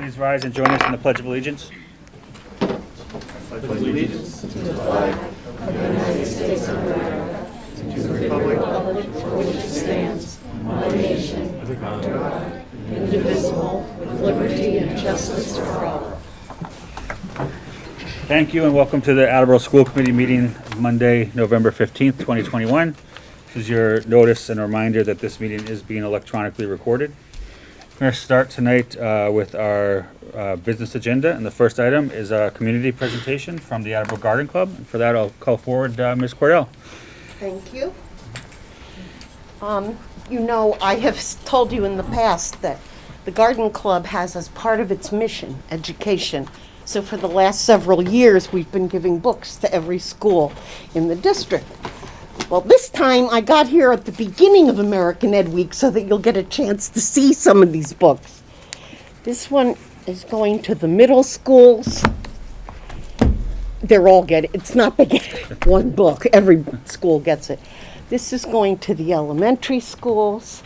Please rise and join us in the Pledge of Allegiance. Pledge allegiance to the flag of the United States of America, to the republic for which it stands, one nation, under God, indivisible, with liberty and justice for all. Thank you and welcome to the Attleboro School Committee meeting Monday, November 15th, 2021. This is your notice and reminder that this meeting is being electronically recorded. We're going to start tonight with our business agenda, and the first item is a community presentation from the Attleboro Garden Club. And for that, I'll call forward Ms. Cordell. Thank you. You know, I have told you in the past that the Garden Club has as part of its mission education. So for the last several years, we've been giving books to every school in the district. Well, this time I got here at the beginning of American Ed Week so that you'll get a chance to see some of these books. This one is going to the middle schools. They're all getting, it's not they get one book, every school gets it. This is going to the elementary schools.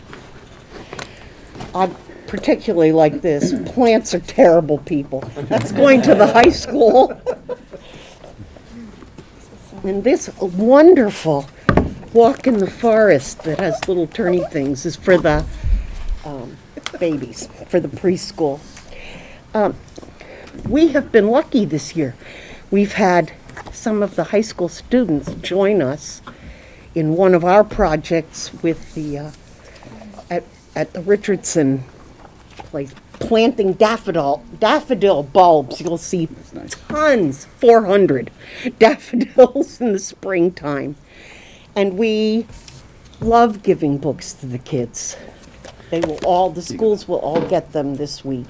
I particularly like this, Plants Are Terrible People. That's going to the high school. And this wonderful Walk in the Forest that has little turny things is for the babies, for the preschool. We have been lucky this year. We've had some of the high school students join us in one of our projects with the at the Richardson place, planting daffodil bulbs. You'll see tons, 400 daffodils in the springtime. And we love giving books to the kids. The schools will all get them this week.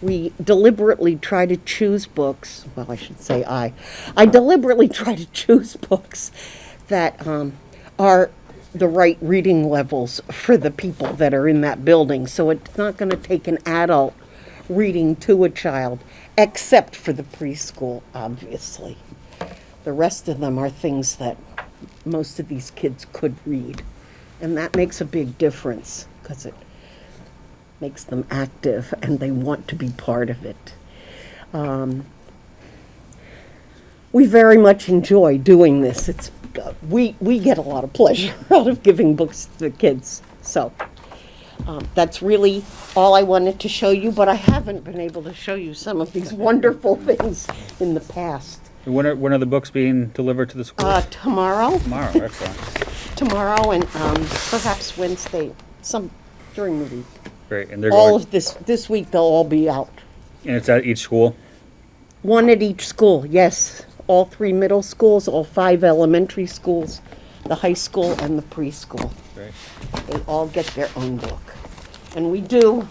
We deliberately try to choose books, well, I should say I deliberately try to choose books that are the right reading levels for the people that are in that building. So it's not going to take an adult reading to a child, except for the preschool, obviously. The rest of them are things that most of these kids could read. And that makes a big difference because it makes them active and they want to be part of it. We very much enjoy doing this. We get a lot of pleasure out of giving books to the kids. So that's really all I wanted to show you, but I haven't been able to show you some of these wonderful things in the past. When are the books being delivered to the school? Tomorrow. Tomorrow, excellent. Tomorrow and perhaps Wednesday, some during the week. Great, and they're All going, of this week they'll all be out. and it's at each school? One at each school, yes. All 3 middle schools, all 5 elementary schools, the high school and the preschool. Great. They all get their own book. And we do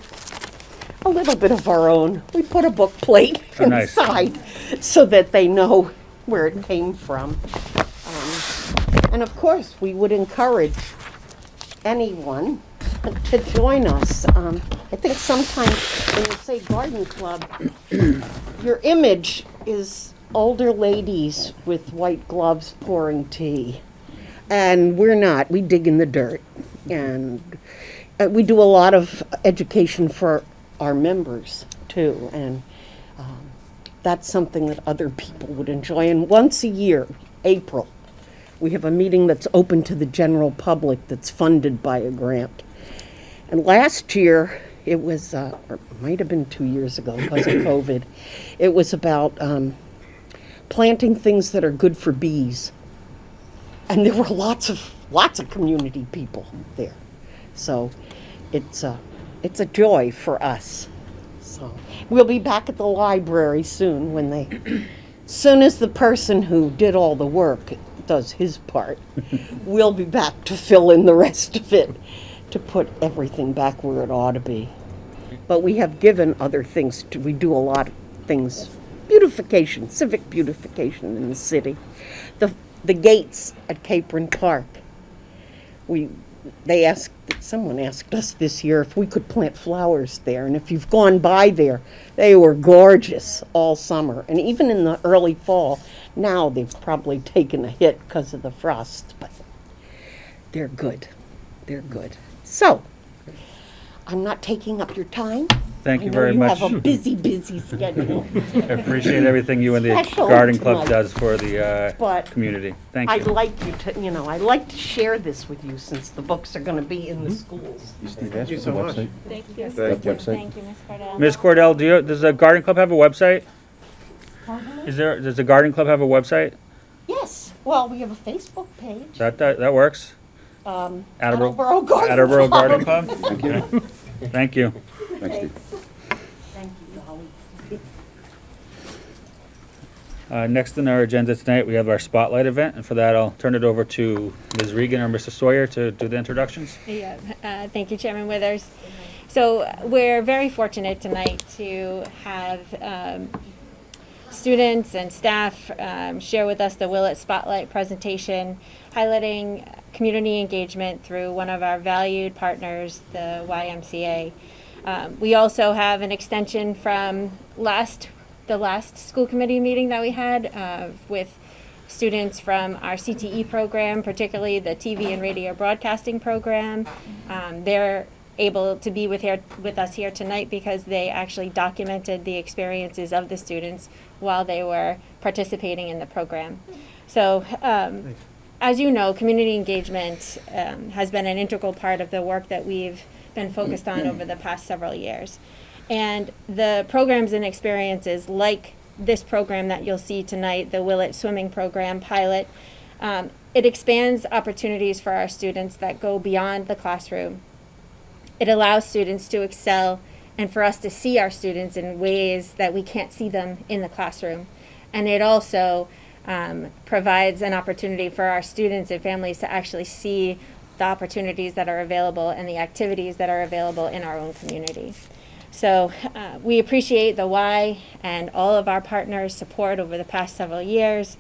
a little bit of our own. We put a book plate Nice. inside so that they know where it came from. And of course, we would encourage anyone to join us. I think sometimes when you say garden club, your image is older ladies with white gloves pouring tea. And we're not. We dig in the dirt. And we do a lot of education for our members, too. And that's something that other people would enjoy. And once a year, April, we have a meeting that's open to the general public that's funded by a grant. And last year, it was, or it might have been 2 years ago because of COVID, it was about planting things that are good for bees. And there were lots of community people there. So it's a joy for us. So we'll be back at the library soon soon as the person who did all the work does his part, we'll be back to fill in the rest of it, to put everything back where it ought to be. But we have given other things, we do a lot of things, beautification, civic beautification in the city. The gates at Capron Park, someone asked us this year if we could plant flowers there, and if you've gone by there, they were gorgeous all summer, and even in the early fall. Now they've probably taken a hit because of the frost, but they're good. They're good. So, I'm not taking up your time. Thank you I know very much. You have a busy schedule. I appreciate everything you and the Especially Garden Club tonight. does for the But community. Thank I'd you. like you to, I'd like to share this with you since the books are going to be in the schools. Thank you so much. Thank you. Thank you. Thank you, Ms. Cordell. Ms. Cordell, does the Garden Club have a website? Pardon me? Does the Garden Club have a website? Yes. Well, we have a Facebook page. That works? Attleboro Attleboro, Garden Attleboro Club. Garden Club? Thank you. Thank you. Thanks, Steve. Thank you, Dolly. Next on our agenda tonight, we have our spotlight event, and for that, I'll turn it over to Ms. Regan or Mr. Sawyer to do the introductions. Yeah, thank you, Chairman Withers. So we're very fortunate tonight to have students and staff share with us the Willett Spotlight presentation, highlighting community engagement through one of our valued partners, the YMCA. We also have an extension from the last school committee meeting that we had with students from our CTE program, particularly the TV and radio broadcasting program. They're able to be with us here tonight because they actually documented the experiences of the students while they were participating in the program. So as you know, community engagement has been an integral part of the work that we've been focused on over the past several years. And the programs and experiences like this program that you'll see tonight, the Willett Swimming Program pilot, it expands opportunities for our students that go beyond the classroom. It allows students to excel and for us to see our students in ways that we can't see them in the classroom. And it also provides an opportunity for our students and families to actually see the opportunities that are available and the activities that are available in our own community. So we appreciate the Y and all of our partners' support over the past several years.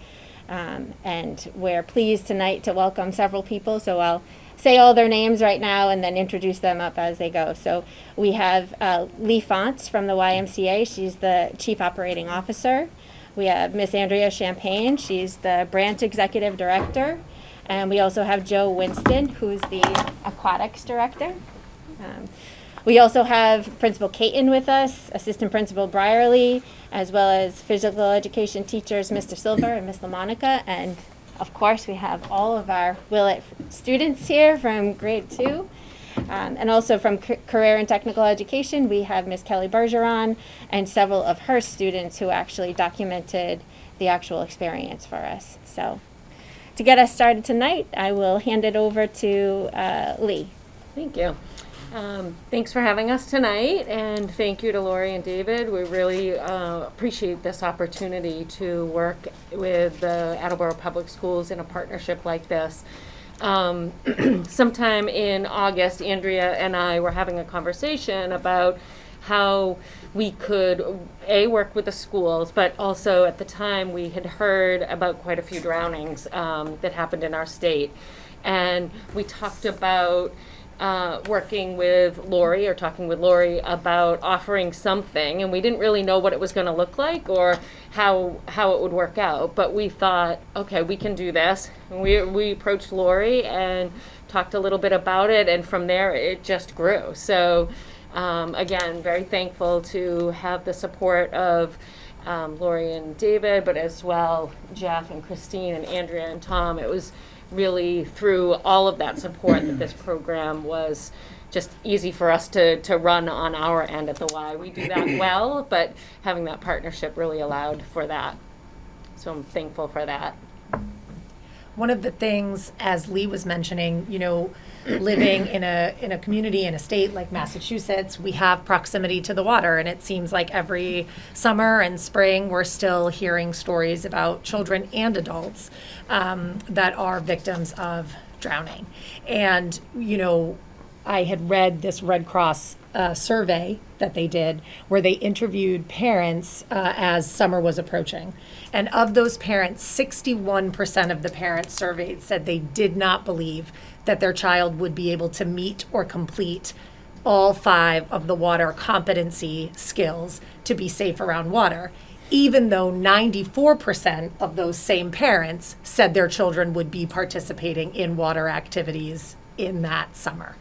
And we're pleased tonight to welcome several people. So I'll say all their names right now and then introduce them up as they go. So we have Lee Fonts from the YMCA. She's the Chief Operating Officer. We have Miss Andrea Champagne. She's the Branch Executive Director. And we also have Joe Winston, who's the Aquatics Director. We also have Principal Caton with us, Assistant Principal Brierly, as well as physical education teachers, Mr. Silver and Miss LaMonica. And of course, we have all of our Willett students here from grade 2. And also from career and technical education, we have Miss Kelly Bergeron and several of her students who actually documented the actual experience for us. So to get us started tonight, I will hand it over to Lee. Thank you. Thanks for having us tonight, and thank you to Lori and David. We really appreciate this opportunity to work with the Attleboro Public Schools in a partnership like this. Sometime in August, Andrea and I were having a conversation about how we could, work with the schools, but also at the time we had heard about quite a few drownings that happened in our state. And we talked about working with Lori or talking with Lori about offering something, and we didn't really know what it was going to look like or how it would work out, but we thought, okay, we can do this. And we approached Lori and talked a little bit about it, and from there it just grew. So again, very thankful to have the support of Lori and David, but as well Jeff and Christine and Andrea and Tom. It was really through all of that support that this program was just easy for us to run on our end at the Y. We do that well, but having that partnership really allowed for that. So I'm thankful for that. One of the things, as Lee was mentioning, living in a community, in a state like Massachusetts, we have proximity to the water, and it seems like every summer and spring we're still hearing stories about children and adults that are victims of drowning. And, I had read this Red Cross survey that they did where they interviewed parents as summer was approaching. And of those parents, 61% of the parents surveyed said they did not believe that their child would be able to meet or complete all 5 of the water competency skills to be safe around water, even though 94% of those same parents said their children would be participating in water activities in that summer.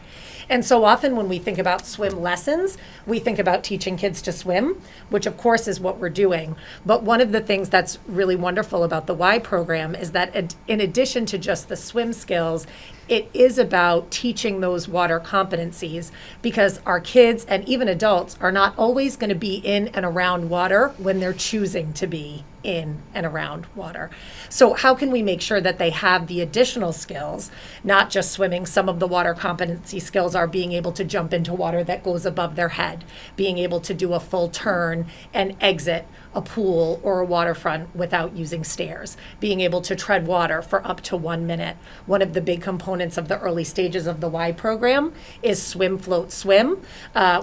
And so often when we think about swim lessons, we think about teaching kids to swim, which of course is what we're doing. But one of the things that's really wonderful about the Y program is that in addition to just the swim skills, it is about teaching those water competencies, because our kids and even adults are not always going to be in and around water when they're choosing to be in and around water. So how can we make sure that they have the additional skills, not just swimming? Some of the water competency skills are being able to jump into water that goes above their head, being able to do a full turn and exit a pool or a waterfront without using stairs, being able to tread water for up to 1 minute. One of the big components of the early stages of the Y program is swim, float, swim,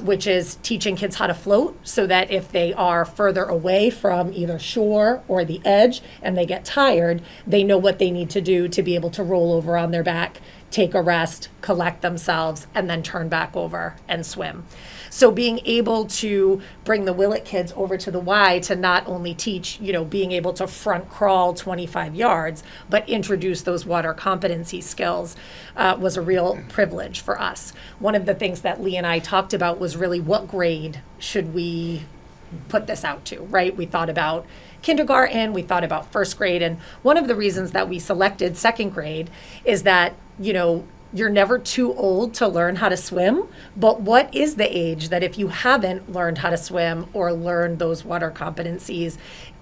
which is teaching kids how to float so that if they are further away from either shore or the edge and they get tired, they know what they need to do to be able to roll over on their back, take a rest, collect themselves, and then turn back over and swim. So being able to bring the Willett kids over to the Y to not only teach, being able to front crawl 25 yards, but introduce those water competency skills was a real privilege for us. One of the things that Lee and I talked about was really what grade should we put this out to, right? We thought about kindergarten, we thought about first grade, and one of the reasons that we selected second grade is that, you're never too old to learn how to swim, but what is the age that if you haven't learned how to swim or learned those water competencies,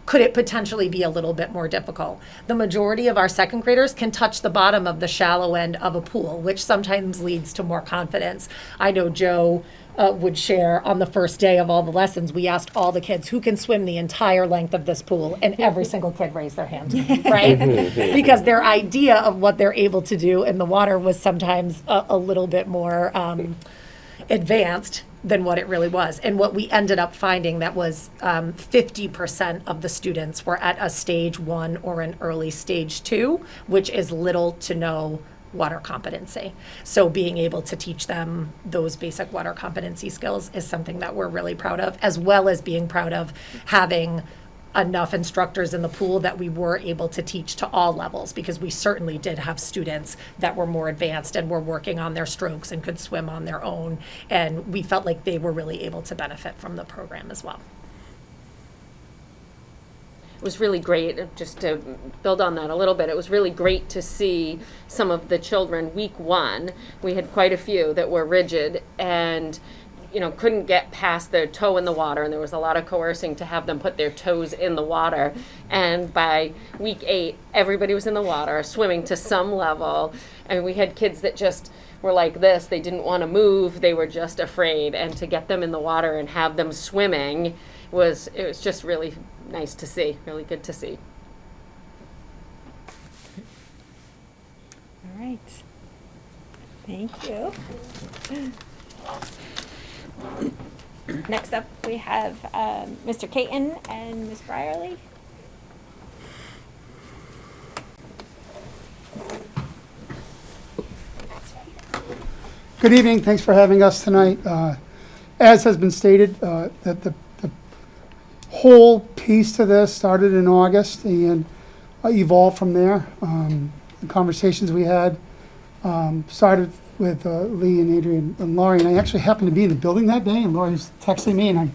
could it potentially be a little bit more difficult? The majority of our second graders can touch the bottom of the shallow end of a pool, which sometimes leads to more confidence. I know Joe would share on the first day of all the lessons, we asked all the kids who can swim the entire length of this pool, and every single kid raised their hand, right? Because their idea of what they're able to do in the water was sometimes a little bit more advanced than what it really was. And what we ended up finding that was 50% of the students were at a stage 1 or an early stage 2, which is little to no water competency. So being able to teach them those basic water competency skills is something that we're really proud of, as well as being proud of having enough instructors in the pool that we were able to teach to all levels, because we certainly did have students that were more advanced and were working on their strokes and could swim on their own, and we felt like they were really able to benefit from the program as well. It was really great, just to build on that a little bit, it was really great to see some of the children week 1. We had quite a few that were rigid and couldn't get past their toe in the water, and there was a lot of coercing to have them put their toes in the water. And by week 8, everybody was in the water, swimming to some level. And we had kids that just were like this. They didn't want to move. They were just afraid. And to get them in the water and have them swimming it was just really nice to see, really good to see. All right. Thank you. Next up, we have Mr. Caton and Ms. Brierly. Good evening. Thanks for having us tonight. As has been stated, that the whole piece to this started in August and evolved from there. The conversations we had started with Lee and Adrian and Laurie, and I actually happened to be in the building that day, and Laurie was texting me, and I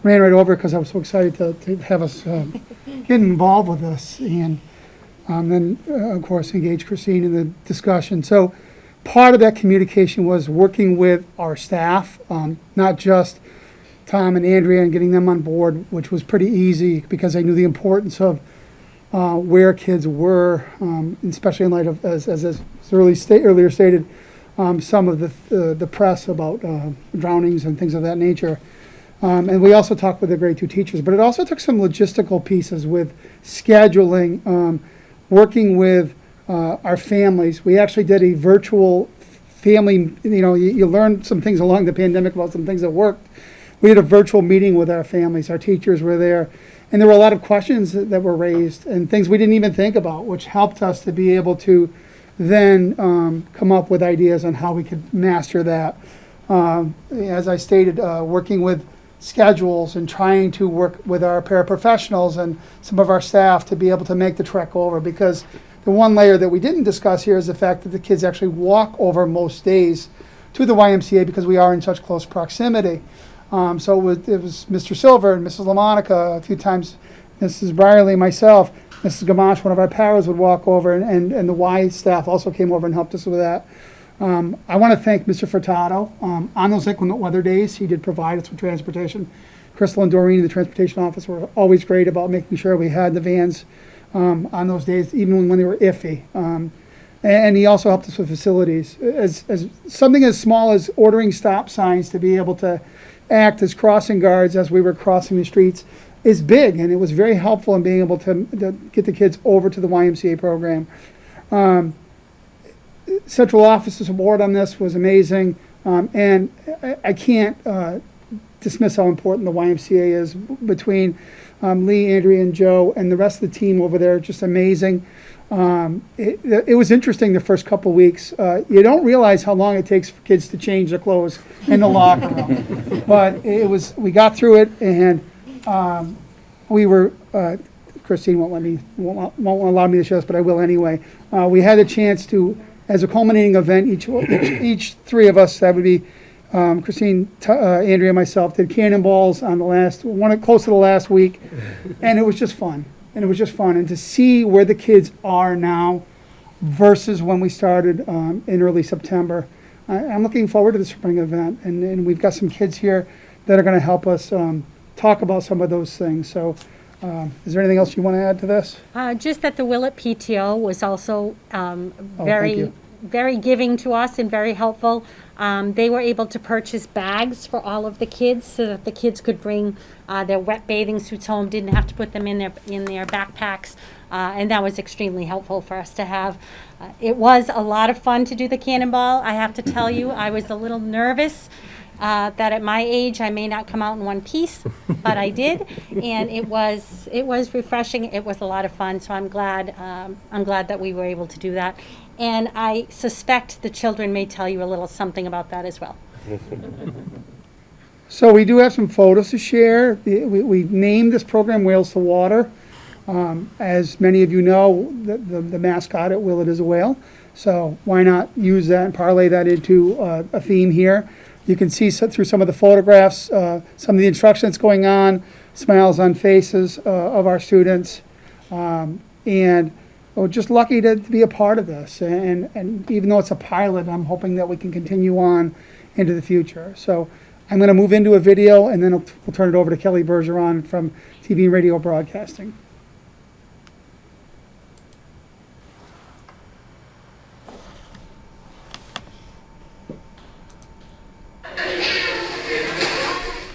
ran right over because I was so excited to have us get involved with this, and then, of course, engage Christine in the discussion. So part of that communication was working with our staff, not just Tom and Andrea, and getting them on board, which was pretty easy because I knew the importance of where kids were, especially in light of, as earlier stated, some of the press about drownings and things of that nature. And we also talked with the grade 2 teachers, but it also took some logistical pieces with scheduling, working with our families. We actually did a virtual family, you learned some things along the pandemic about some things that worked. We had a virtual meeting with our families. Our teachers were there. And there were a lot of questions that were raised and things we didn't even think about, which helped us to be able to then come up with ideas on how we could master that. As I stated, working with schedules and trying to work with our paraprofessionals and some of our staff to be able to make the trek over, because the one layer that we didn't discuss here is the fact that the kids actually walk over most days to the YMCA because we are in such close proximity. So it was Mr. Silver and Mrs. LaMonica, a few times Mrs. Brierly, myself, Mrs. Gamache, one of our paras, would walk over, and the Y staff also came over and helped us with that. I want to thank Mr. Furtado. On those inclement weather days, he did provide us with transportation. Crystal and Doreen, the transportation office, were always great about making sure we had the vans on those days, even when they were iffy. And he also helped us with facilities. As something as small as ordering stop signs to be able to act as crossing guards as we were crossing the streets is big, and it was very helpful in being able to get the kids over to the YMCA program. Central office's support on this was amazing, and I can't dismiss how important the YMCA is. Between Lee, Andrea, and Joe, and the rest of the team over there, just amazing. It was interesting the first couple weeks. You don't realize how long it takes for kids to change their clothes in the locker room, but we got through it, and we were. Christine won't allow me to share this, but I will anyway. We had a chance to, as a culminating event, each three of us, that would be Christine, Andrea, and myself, did cannonballs on the last one, close to the last week, and it was just fun. And to see where the kids are now versus when we started in early September, I'm looking forward to the spring event, and we've got some kids here that are going to help us talk about some of those things. So. Is there anything else you want to add to this? Just that the Willett PTO was also thank very, you. very giving to us and very helpful. They were able to purchase bags for all of the kids so that the kids could bring their wet bathing suits home, didn't have to put them in their backpacks, and that was extremely helpful for us to have. It was a lot of fun to do the cannonball. I have to tell you, I was a little nervous. That at my age I may not come out in one piece, but I did, and it was refreshing. It was a lot of fun, so I'm glad that we were able to do that, and I suspect the children may tell you a little something about that as well. So we do have some photos to share. We named this program Whales to Water. As many of you know, the mascot at Willett is a whale, so why not use that and parlay that into a theme here. You can see through some of the photographs, some of the instruction that's going on, smiles on faces of our students, and we're just lucky to be a part of this. And even though it's a pilot, I'm hoping that we can continue on into the future. So I'm going to move into a video, and then we'll turn it over to Kelly Bergeron from TV and Radio Broadcasting.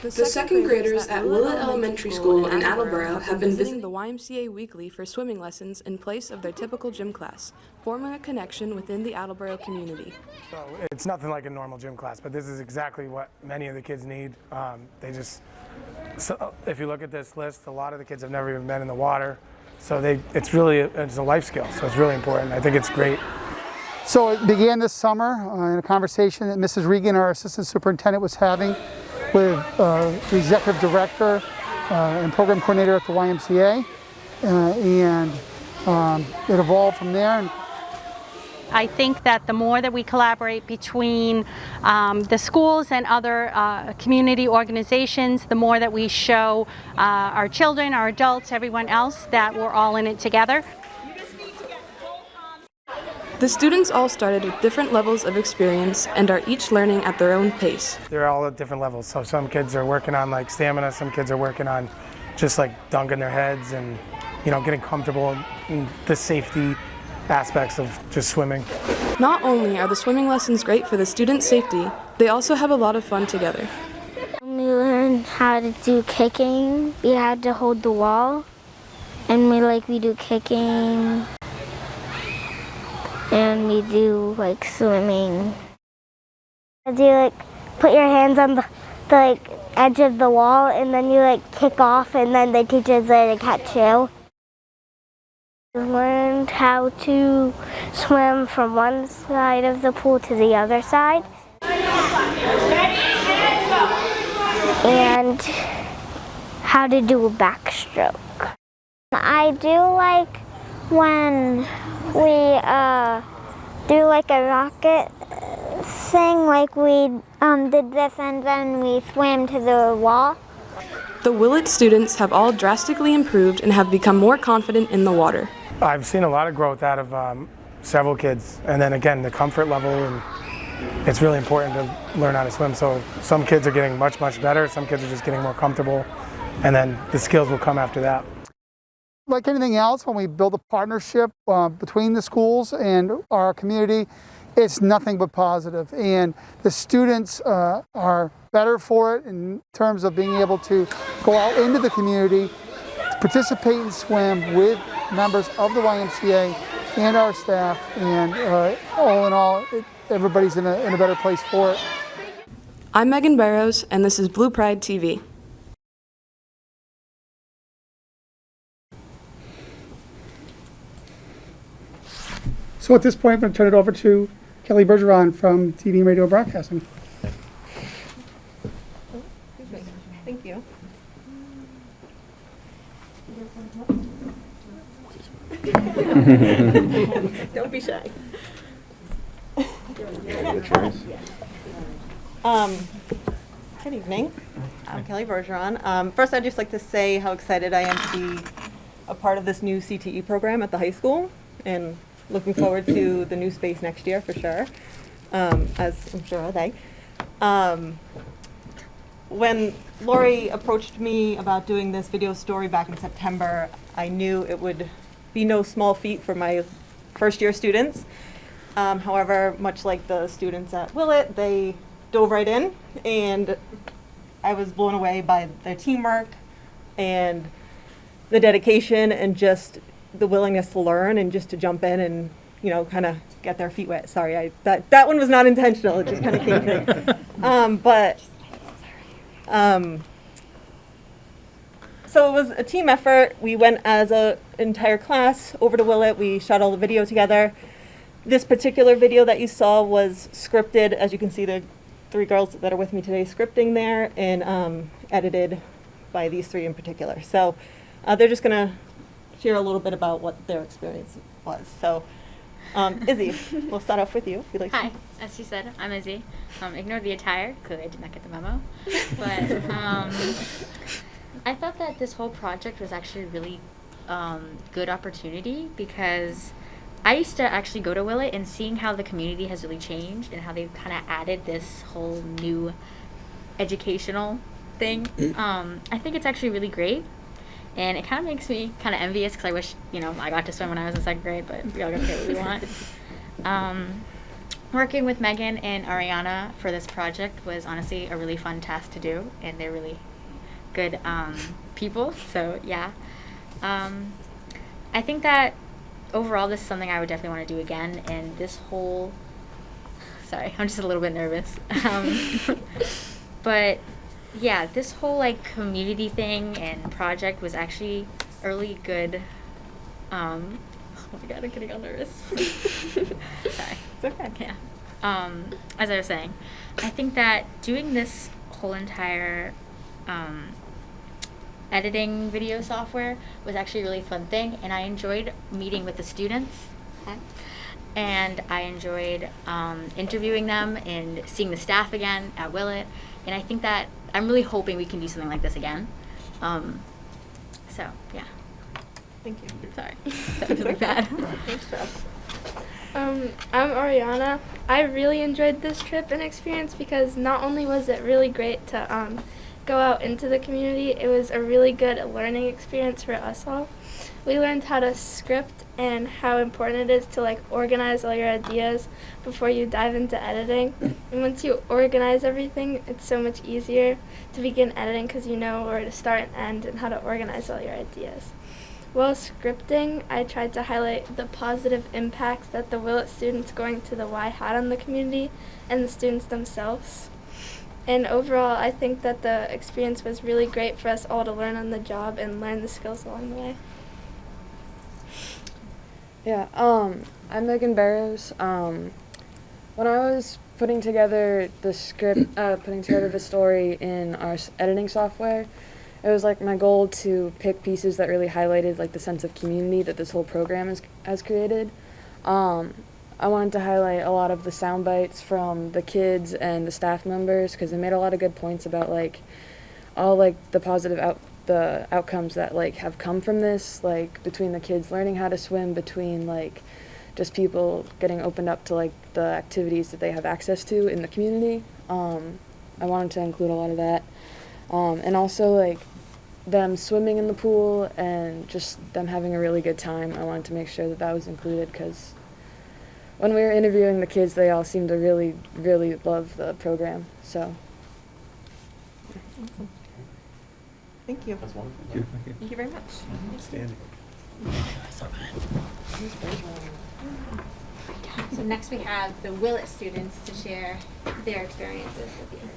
The second graders at Willett Elementary School in Attleboro have been visiting the YMCA weekly for swimming lessons in place of their typical gym class, forming a connection within the Attleboro community. So it's nothing like a normal gym class, but this is exactly what many of the kids need. So if you look at this list, a lot of the kids have never even been in the water, so it's a life skill, so it's really important. I think it's great. So it began this summer in a conversation that Mrs. Regan, our assistant superintendent, was having with the executive director and program coordinator at the YMCA, and it evolved from there. And I think that the more that we collaborate between the schools and other community organizations, the more that we show our children, our adults, everyone else that we're all in it together. The students all started with different levels of experience and are each learning at their own pace. They're all at different levels. So some kids are working on like stamina, some kids are working on just like dunking their heads and, getting comfortable in the safety aspects of just swimming. Not only are the swimming lessons great for the students' safety, they also have a lot of fun together. We learned how to do kicking. We had to hold the wall, and we do kicking. And we do swimming. You put your hands on the edge of the wall, and then you kick off, and then they teach us to catch you. We learned how to swim from one side of the pool to the other side. And how to do a backstroke. I do like when we do a rocket thing, like we did this and then we swam to the wall. The Willett students have all drastically improved and have become more confident in the water. I've seen a lot of growth out of several kids, and then again the comfort level, and it's really important to learn how to swim. So some kids are getting much better, some kids are just getting more comfortable, and then the skills will come after that. Like anything else, when we build a partnership between the schools and our community, it's nothing but positive. And the students are better for it in terms of being able to go out into the community, participate and swim with members of the YMCA and our staff. And all in all, everybody's in a better place for it. I'm Megan Barrows, and this is Blue Pride TV. So at this point, I'm going to turn it over to Kelly Bergeron from TV and Radio Broadcasting. Thank you. Don't be shy. Good evening. I'm Kelly Bergeron. First, I'd just like to say how excited I am to be a part of this new CTE program at the high school, and looking forward to the new space next year for sure, as I'm sure are they. When Lori approached me about doing this video story back in September, I knew it would be no small feat for my first year students. However, much like the students at Willett, they dove right in, and I was blown away by their teamwork and the dedication and just the willingness to learn and just to jump in and, you know, kind of get their feet wet. Sorry, that one was not intentional. It just kind of came to me. So it was a team effort. We went as an entire class over to Willett. We shot all the video together. This particular video that you saw was scripted, as you can see the 3 girls that are with me today scripting there, and edited by these 3 in particular. So they're just going to share a little bit about what their experience was. So Izzy, we'll start off with you. If you'd like Hi, to. as she said, I'm Izzy. Ignore the attire, clearly I did not get the memo. But I thought that this whole project was actually a really good opportunity, because I used to actually go to Willett, and seeing how the community has really changed and how they've kind of added this whole new educational thing, I think it's actually really great. And it kind of makes me kind of envious, because I wish, you know, I got to swim when I was in 2nd grade, but we all got to get what we want. Working with Megan and Ariana for this project was honestly a really fun task to do, and they're really good people, so yeah. I think that overall this is something I would definitely want to do again, and this whole, sorry, I'm just a little bit nervous. But yeah, this whole like community thing and project was actually a really good, oh my god, I'm getting all nervous. Sorry. It's okay. Yeah. As I was saying, I think that doing this whole entire editing video software was actually a really fun thing, and I enjoyed meeting with the students. And I enjoyed interviewing them and seeing the staff again at Willett. And I think that I'm really hoping we can do something like this again. So, yeah. Thank you. Sorry. That was really bad. Thanks, Jeff. I'm Ariana. I really enjoyed this trip and experience, because not only was it really great to go out into the community, it was a really good learning experience for us all. We learned how to script and how important it is to like organize all your ideas before you dive into editing. And once you organize everything, it's so much easier to begin editing, because you know where to start and end and how to organize all your ideas. While scripting, I tried to highlight the positive impacts that the Willett students going to the Y had on the community and the students themselves. And overall, I think that the experience was really great for us all to learn on the job and learn the skills along the way. Yeah, I'm Megan Barrows. When I was putting together the script, putting together the story in our editing software, it was like my goal to pick pieces that really highlighted like the sense of community that this whole program has created. I wanted to highlight a lot of the sound bites from the kids and the staff members because they made a lot of good points about like all like the positive the outcomes that like have come from this, like between the kids learning how to swim, between like just people getting opened up to like the activities that they have access to in the community. I wanted to include a lot of that, and also like them swimming in the pool and just them having a really good time. I wanted to make sure that that was included because when we were interviewing the kids, they all seemed to really, really love the program. So. Awesome. Thank you. That's wonderful. Thank you very much. Outstanding. So next we have the Willett students to share their experiences with you.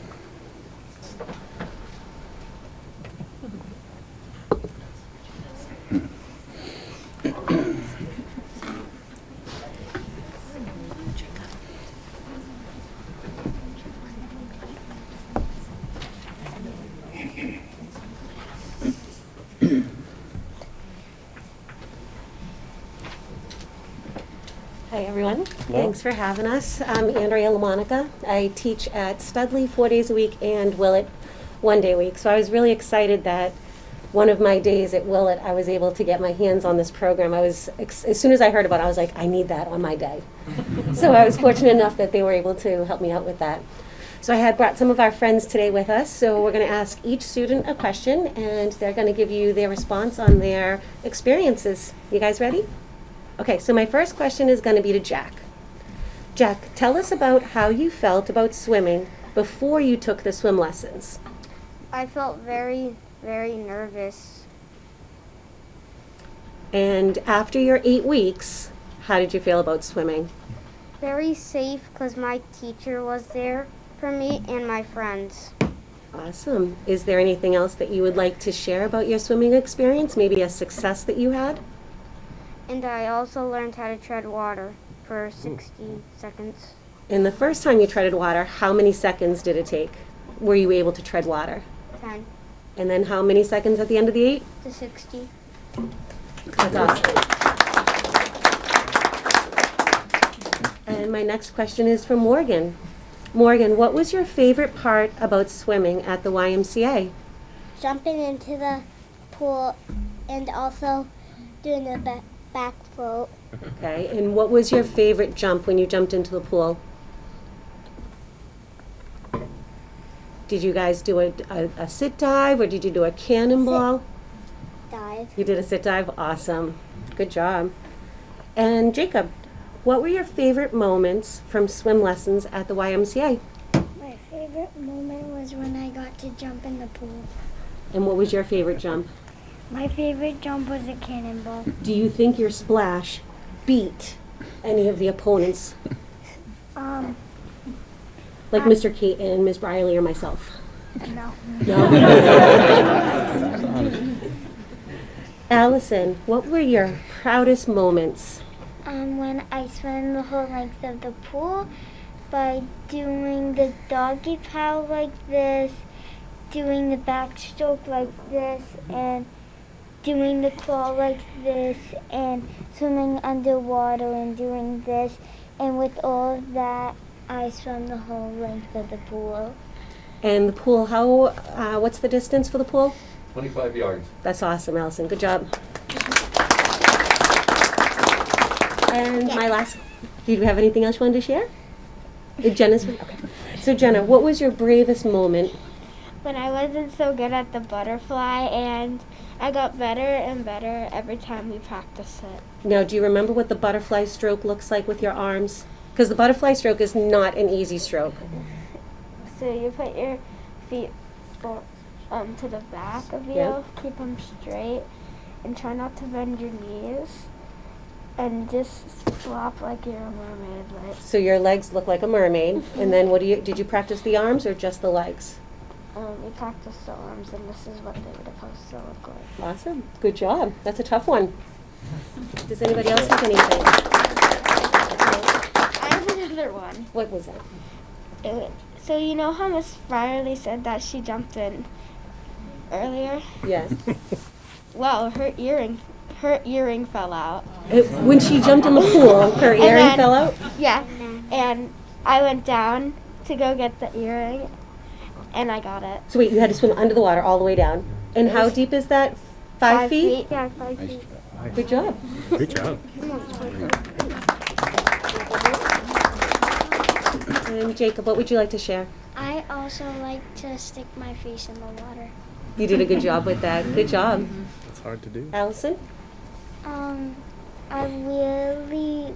Hi, everyone. Thanks for having us. I'm Andrea LaMonica. I teach at Studley 4 days a week and Willett 1 day a week. So I was really excited that one of my days at Willett, I was able to get my hands on this program. As soon as I heard about it, I was like, I need that on my day. So I was fortunate enough that they were able to help me out with that. So I had brought some of our friends today with us. So we're going to ask each student a question, and they're going to give you their response on their experiences. You guys ready? Okay, so my first question is going to be to Jack. Jack, tell us about how you felt about swimming before you took the swim lessons. I felt very, very nervous. And after your 8 weeks, how did you feel about swimming? Very safe because my teacher was there for me and my friends. Awesome. Is there anything else that you would like to share about your swimming experience? Maybe a success that you had? And I also learned how to tread water for 60 seconds. And the first time you treaded water, how many seconds did it take? Were you able to tread water? 10 And then how many seconds at the end of the 8? to 60. That's awesome. And my next question is for Morgan. Morgan, what was your favorite part about swimming at the YMCA? Jumping into the pool and also doing the back float. Okay, and what was your favorite jump when you jumped into the pool? Did you guys do a sit dive, or did you do a cannonball? Dive. You did a sit dive? Awesome. Good job. And Jacob, what were your favorite moments from swim lessons at the YMCA? My favorite moment was when I got to jump in the pool. And what was your favorite jump? My favorite jump was a cannonball. Do you think your splash beat any of the opponents, like Mr. Kate and Ms. Briley or myself? No. No? Allison, what were your proudest moments? When I swam the whole length of the pool by doing the doggy paddle like this, doing the backstroke like this, and doing the crawl like this, and swimming underwater and doing this. And with all of that, I swam the whole length of the pool. And the pool, what's the distance for the pool? 25 yards. That's awesome, Allison. Good job. And my last, did you have anything else you wanted to share? Jenna's, okay. So Jenna, what was your bravest moment? When I wasn't so good at the butterfly, and I got better and better every time we practiced it. Now, do you remember what the butterfly stroke looks like with your arms? Because the butterfly stroke is not an easy stroke. So you put your feet to the back of you, Yeah. keep them straight, and try not to bend your knees, and just flop like you're a mermaid. So your legs look like a mermaid, and then did you practice the arms or just the legs? We practiced the arms, and this is what they were supposed to look like. Awesome. Good job. That's a tough one. Does anybody else have anything? I have another one. What was that? So you know how Miss Riley said that she jumped in earlier? Yes. Well, her earring her earring fell out. When she jumped in the pool, her And earring then- fell out? Yeah, and I went down to go get the earring, and I got it. So wait, you had to swim under the water all the way down. And how deep is that? 5 feet? Yeah, 5 feet. Good job. Good job. And Jacob, what would you like to share? I also like to stick my face in the water. You did a good job with that. Good job. That's hard to do. Allison? I really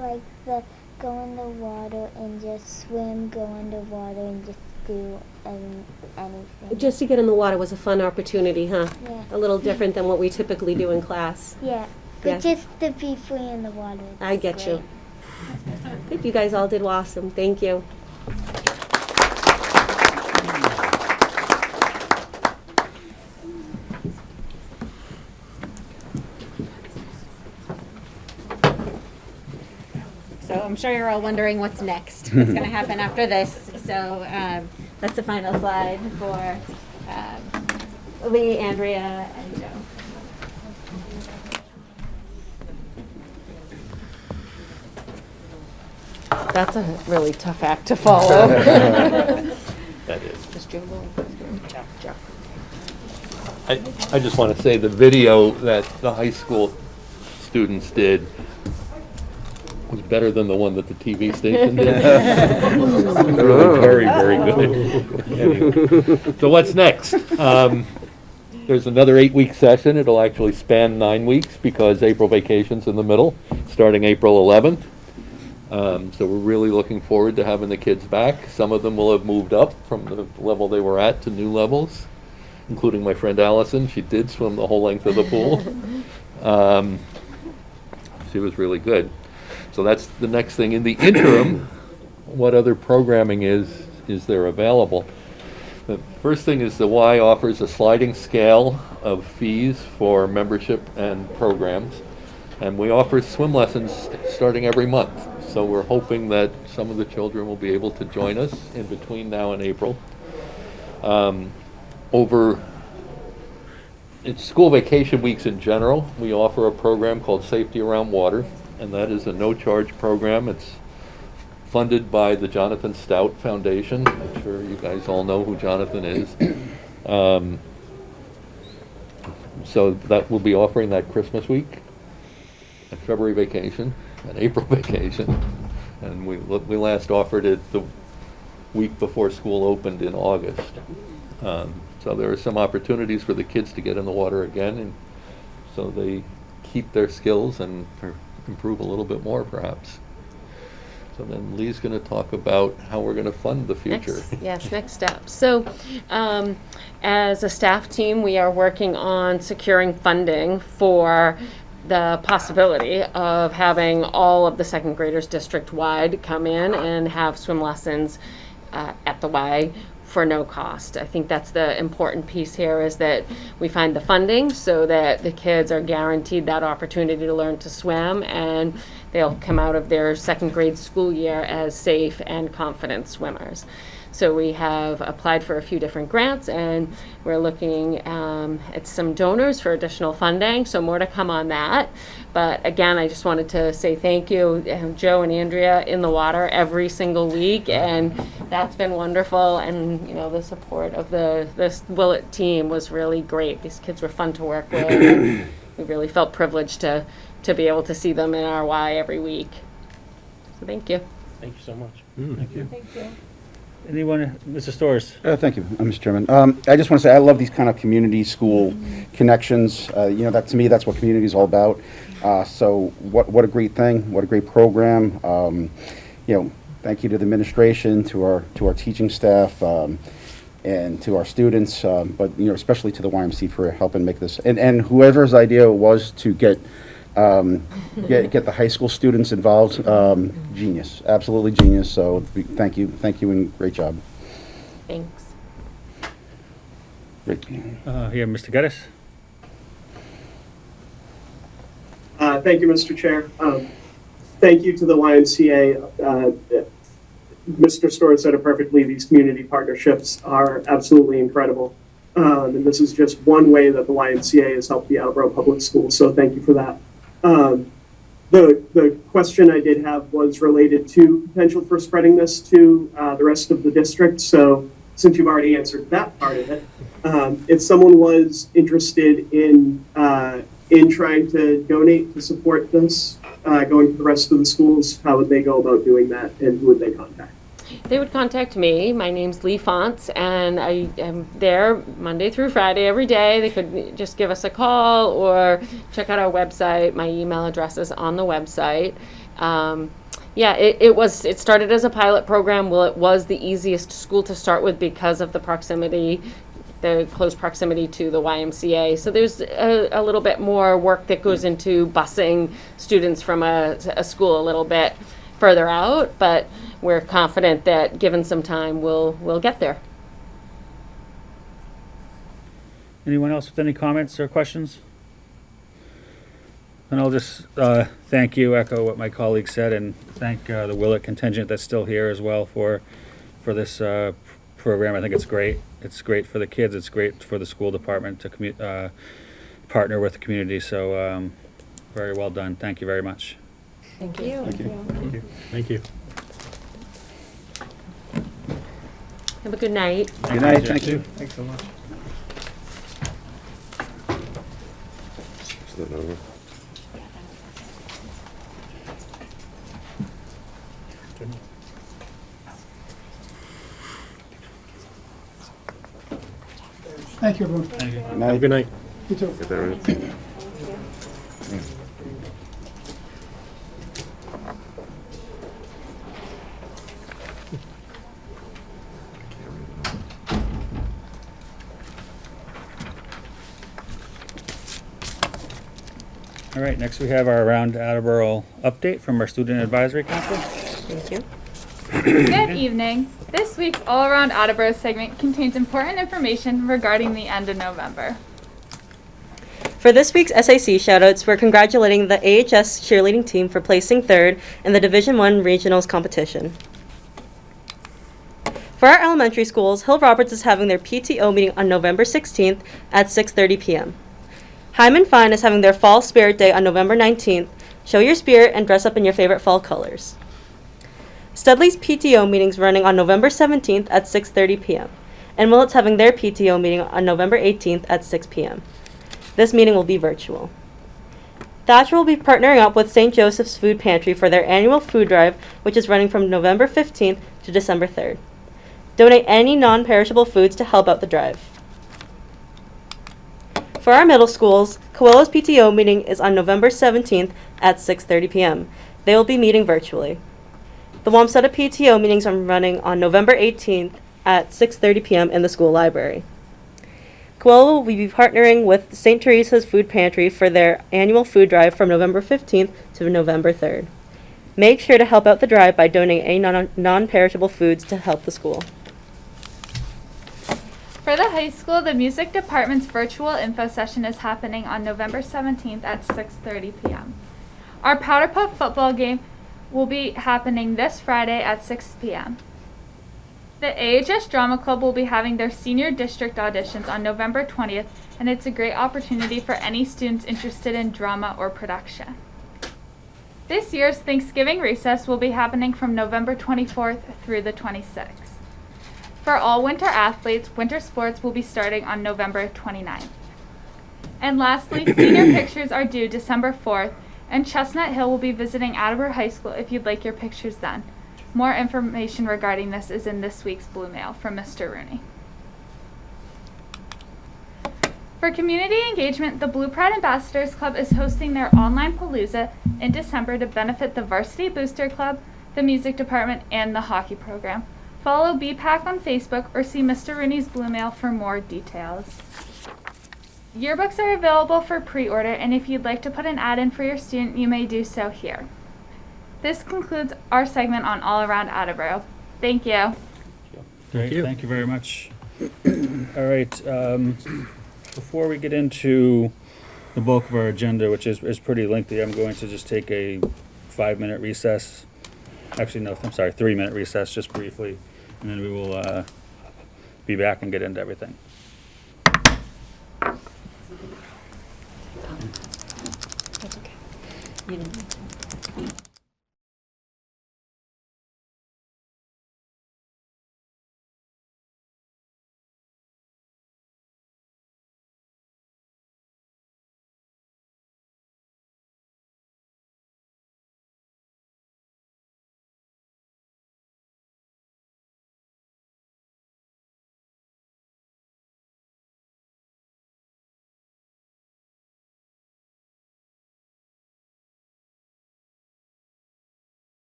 like the go in the water and just swim, go underwater and just do anything. Just to get in the water was a fun opportunity, huh? Yeah. A little different than what we typically do in class. Yeah, Yeah. but just to be free in the water. I get you. Good, you guys all did awesome. Thank you. So I'm sure you're all wondering what's next, what's going to happen after this. So that's the final slide for Lee, Andrea, and Joe. That's a really tough act to follow. That is. Just Joe. Joe. I just want to say the video that the high school students did was better than the one that the TV station did. Really very, very good. Anyway. So what's next? There's another 8-week session. It'll actually span 9 weeks because April vacation's in the middle, starting April 11th. So we're really looking forward to having the kids back. Some of them will have moved up from the level they were at to new levels, including my friend Allison. She did swim the whole length of the pool. She was really good. So that's the next thing. In the interim, what other programming is there available? The first thing is the Y offers a sliding scale of fees for membership and programs. And we offer swim lessons starting every month. So we're hoping that some of the children will be able to join us in between now and April. It's school vacation weeks in general. We offer a program called Safety Around Water, and that is a no-charge program. It's funded by the Jonathan Stout Foundation. I'm sure you guys all know who Jonathan is. So that we'll be offering that Christmas week, and February vacation, and April vacation. And we last offered it the week before school opened in August. So there are some opportunities for the kids to get in the water again, and so they keep their skills and improve a little bit more, perhaps. So then Lee's going to talk about how we're going to fund the future. Next steps. So as a staff team, we are working on securing funding for the possibility of having all of the second graders district-wide come in and have swim lessons at the Y for no cost. I think that's the important piece here, is that we find the funding so that the kids are guaranteed that opportunity to learn to swim, and they'll come out of their second grade school year as safe and confident swimmers. So we have applied for a few different grants, and we're looking at some donors for additional funding, so more to come on that. But again, I just wanted to say thank you, Joe and Andrea in the water every single week, and that's been wonderful. And you know, the support of this Willett team was really great. These kids were fun to work with. And we really felt privileged to be able to see them in our Y every week. So thank you. Thank you so much. Thank you. Anyone, Mr. Storrs? Thank you, Mr. Chairman. I just want to say I love these kind of community school connections. That to me, that's what community is all about. So what a great thing! What a great program! Thank you to the administration, to our teaching staff, and to our students. But especially to the YMC for helping make this. And whoever's idea it was to get the high school students involved. Genius, absolutely genius. So thank you, and great job. Thanks. Great. Here, Mr. Geddes. Thank you, Mr. Chair. Thank you to the YMCA. Mr. Storrs said it perfectly. These community partnerships are absolutely incredible. And this is just one way that the YMCA has helped the Attleboro Public Schools, so thank you for that. The question I did have was related to potential for spreading this to the rest of the district. So since you've already answered that part of it, if someone was interested in trying to donate to support this, going to the rest of the schools, how would they go about doing that, and who would they contact? They would contact me. My name's Lee Fonts, and I am there Monday through Friday every day. They could just give us a call or check out our website. My email address is on the website. It started as a pilot program. Well, it was the easiest school to start with because of the proximity, the close proximity to the YMCA. So there's a little bit more work that goes into busing students from a school a little bit further out, but we're confident that given some time, we'll get there. Anyone else with any comments or questions? And I'll just thank you, echo what my colleague said, and thank the Willett contingent that's still here as well for this program. I think it's great. It's great for the kids. It's great for the school department to partner with the community. So very well done. Thank you very much. Thank you. Thank you. Thank you. Thank you. Have a good night. Good night. Thank you. Thanks so much. Is that over? Thank you, everyone. Thank you. Good night. Have a good night. You too. Get that right. All right, next we have our Around Attleboro update from our Student Advisory Council. Thank you. Good evening. This week's All Around Attleboro segment contains important information regarding the end of November. For this week's SAC shoutouts, we're congratulating the AHS cheerleading team for placing third in the Division I Regionals competition. For our elementary schools, Hill Roberts is having their PTO meeting on November 16th at 6:30 p.m. Hyman Fine is having their Fall Spirit Day on November 19th. Show your spirit and dress up in your favorite fall colors. Studley's PTO meeting's running on November 17th at 6:30 p.m. And Willett's having their PTO meeting on November 18th at 6 p.m. This meeting will be virtual. Thatcher will be partnering up with St. Joseph's Food Pantry for their annual food drive, which is running from November 15th to December 3rd. Donate any non-perishable foods to help out the drive. For our middle schools, Coelho's PTO meeting is on November 17th at 6:30 p.m. They will be meeting virtually. The Wamsutta PTO meetings are running on November 18th at 6:30 p.m. in the school library. Coelho will be partnering with St. Teresa's Food Pantry for their annual food drive from November 15th to November 3rd. Make sure to help out the drive by donating any non-perishable foods to help the school. For the high school, the music department's virtual info session is happening on November 17th at 6:30 p.m. Our Powder Puff football game will be happening this Friday at 6 p.m. The AHS Drama Club will be having their senior district auditions on November 20th, and it's a great opportunity for any students interested in drama or production. This year's Thanksgiving recess will be happening from November 24th through the 26th. For all winter athletes, winter sports will be starting on November 29th. And lastly, senior pictures are due December 4th, and Chestnut Hill will be visiting Attleboro High School if you'd like your pictures then. More information regarding this is in this week's Blue Mail from Mr. Rooney. For community engagement, the Blue Pride Ambassadors Club is hosting their online Palooza in December to benefit the Varsity Booster Club, the music department, and the hockey program. Follow BPAC on Facebook or see Mr. Rooney's Blue Mail for more details. Yearbooks are available for pre-order, and if you'd like to put an ad in for your student, you may do so here. This concludes our segment on All Around Attleboro. Thank you. Great, thank you very much. All right, before we get into the bulk of our agenda, which is pretty lengthy, I'm going to just take a 5-minute recess. Actually, no, I'm sorry, 3-minute recess, just briefly, and then we will be back and get into everything. That's okay. You didn't need to.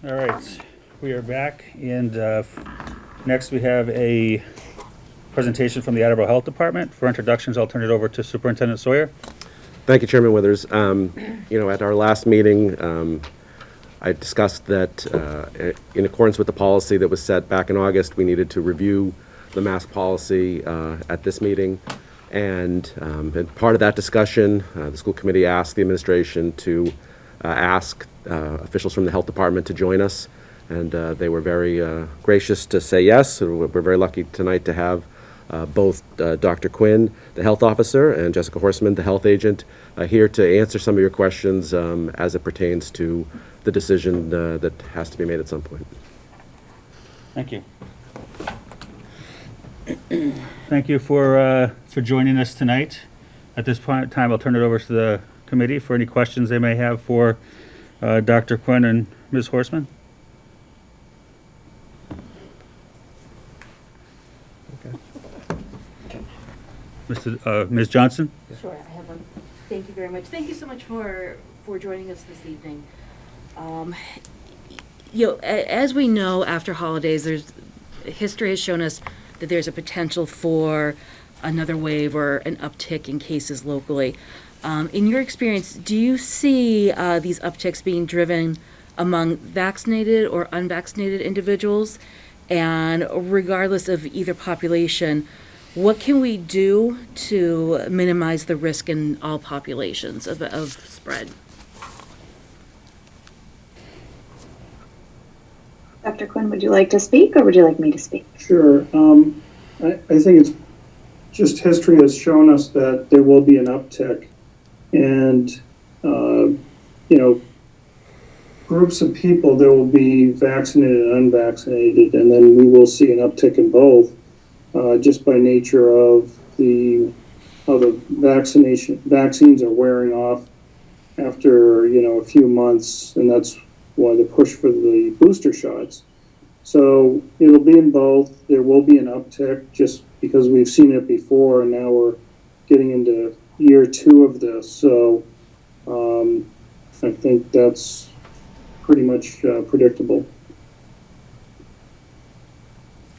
All right, we are back, and next we have a presentation from the Attleboro Health Department. For introductions, I'll turn it over to Superintendent Sawyer. Thank you, Chairman Withers. At our last meeting, I discussed that in accordance with the policy that was set back in August, we needed to review the mask policy at this meeting. And part of that discussion, the school committee asked the administration to ask officials from the health department to join us. And they were very gracious to say yes. So we're very lucky tonight to have both Dr. Quinn, the health officer, and Jessica Horseman, the health agent, here to answer some of your questions as it pertains to the decision that has to be made at some point. Thank you. Thank you for joining us tonight. At this point in time, I'll turn it over to the committee for any questions they may have for Dr. Quinn and Ms. Horseman. Ms. Johnson? Sure, I have one. Thank you very much. Thank you so much for joining us this evening. As we know, after holidays, history has shown us that there's a potential for another wave or an uptick in cases locally. In your experience, do you see these upticks being driven among vaccinated or unvaccinated individuals? And regardless of either population, what can we do to minimize the risk in all populations of spread? Dr. Quinn, would you like to speak or would you like me to speak? Sure. I think it's just history has shown us that there will be an uptick, and groups of people, there will be vaccinated and unvaccinated, and then we will see an uptick in both, just by nature of how the vaccines are wearing off after a few months, and that's why the push for the booster shots. So it'll be in both. There will be an uptick just because we've seen it before, and now we're getting into year 2 of this. So I think that's pretty much predictable.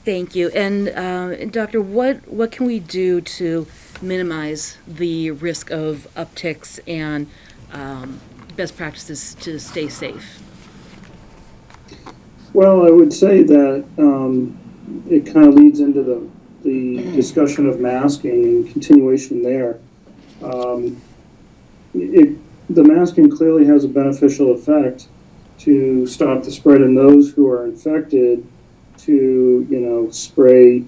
Thank you. And Doctor, what can we do to minimize the risk of upticks and best practices to stay safe? Well, I would say that it kind of leads into the discussion of masking and continuation there. The masking clearly has a beneficial effect to stop the spread in those who are infected, to spray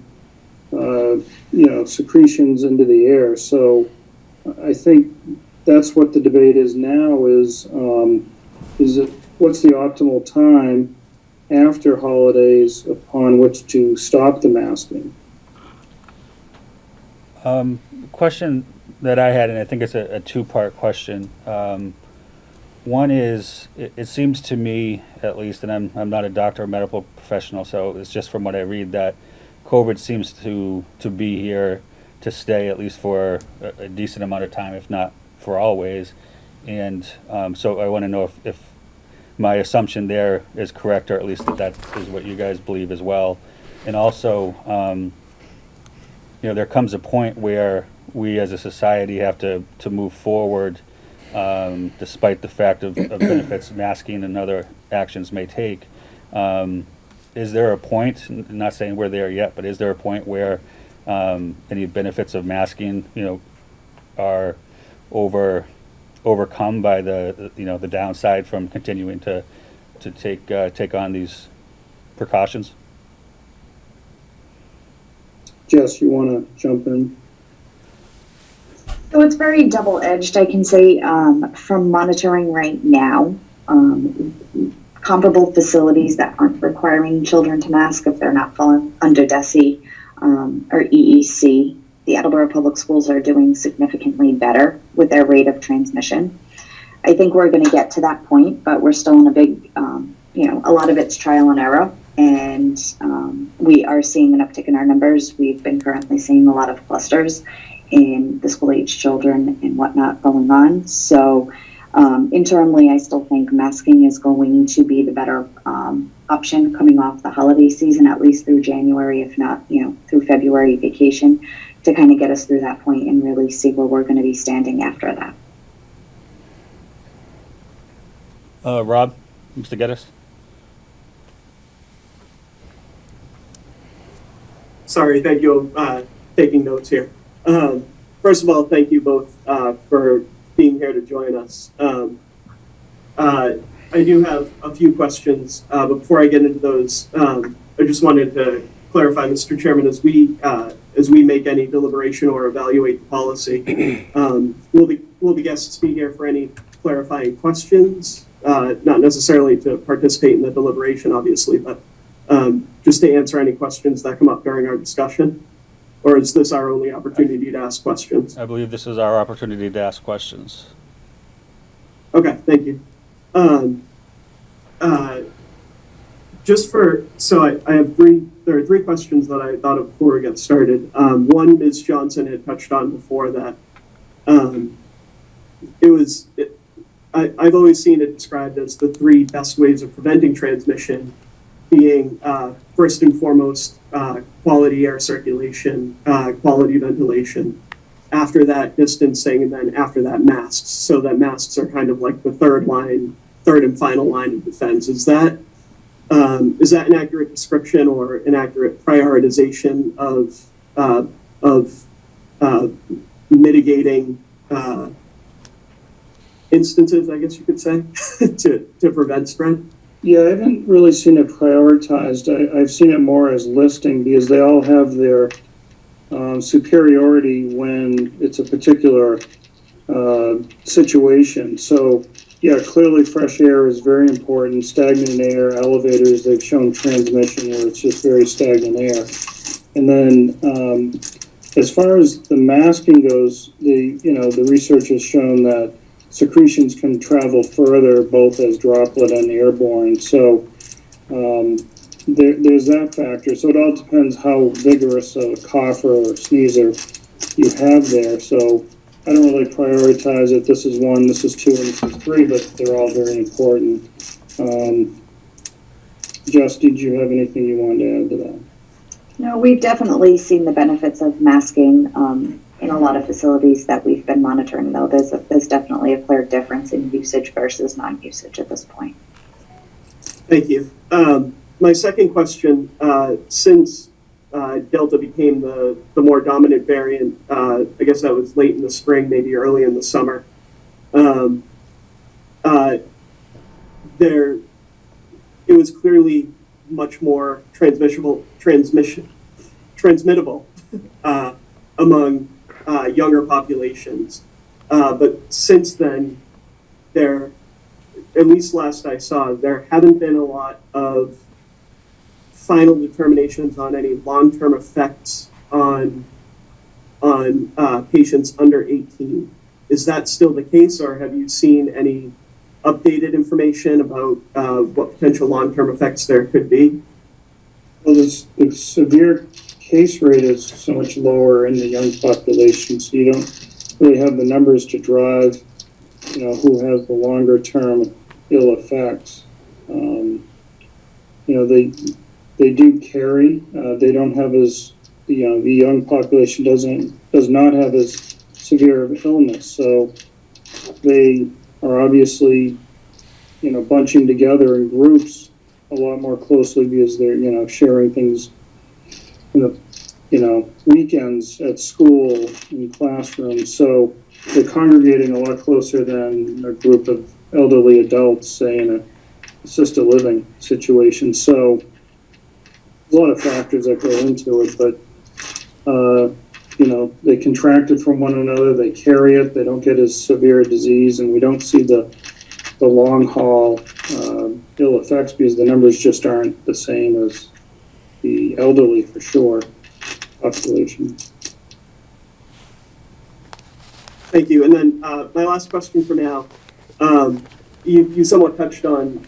secretions into the air. So I think that's what the debate is now: is it what's the optimal time after holidays upon which to stop the masking? Question that I had, and I think it's a two-part question. One is, it seems to me, at least, and I'm not a doctor or medical professional, so it's just from what I read, that COVID seems to be here to stay, at least for a decent amount of time, if not for always. And so I want to know if my assumption there is correct, or at least that is what you guys believe as well. And also, there comes a point where we as a society have to move forward, despite the fact of benefits masking and other actions may take. Is there a point, I'm not saying we're there yet, but is there a point where any benefits of masking, are overcome by the downside from continuing to take on these precautions? Jess, you want to jump in? So it's very double-edged. I can say from monitoring right now, comparable facilities that aren't requiring children to mask if they're not falling under DESE or EEC, the Attleboro Public Schools are doing significantly better with their rate of transmission. I think we're going to get to that point, but we're still in a big, a lot of it's trial and error, and we are seeing an uptick in our numbers. We've been currently seeing a lot of clusters in the school-age children and whatnot going on. So internally, I still think masking is going to be the better option coming off the holiday season, at least through January, if not, through February vacation, to kind of get us through that point and really see where we're going to be standing after that. Rob, Mr. Geddes? Sorry, thank you. Taking notes here. First of all, thank you both for being here to join us. I do have a few questions, but before I get into those, I just wanted to clarify, Mr. Chairman, as we make any deliberation or evaluate the policy, will the guests be here for any clarifying questions? Not necessarily to participate in the deliberation, obviously, but just to answer any questions that come up during our discussion? Or is this our only opportunity to ask questions? I believe this is our opportunity to ask questions. Okay, thank you. There are three questions that I thought of before we get started. One, Ms. Johnson had touched on before that. I've always seen it described as the 3 best ways of preventing transmission, being first and foremost quality air circulation, quality ventilation, after that distancing, and then after that masks. So that masks are kind of like the third and final line of defense. Is that an accurate description or an accurate prioritization of mitigating instances, I guess you could say, to prevent spread? Yeah, I haven't really seen it prioritized. I've seen it more as listing because they all have their superiority when it's a particular situation. So, yeah, clearly fresh air is very important. Stagnant air, elevators, they've shown transmission where it's just very stagnant air. And then as far as the masking goes, the research has shown that secretions can travel further, both as droplet and airborne. So there's that factor. So it all depends how vigorous a cougher or sneezer you have there. So I don't really prioritize it. This is 1, this is 2, and this is 3, but they're all very important. Jess, did you have anything you wanted to add to that? No, we've definitely seen the benefits of masking in a lot of facilities that we've been monitoring, though. There's definitely a clear difference in usage versus non-usage at this point. Thank you. My second question, since Delta became the more dominant variant, I guess that was late in the spring, maybe early in the summer, it was clearly much more transmittable among younger populations. But since then, at least last I saw, there haven't been a lot of final determinations on any long-term effects on patients under 18. Is that still the case, or have you seen any updated information about what potential long-term effects there could be? Well, the severe case rate is so much lower in the young population, so you don't really have the numbers to drive, who has the longer-term ill effects. They do carry. They don't have as the young population does not have as severe of illness, so they are obviously bunching together in groups a lot more closely because they're sharing things in the weekends at school in classrooms, so they're congregating a lot closer than a group of elderly adults, say in a assisted living situation. So a lot of factors that go into it, but they contract it from one another, they carry it, they don't get as severe a disease, and we don't see the long haul ill effects because the numbers just aren't the same as the elderly, for sure, population. Thank you. And then my last question for now, you somewhat touched on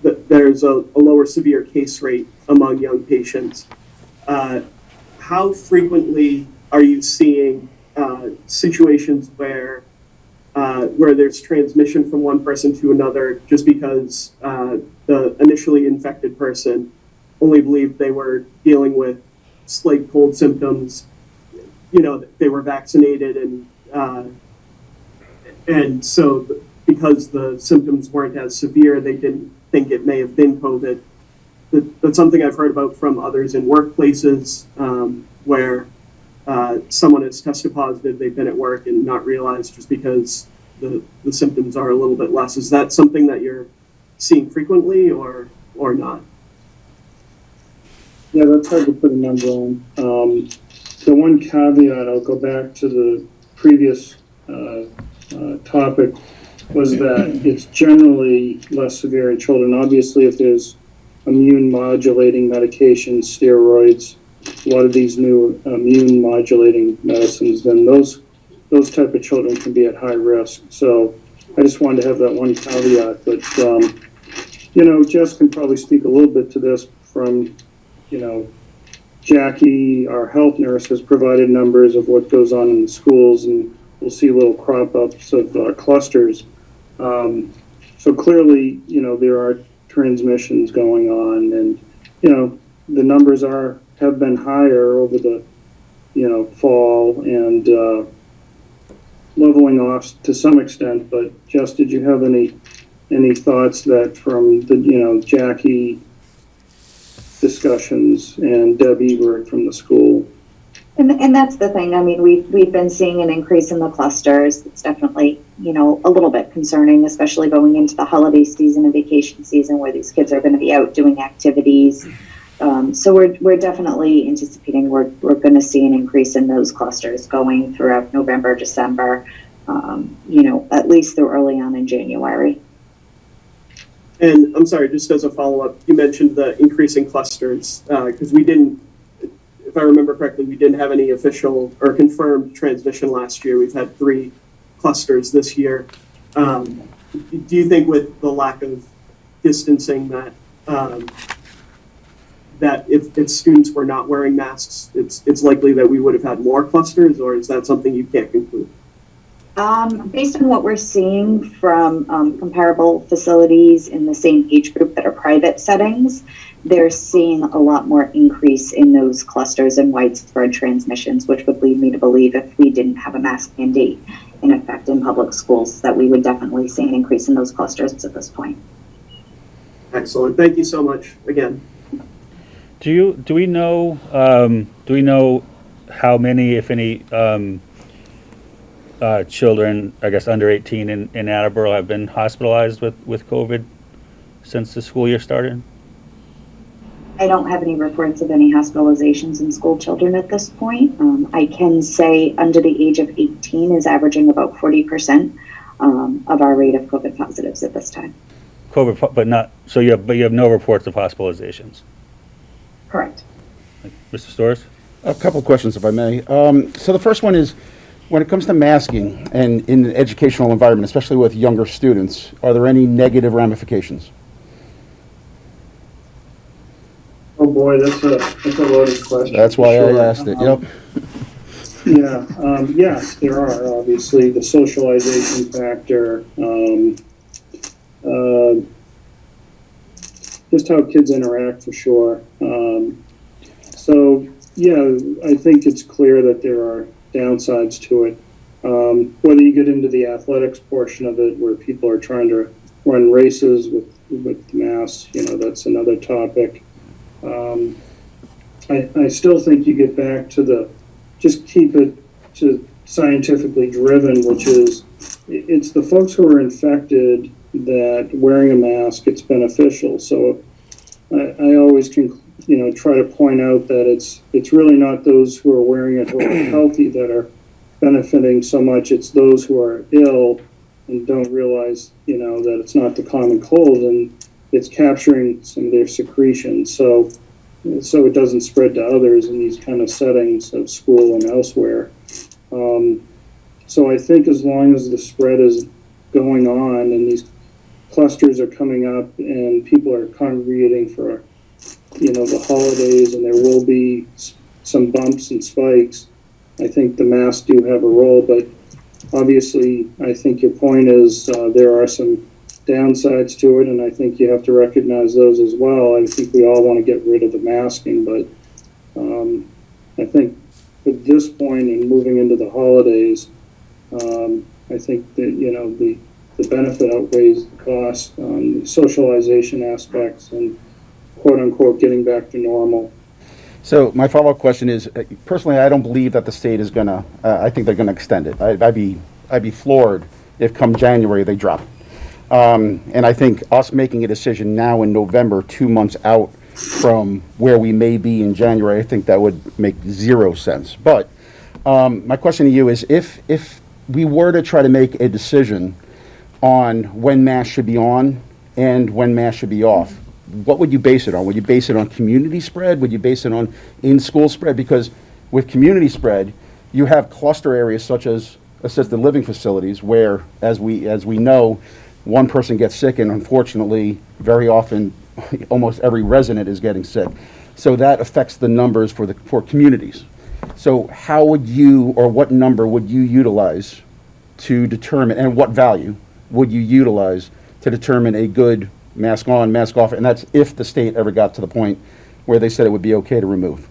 that there's a lower severe case rate among young patients. How frequently are you seeing situations where there's transmission from one person to another just because the initially infected person only believed they were dealing with slight cold symptoms, they were vaccinated, and so because the symptoms weren't as severe, they didn't think it may have been COVID. That's something I've heard about from others in workplaces where someone has tested positive, they've been at work and not realized just because the symptoms are a little bit less. Is that something that you're seeing frequently or not? Yeah, that's hard to put a number on. The one caveat, I'll go back to the previous topic, was that it's generally less severe in children. Obviously, if there's immune modulating medications, steroids, a lot of these new immune modulating medicines, then those type of children can be at high risk. So I just wanted to have that one caveat, but Jess can probably speak a little bit to this from, Jackie, our health nurse, has provided numbers of what goes on in the schools, and we'll see little crop ups of clusters. So clearly, there are transmissions going on, and, the numbers have been higher over the, fall and leveling off to some extent. But Jess, did you have any thoughts that from the, Jackie discussions and Deb Ebert from the school? And that's the thing. I mean, we've been seeing an increase in the clusters. It's definitely, a little bit concerning, especially going into the holiday season and vacation season where these kids are going to be out doing activities. So we're definitely anticipating we're going to see an increase in those clusters going throughout November, December, at least through early on in January. And I'm sorry, just as a follow-up, you mentioned the increasing clusters, because we didn't, if I remember correctly, we didn't have any official or confirmed transmission last year. We've had 3 clusters this year. Do you think with the lack of distancing that if students were not wearing masks, it's likely that we would have had more clusters, or is that something you can't conclude? Based on what we're seeing from comparable facilities in the same age group that are private settings, they're seeing a lot more increase in those clusters and widespread transmissions, which would lead me to believe if we didn't have a mask mandate in effect in public schools, that we would definitely see an increase in those clusters at this point. Excellent. Thank you so much again. Do we know how many, if any, children, I guess under 18 in Attleboro have been hospitalized with COVID since the school year started? I don't have any reports of any hospitalizations in school children at this point. I can say under the age of 18 is averaging about 40% of our rate of COVID positives at this time. COVID, but not, so you have no reports of hospitalizations? Correct. Mr. Storrs? A couple of questions, if I may. So the first one is, when it comes to masking and in an educational environment, especially with younger students, are there any negative ramifications? Oh boy, that's a loaded question. That's why I asked it, yep. Yes, there are, obviously, the socialization factor, just how kids interact for sure. So, yeah, I think it's clear that there are downsides to it. Whether you get into the athletics portion of it, where people are trying to run races with masks, that's another topic. I still think you get back to just keep it to scientifically driven, which is it's the folks who are infected that wearing a mask, it's beneficial. So I always can, try to point out that it's really not those who are wearing it who are healthy that are benefiting so much. It's those who are ill and don't realize, that it's not the common cold and it's capturing some of their secretions. So it doesn't spread to others in these kind of settings of school and elsewhere. So I think as long as the spread is going on and these clusters are coming up and people are congregating for, the holidays, and there will be some bumps and spikes, I think the masks do have a role. But obviously, I think your point is there are some downsides to it, and I think you have to recognize those as well. I think we all want to get rid of the masking, but I think at this point and moving into the holidays, I think that the benefit outweighs the cost on the socialization aspects and quote unquote getting back to normal. So my follow-up question is, personally, I don't believe that the state is gonna. I think they're gonna extend it. I'd be floored if come January they drop it. And I think us making a decision now in November, 2 months out from where we may be in January, I think that would make zero sense. But my question to you is, if we were to try to make a decision on when masks should be on and when masks should be off, what would you base it on? Would you base it on community spread? Would you base it on in-school spread? Because with community spread, you have cluster areas such as assisted living facilities where, as we know, one person gets sick, and unfortunately, very often, almost every resident is getting sick. So that affects the numbers for communities. So how would you, or what number would you utilize to determine, and what value would you utilize to determine a good mask on, mask off? And that's if the state ever got to the point where they said it would be okay to remove.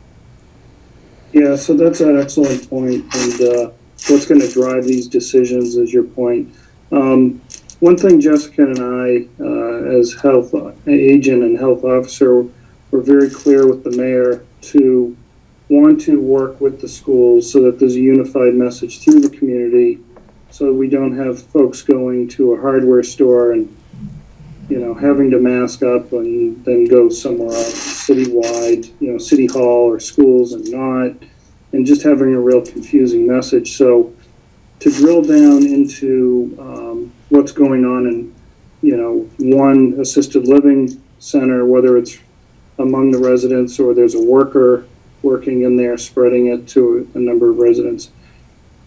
Yeah, so that's an excellent point. And what's going to drive these decisions is your point. One thing Jessica and I, as health agent and health officer, were very clear with the mayor to want to work with the schools so that there's a unified message through the community, so we don't have folks going to a hardware store and, you know, having to mask up and then go somewhere else citywide, you know, city hall or schools and not, and just having a real confusing message. So to drill down into what's going on in, you know, one assisted living center, whether it's among the residents or there's a worker working in there spreading it to a number of residents.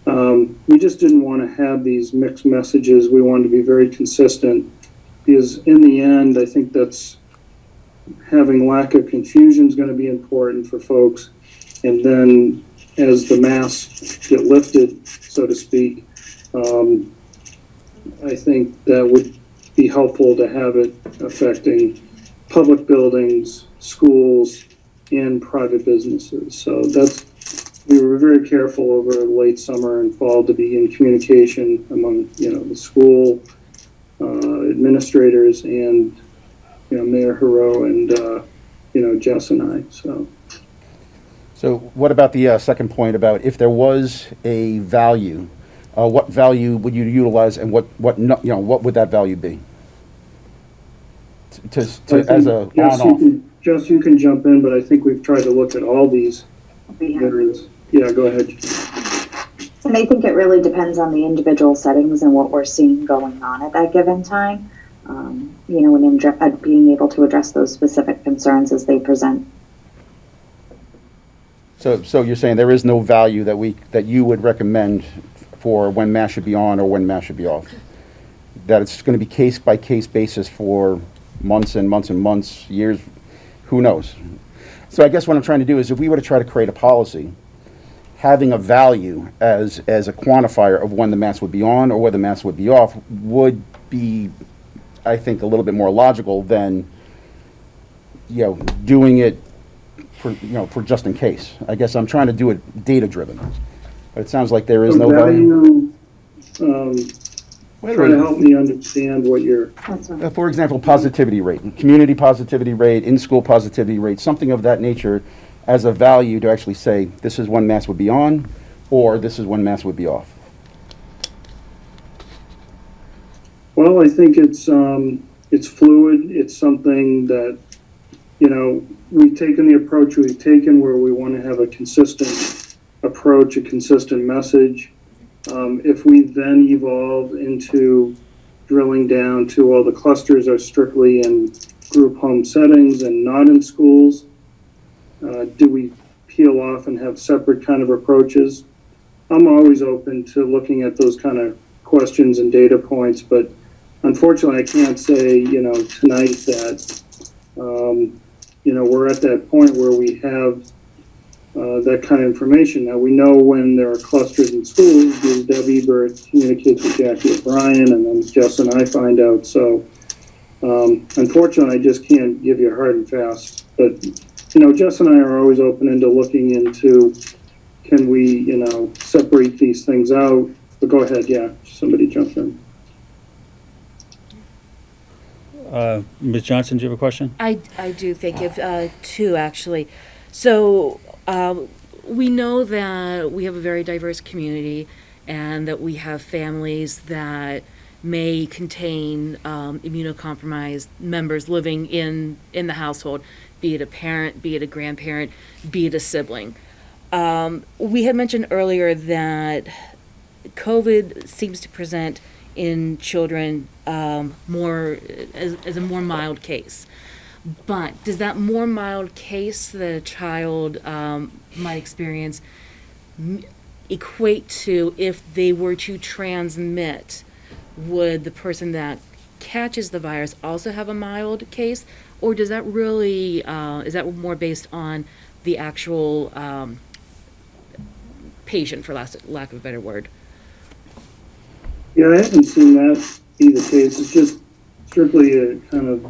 We just didn't want to have these mixed messages. We wanted to be very consistent, because in the end, I think that's having lack of confusion is going to be important for folks. And then as the masks get lifted, so to speak, I think that would be helpful to have it affecting public buildings, schools, and private businesses. So we were very careful over late summer and fall to be in communication among, you know, the school administrators and, you know, Mayor Hero and, you know, Jess and I. So what about the second point about if there was a value, what value would you utilize, and what would that value be? As a on-off. Jess, you can jump in, but I think we've tried to look at all these areas. Yeah, go ahead. And I think it really depends on the individual settings and what we're seeing going on at that given time. You know, and being able to address those specific concerns as they present. So you're saying there is no value that you would recommend for when masks should be on or when masks should be off? That it's going to be case by case basis for months and months and months, years, who knows? So I guess what I'm trying to do is, if we were to try to create a policy, having a value as a quantifier of when the mask would be on or when the mask would be off would be, I think, a little bit more logical than, you know, doing it for just in case. I guess I'm trying to do it data driven, but it sounds like there is no value. Try to help me understand what you're. For example, positivity rate, community positivity rate, in-school positivity rate, something of that nature, as a value to actually say this is when mask would be on, or this is when mask would be off. Well, I think it's fluid. It's something that, you know, we've taken the approach we've taken where we want to have a consistent approach, a consistent message. If we then evolve into drilling down to all the clusters are strictly in group home settings and not in schools, do we peel off and have separate kind of approaches? I'm always open to looking at those kind of questions and data points, but unfortunately I can't say, you know, tonight that, you know, we're at that point where we have that kind of information. Now, we know when there are clusters in schools, because Debbie Bird communicates with Jackie O'Brien, and then Jess and I find out. So, unfortunately, I just can't give you a hard and fast. But, you know, Jess and I are always open into looking into, can we, you know, separate these things out? But go ahead, yeah, somebody jump in. Ms. Johnson, do you have a question? I do think of two, actually. So we know that we have a very diverse community and that we have families that may contain immunocompromised members living in the household, be it a parent, be it a grandparent, be it a sibling. We had mentioned earlier that COVID seems to present in children more as a more mild case. But does that more mild case that a child might experience equate to, if they were to transmit, would the person that catches the virus also have a mild case? Or does that really, is that more based on the actual patient, for lack of a better word? Yeah, I haven't seen that be the case. It's just strictly a kind of,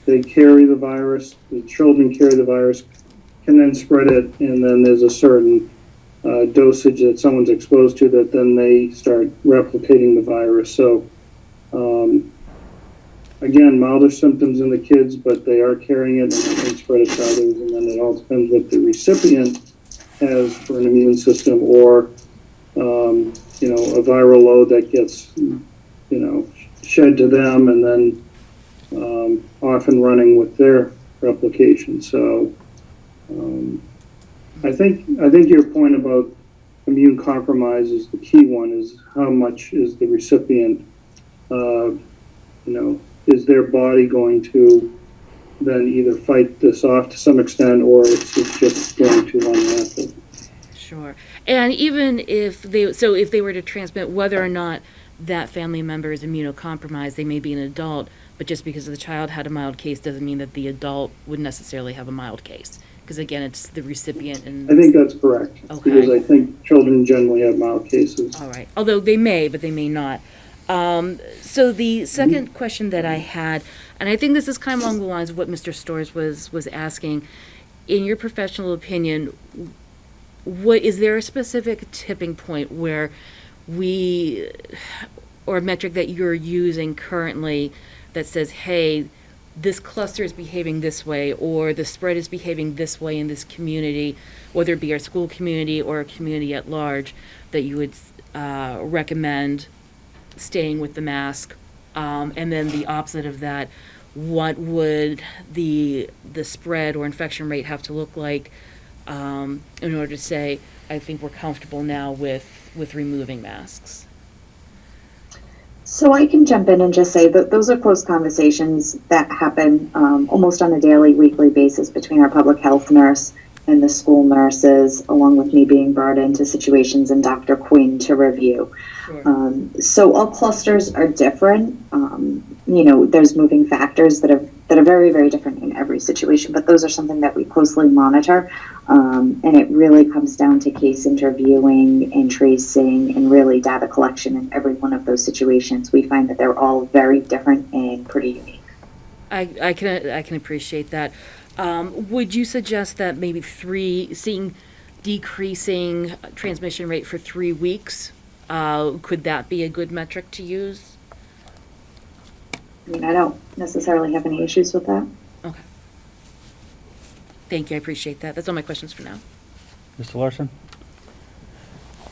they carry the virus, the children carry the virus, can then spread it, and then there's a certain dosage that someone's exposed to that then they start replicating the virus. So again, milder symptoms in the kids, but they are carrying it and they spread it to others. And then it all depends what the recipient has for an immune system, or a viral load that gets, shed to them and then off and running with their replication. So I think your point about immune compromise is the key one. Is how much is the recipient, is their body going to then either fight this off to some extent, or it's just going to run rapid. Sure. And even if they were to transmit, whether or not that family member is immunocompromised, they may be an adult, but just because the child had a mild case doesn't mean that the adult would necessarily have a mild case. Because again, it's the recipient and... I think that's correct. Okay. Because I think children generally have mild cases. All right. Although they may, but they may not. So the second question that I had, and I think this is kind of along the lines of what Mr. Storrs was asking, in your professional opinion, is there a specific tipping point where or a metric that you're using currently that says, hey, this cluster is behaving this way, or the spread is behaving this way in this community, whether it be our school community or a community at large, that you would recommend staying with the mask? And then the opposite of that, what would the spread or infection rate have to look like in order to say, I think we're comfortable now with removing masks? So I can jump in and just say that those are close conversations that happen almost on a daily, weekly basis between our public health nurse and the school nurses, along with me being brought into situations and Dr. Quinn to review. Sure. So all clusters are different. There's moving factors that are very, very different in every situation, but those are something that we closely monitor. And it really comes down to case interviewing and tracing and really data collection in every one of those situations. We find that they're all very different and pretty unique. I can appreciate that. Would you suggest that maybe seeing decreasing transmission rate for 3 weeks, could that be a good metric to use? I mean, I don't necessarily have any issues with that. Okay. Thank you, I appreciate that. That's all my questions for now. Mr. Larson?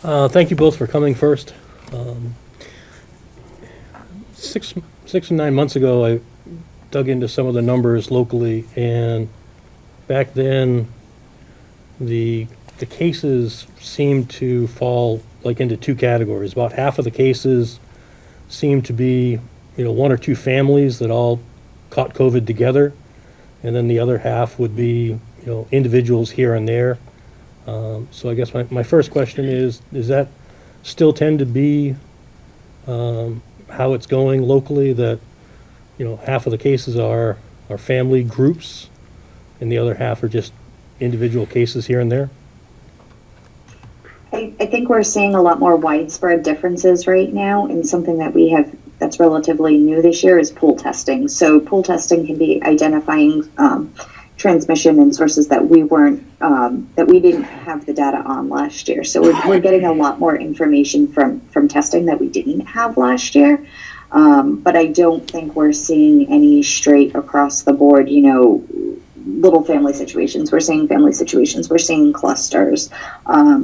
Thank you both for coming first. 6 or 9 months ago, I dug into some of the numbers locally, and back then, the cases seemed to fall into 2 categories. About half of the cases seemed to be, 1 or 2 families that all caught COVID together, and then the other half would be, individuals here and there. So I guess my first question is that still tend to be how it's going locally, that half of the cases are family groups and the other half are just individual cases here and there? I think we're seeing a lot more widespread differences right now, and something that we have that's relatively new this year is pool testing. So pool testing can be identifying transmission in sources that we didn't have the data on last year. So we're getting a lot more information from testing that we didn't have last year. But I don't think we're seeing any straight across the board, little family situations. We're seeing family situations. We're seeing clusters.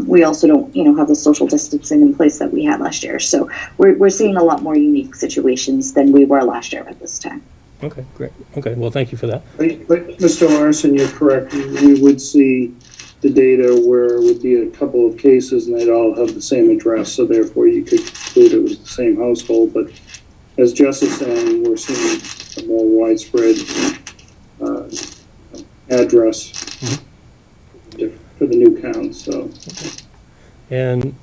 We also don't, have the social distancing in place that we had last year. So we're seeing a lot more unique situations than we were last year at this time. Okay, great. Okay, well, thank you for that. But Mr. Larson, you're correct. We would see the data where it would be a couple of cases and they'd all have the same address, so therefore you could conclude it was the same household. But as Jess is saying, we're seeing a more widespread address for the new count. So, and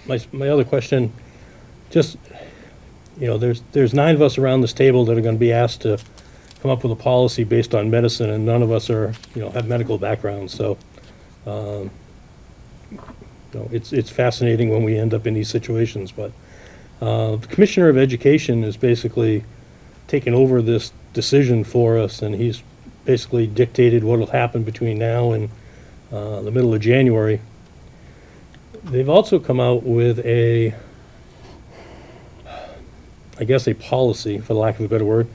my other question, just there's 9 of us around this table that are going to be asked to come up with a policy based on medicine, and none of us are have medical backgrounds. So, it's fascinating when we end up in these situations. But the Commissioner of Education is basically taken over this decision for us, and he's basically dictated what will happen between now and the middle of January. They've also come out with I guess, a policy, for lack of a better word,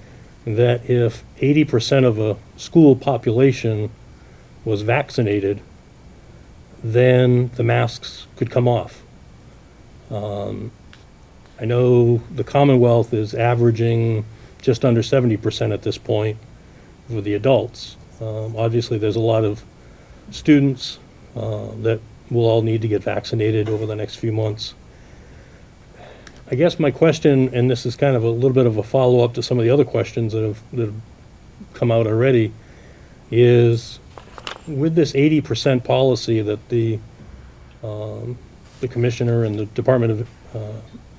that if 80% of a school population was vaccinated, then the masks could come off. I know the Commonwealth is averaging just under 70% at this point for the adults. Obviously, there's a lot of students that will all need to get vaccinated over the next few months. I guess my question, and this is kind of a little bit of a follow-up to some of the other questions that have come out already, is with this 80% policy that the commissioner and the Department of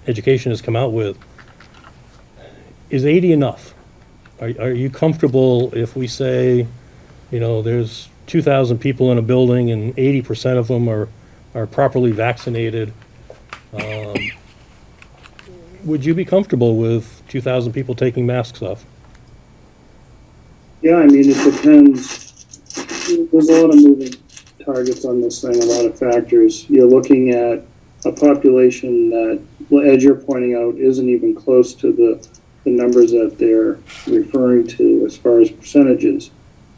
Education has come out with, is 80 enough? Are you comfortable if we say, you know, there's 2,000 people in a building and 80% of them are properly vaccinated? Would you be comfortable with 2,000 people taking masks off? Yeah, I mean, it depends. There's a lot of moving targets on this thing, a lot of factors. You're looking at a population that, as you're pointing out, isn't even close to the numbers that they're referring to as far as percentages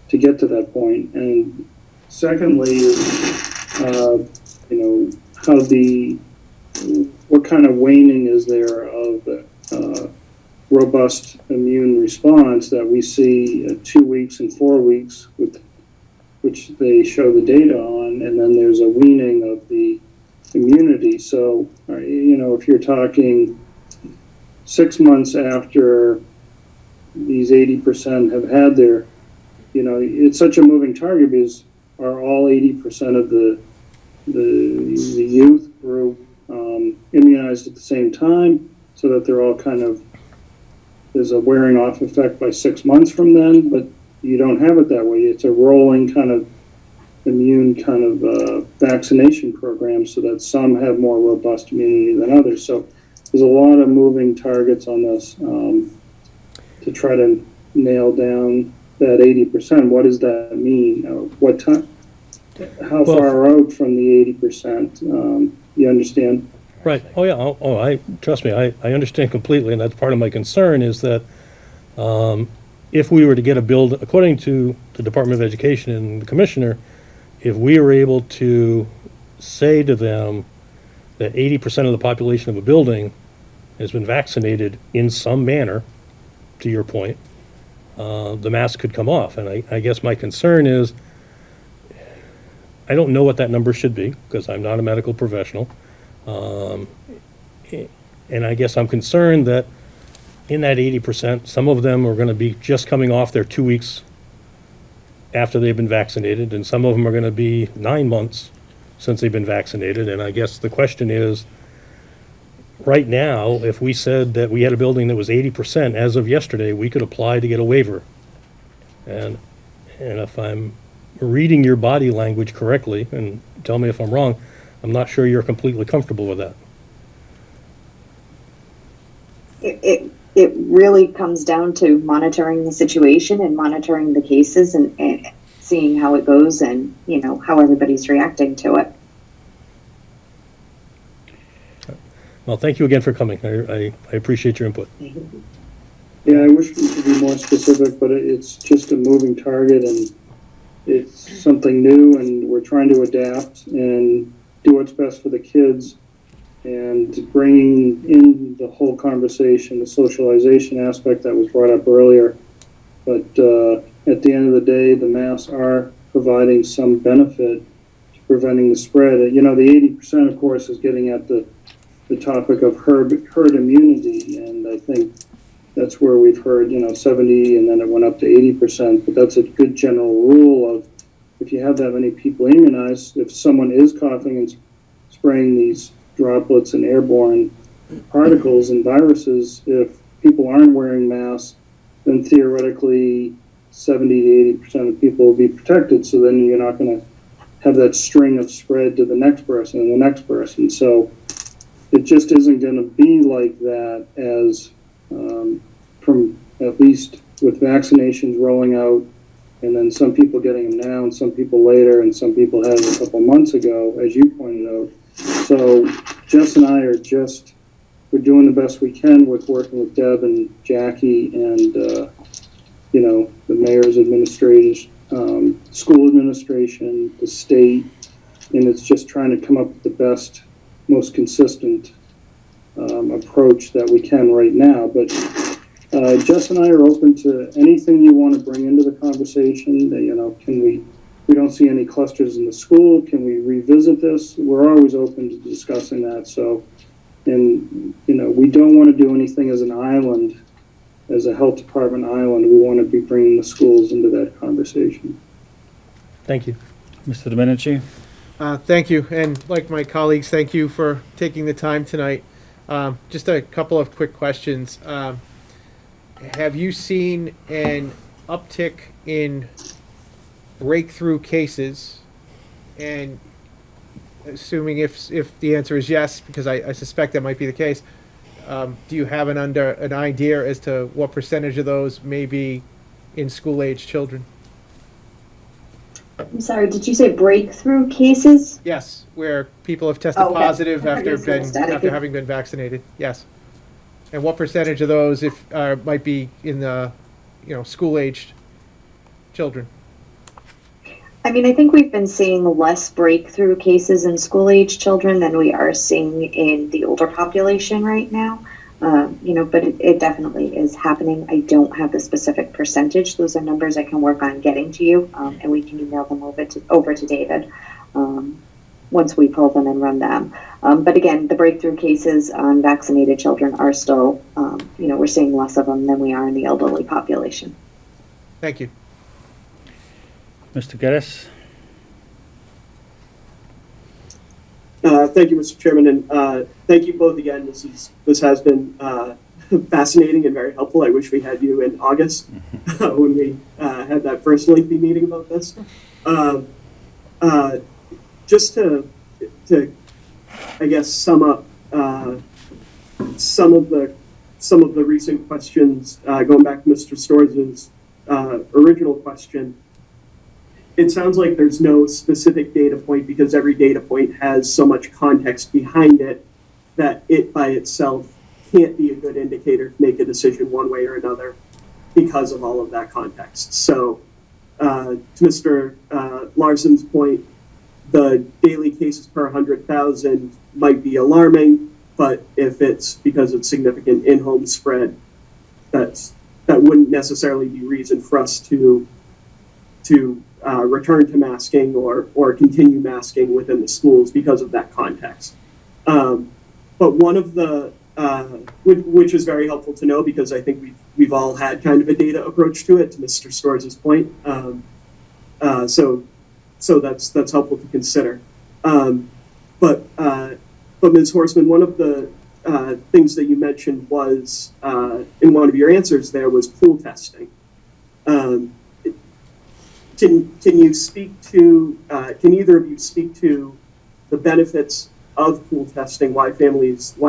to get to that point. And secondly, you know, what kind of waning is there of robust immune response that we see at 2 weeks and 4 weeks, which they show the data on, and then there's a weaning of the immunity. So, you know, if you're talking 6 months after these 80% have had their, you know, it's such a moving target because are all 80% of the youth group immunized at the same time, so that they're all kind of, there's a wearing off effect by 6 months from then, but you don't have it that way. It's a rolling kind of immune kind of vaccination program, so that some have more robust immunity than others. So there's a lot of moving targets on this to try to nail down that 80%. What does that mean? What time? How far out from the 80%? You understand? Right. Oh, yeah. Trust me, I understand completely, and that's part of my concern is that if we were to get a build, according to the Department of Education and the Commissioner, if we were able to say to them that 80% of the population of a building has been vaccinated in some manner, to your point, the mask could come off. And I guess my concern is, I don't know what that number should be, because I'm not a medical professional. And I guess I'm concerned that in that 80%, some of them are going to be just coming off their 2 weeks after they've been vaccinated, and some of them are going to be 9 months since they've been vaccinated. And I guess the question is, right now, if we said that we had a building that was 80%, as of yesterday, we could apply to get a waiver. And if I'm reading your body language correctly, and tell me if I'm wrong, I'm not sure you're completely comfortable with that. It really comes down to monitoring the situation and monitoring the cases and seeing how it goes and, you know, how everybody's reacting to it. Well, thank you again for coming. I appreciate your input. Yeah, I wish we could be more specific, but it's just a moving target, and it's something new, and we're trying to adapt and do what's best for the kids, and bringing in the whole conversation, the socialization aspect that was brought up earlier. But at the end of the day, the masks are providing some benefit to preventing the spread. You know, the 80%, of course, is getting at the topic of herd immunity, and I think that's where we've heard, you know, 70, and then it went up to 80%. But that's a good general rule of, if you have that many people immunized, if someone is coughing and spraying these droplets and airborne particles and viruses, if people aren't wearing masks, then theoretically 70 to 80% of people will be protected. So then you're not going to have that string of spread to the next person and the next person. So it just isn't going to be like that as from, at least with vaccinations rolling out, and then some people getting them now and some people later, and some people had it a couple months ago, as you pointed out. So Jess and I are just we're doing the best we can with working with Deb and Jackie and, you know, the mayor's administrators, school administration, the state, and it's just trying to come up with the best, most consistent approach that we can right now. But Jess and I are open to anything you want to bring into the conversation. You know, we don't see any clusters in the school. Can we revisit this? We're always open to discussing that. So, and, you know, we don't want to do anything as an island, as a health department island. We want to be bringing the schools into that conversation. Thank you. Mr. Domenici? Thank you, and like my colleagues, thank you for taking the time tonight. Just a couple of quick questions. Have you seen an uptick in breakthrough cases? And assuming if the answer is yes, because I suspect that might be the case, do you have an idea as to what percentage of those may be in school-age children? I'm sorry, did you say breakthrough cases? Yes, where people have tested Oh, okay. positive after Static. having been vaccinated. Yes. And what percentage of those might be in the, you know, school-aged children? I mean, I think we've been seeing less breakthrough cases in school-age children than we are seeing in the older population right now. You know, but it definitely is happening. I don't have the specific percentage. Those are numbers I can work on getting to you, and we can email them over to David once we pull them and run them. But again, the breakthrough cases on vaccinated children are still, you know, we're seeing less of them than we are in the elderly population. Thank you. Mr. Geddes? Thank you, Mr. Chairman, and thank you both again. This has been fascinating and very helpful. I wish we had you in August when we had that first lengthy meeting about this. Just to I guess sum up some of the recent questions, going back to Mr. Storrs' original question. It sounds like there's no specific data point because every data point has so much context behind it that it by itself can't be a good indicator to make a decision one way or another because of all of that context. So to Mr. Larson's point, the daily cases per 100,000 might be alarming, but if it's because of significant in-home spread, that wouldn't necessarily be reason for us to return to masking or continue masking within the schools because of that context. But one of the, which is very helpful to know because I think we've all had kind of a data approach to it, to Mr. Storrs' point. So that's helpful to consider. But Ms. Horstman, one of the things that you mentioned was, in one of your answers there was pool testing. Can you speak to, can either of you speak to the benefits of pool testing, why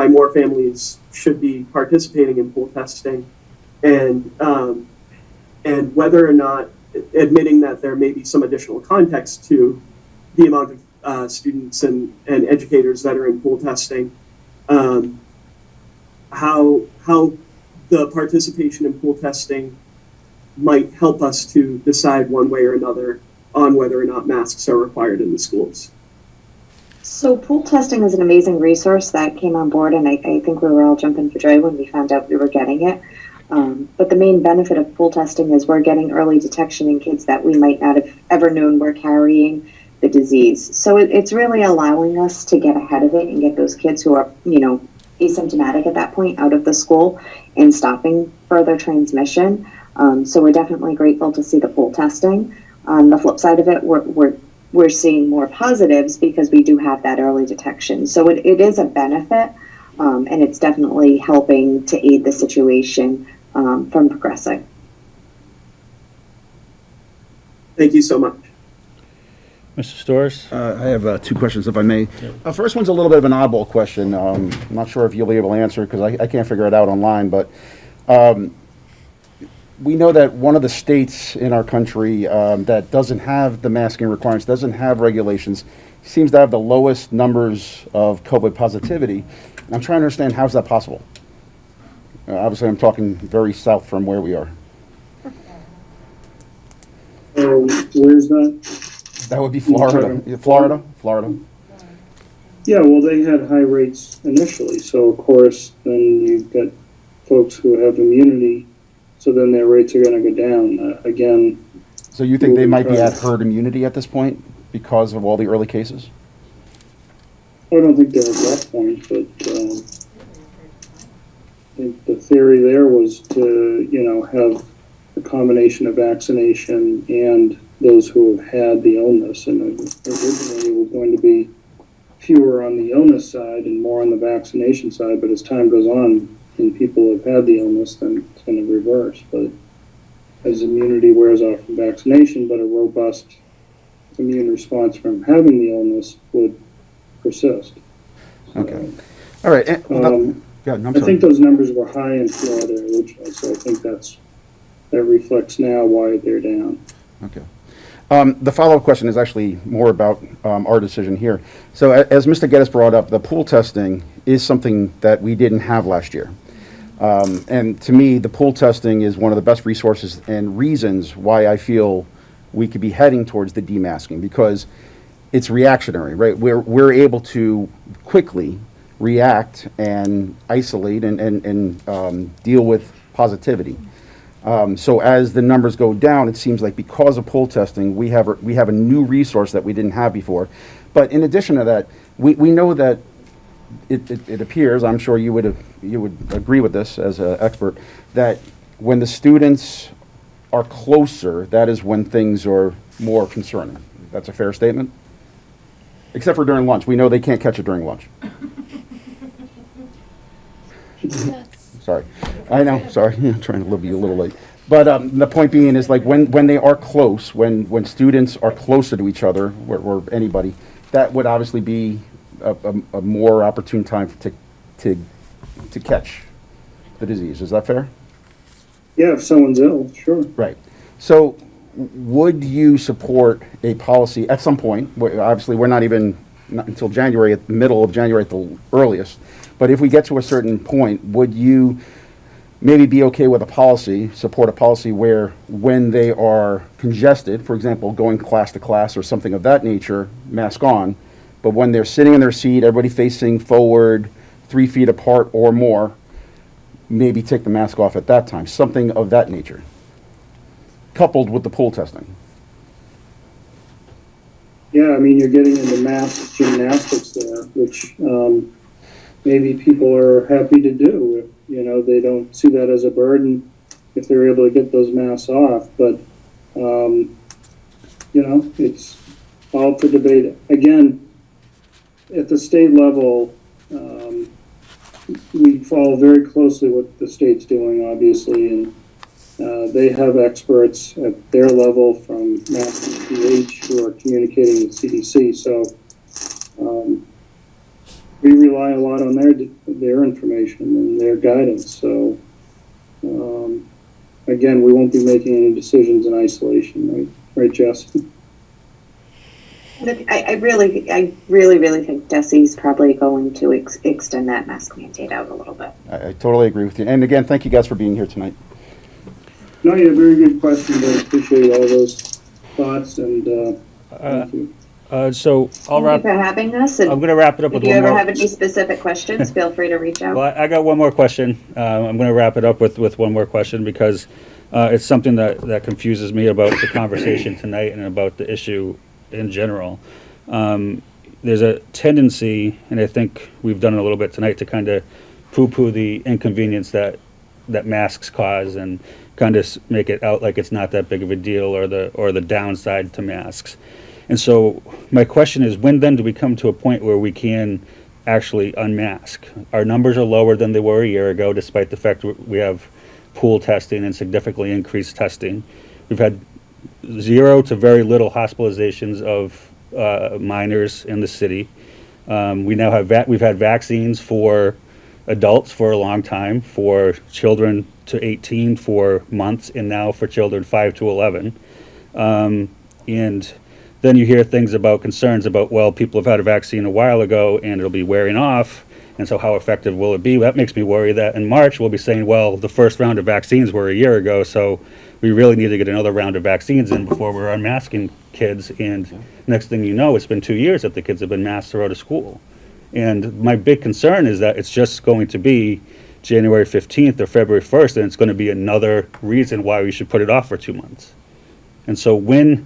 more families should be participating in pool testing, and whether or not, admitting that there may be some additional context to the amount of students and educators that are in pool testing, how the participation in pool testing might help us to decide one way or another on whether or not masks are required in the schools. So pool testing is an amazing resource that came on board, and I think we were all jumping for joy when we found out we were getting it. But the main benefit of pool testing is we're getting early detection in kids that we might not have ever known were carrying the disease. So it's really allowing us to get ahead of it and get those kids who are, you know, asymptomatic at that point out of the school and stopping further transmission. So we're definitely grateful to see the pool testing. On the flip side of it, we're seeing more positives because we do have that early detection. So it is a benefit, and it's definitely helping to aid the situation from progressing. Thank you so much. Mr. Storrs? I have two questions, if I may. First one's a little bit of an oddball question. I'm not sure if you'll be able to answer it because I can't figure it out online, but we know that one of the states in our country that doesn't have the masking requirements, doesn't have regulations, seems to have the lowest numbers of COVID positivity. I'm trying to understand, how's that possible? Obviously, I'm talking very south from where we are. Where's that? That would be Florida. Florida. Yeah, well, they had high rates initially, so of course, then you've got folks who have immunity, so then their rates are gonna go down. Again. So you think they might be at herd immunity at this point because of all the early cases? I don't think they're at that point, but, I think the theory there was to, have a combination of vaccination and those who have had the illness, and originally it was going to be fewer on the illness side and more on the vaccination side, but as time goes on and people have had the illness, then it's going to reverse. But as immunity wears off from vaccination, but a robust immune response from having the illness would persist. Okay. All right. I think those numbers were high in Florida originally, so I think that reflects now why they're down. Okay. The follow-up question is actually more about our decision here. So as Mr. Geddes brought up, the pool testing is something that we didn't have last year. And to me, the pool testing is one of the best resources and reasons why I feel we could be heading towards the demasking, because it's reactionary, right? We're able to quickly react and isolate and deal with positivity. So as the numbers go down, it seems like because of pool testing, we have a new resource that we didn't have before. But in addition to that, we know that it appears, I'm sure you would agree with this as an expert, that when the students are closer, that is when things are more concerning. That's a fair statement? Except for during lunch. We know they can't catch it during lunch. Sorry. I know, sorry. I'm trying to leave you a little late. But the point being is, like, when they are close, when students are closer to each other, or anybody, that would obviously be a more opportune time to catch the disease. Is that fair? Yeah, if someone's ill, sure. Right. So would you support a policy at some point, obviously we're not until January, at the middle of January at the earliest, but if we get to a certain point, would you maybe be okay with support a policy where when they are congested, for example, going class to class or something of that nature, mask on, but when they're sitting in their seat, everybody facing forward, 3 feet apart or more, maybe take the mask off at that time, something of that nature, coupled with the pool testing? Yeah, I mean, you're getting into mass gymnastics there, which maybe people are happy to do if, they don't see that as a burden if they're able to get those masks off. But, it's all for debate. Again, at the state level, we follow very closely what the state's doing, obviously, and they have experts at their level from Mass and PH who are communicating with CDC. So we rely a lot on their information and their guidance. So again, we won't be making any decisions in isolation, right, Jess? Look, I really think DESI's probably going to extend that mask mandate out a little bit. I totally agree with you. And again, thank you guys for being here tonight. No, you have very good questions. I appreciate all those thoughts, and thank you. So I'll Thank you for having us. And I'm going to wrap it up with if you one ever more. have any specific questions, feel free to reach out. Well, I got one more question. I'm going to wrap it up with one more question, because it's something that confuses me about the conversation tonight and about the issue in general. There's a tendency, and I think we've done it a little bit tonight, to kind of poo-poo the inconvenience that masks cause and kind of make it out like it's not that big of a deal, or the downside to masks. And so my question is, when then do we come to a point where we can actually unmask? Our numbers are lower than they were a year ago, despite the fact we have pool testing and significantly increased testing. We've had 0 to very little hospitalizations of minors in the city. We now have we've had vaccines for adults for a long time, for children to 18 for months, and now for children 5 to 11. And then you hear things about concerns about, well, people have had a vaccine a while ago and it'll be wearing off, And so how effective will it be? That makes me worry that in March we'll be saying, well, the first round of vaccines were a year ago, so we really need to get another round of vaccines in before we're unmasking kids. And next thing you know, it's been 2 years that the kids have been masked throughout of school. And my big concern is that it's just going to be January 15th or February 1st, and it's going to be another reason why we should put it off for 2 months. And so when,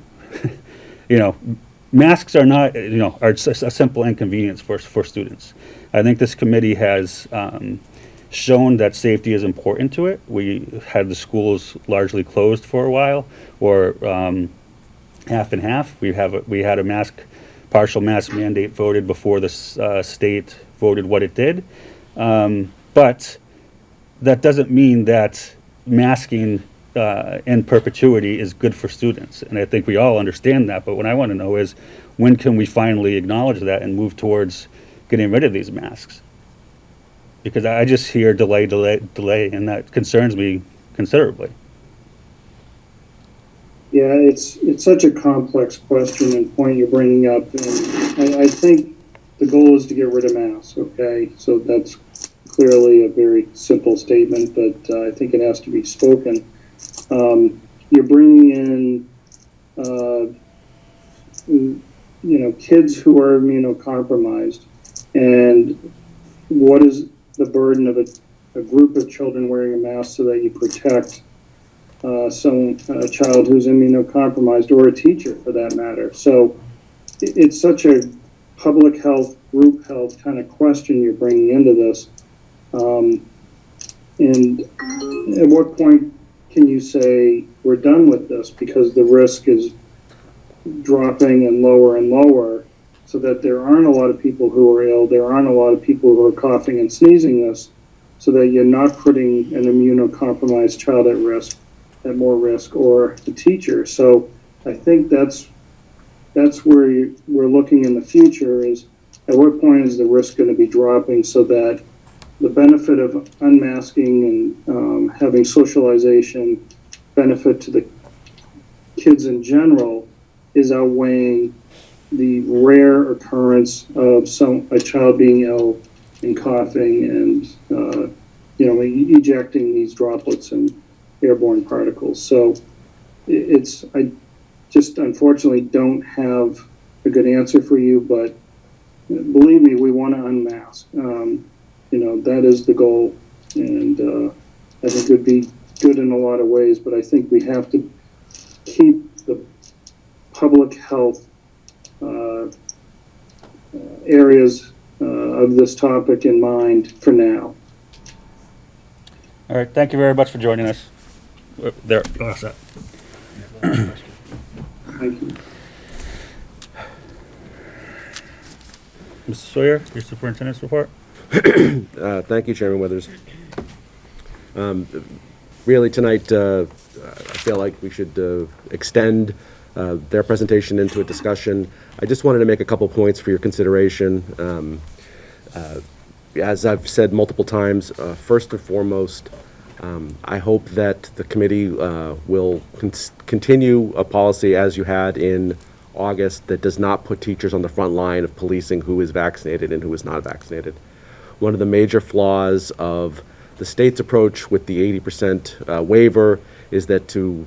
masks are not, are just a simple inconvenience for students. I think this committee has shown that safety is important to it. We had the schools largely closed for a while, or half and half. We had a partial mask mandate voted before the state voted what it did. But that doesn't mean that masking in perpetuity is good for students. And I think we all understand that. But what I want to know is, when can we finally acknowledge that and move towards getting rid of these masks? Because I just hear delay, and that concerns me considerably. Yeah, it's such a complex question and point you're bringing up. And I think the goal is to get rid of masks, okay? So that's clearly a very simple statement, but I think it has to be spoken. You're bringing in, kids who are immunocompromised, and what is the burden of a group of children wearing a mask so that you protect a child who's immunocompromised, or a teacher for that matter. So it's such a public health, group health kind of question you're bringing into this. And at what point can you say we're done with this because the risk is dropping and lower, so that there aren't a lot of people who are ill, there aren't a lot of people who are coughing and sneezing this, so that you're not putting an immunocompromised child at more risk, or the teacher. So I think that's where we're looking in the future, is at what point is the risk going to be dropping, so that the benefit of unmasking and having socialization benefit to the kids in general is outweighing the rare occurrence of a child being ill and coughing and ejecting these droplets and airborne particles. So I just unfortunately don't have a good answer for you, but believe me, we want to unmask. That is the goal, and I think it would be good in a lot of ways, but I think we have to keep the public health areas of this topic in mind for now. All right, thank you very much for joining us. There, all set. Thank you. Mr. Sawyer, your superintendent's report. Thank you, Chairman Withers. Really, tonight, I feel like we should extend their presentation into a discussion. I just wanted to make a couple points for your consideration. As I've said multiple times, first and foremost, I hope that the committee will continue a policy as you had in August that does not put teachers on the front line of policing who is vaccinated and who is not vaccinated. One of the major flaws of the state's approach with the 80% waiver is that to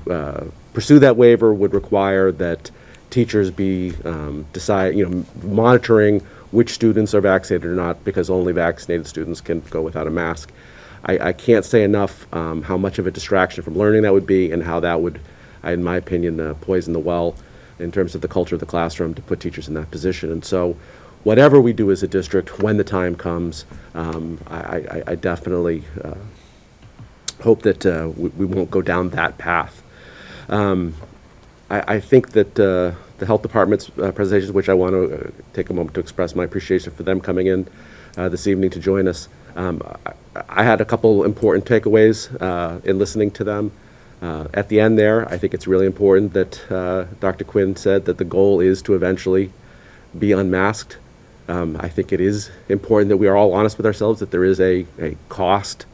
pursue that waiver would require that teachers be monitoring which students are vaccinated or not, because only vaccinated students can go without a mask. I can't say enough how much of a distraction from learning that would be, and how that would, in my opinion, poison the well in terms of the culture of the classroom to put teachers in that position. And so whatever we do as a district, when the time comes, I definitely hope that we won't go down that path. I think that the health department's presentations, which I want to take a moment to express my appreciation for them coming in this evening to join us. I had a couple important takeaways in listening to them. At the end there, I think it's really important that Dr. Quinn said that the goal is to eventually be unmasked. I think it is important that we are all honest with ourselves, that there is a cost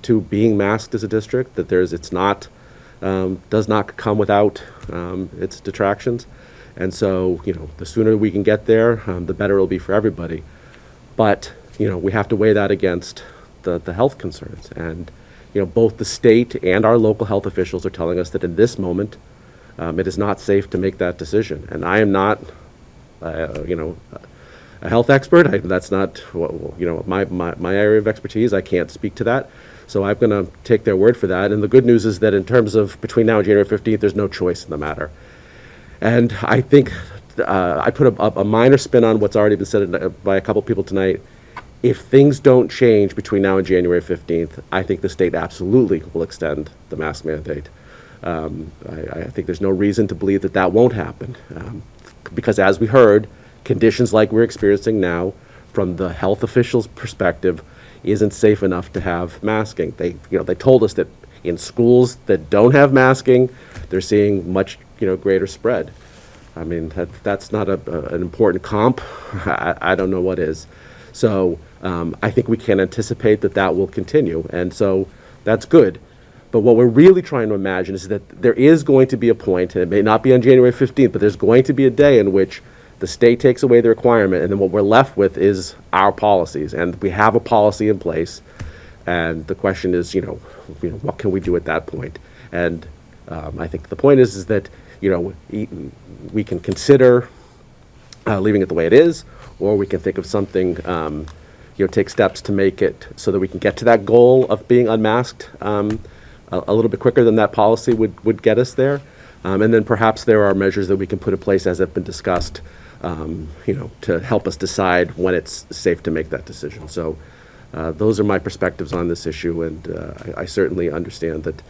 to being masked as a district, that does not come without its detractions. And so, the sooner we can get there, the better it'll be for everybody. But we have to weigh that against the health concerns. And, both the state and our local health officials are telling us that in this moment, it is not safe to make that decision. And I am not, a health expert. That's not, my area of expertise. I can't speak to that. So I'm going to take their word for that. And the good news is that in terms of between now and January 15th, there's no choice in the matter. And I think I put a minor spin on what's already been said by a couple people tonight. If things don't change between now and January 15th, I think the state absolutely will extend the mask mandate. I think there's no reason to believe that that won't happen. Because as we heard, conditions like we're experiencing now, from the health officials' perspective, isn't safe enough to have masking. They told us that in schools that don't have masking, they're seeing much, greater spread. I mean, that's not an important comp. I don't know what is. So I think we can anticipate that will continue, and so that's good. But what we're really trying to imagine is that there is going to be a point, and it may not be on January 15th, but there's going to be a day in which the state takes away the requirement, and then what we're left with is our policies. And we have a policy in place, and the question is, what can we do at that point? And I think the point is that, we can consider leaving it the way it is, or we can think of something, take steps to make it so that we can get to that goal of being unmasked a little bit quicker than that policy would get us there. And then perhaps there are measures that we can put in place, as have been discussed, to help us decide when it's safe to make that decision. So those are my perspectives on this issue, and I certainly understand that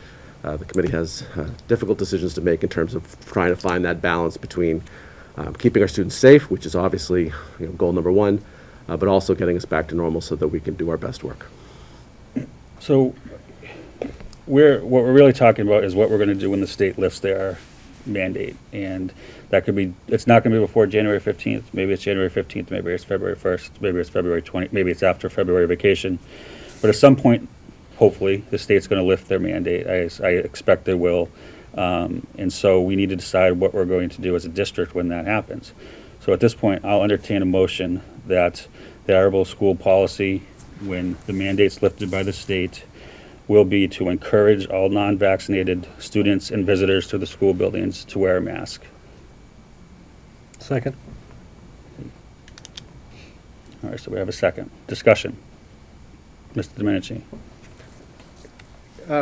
the committee has difficult decisions to make in terms of trying to find that balance between keeping our students safe, which is obviously goal number one, but also getting us back to normal so that we can do our best work. So what we're really talking about is what we're going to do when the state lifts their mandate, and that could be, it's not going to be before January 15th. Maybe it's January 15th, maybe it's February 1st, maybe it's February 20th, maybe it's after February vacation. But at some point, hopefully, the state's going to lift their mandate. I expect they will. And so we need to decide what we're going to do as a district when that happens. So at this point, I'll entertain a motion that the Attleboro school policy, when the mandate's lifted by the state, will be to encourage all non-vaccinated students and visitors to the school buildings to wear a mask. Second. All right, so we have a second. Discussion. Mr. Domenici.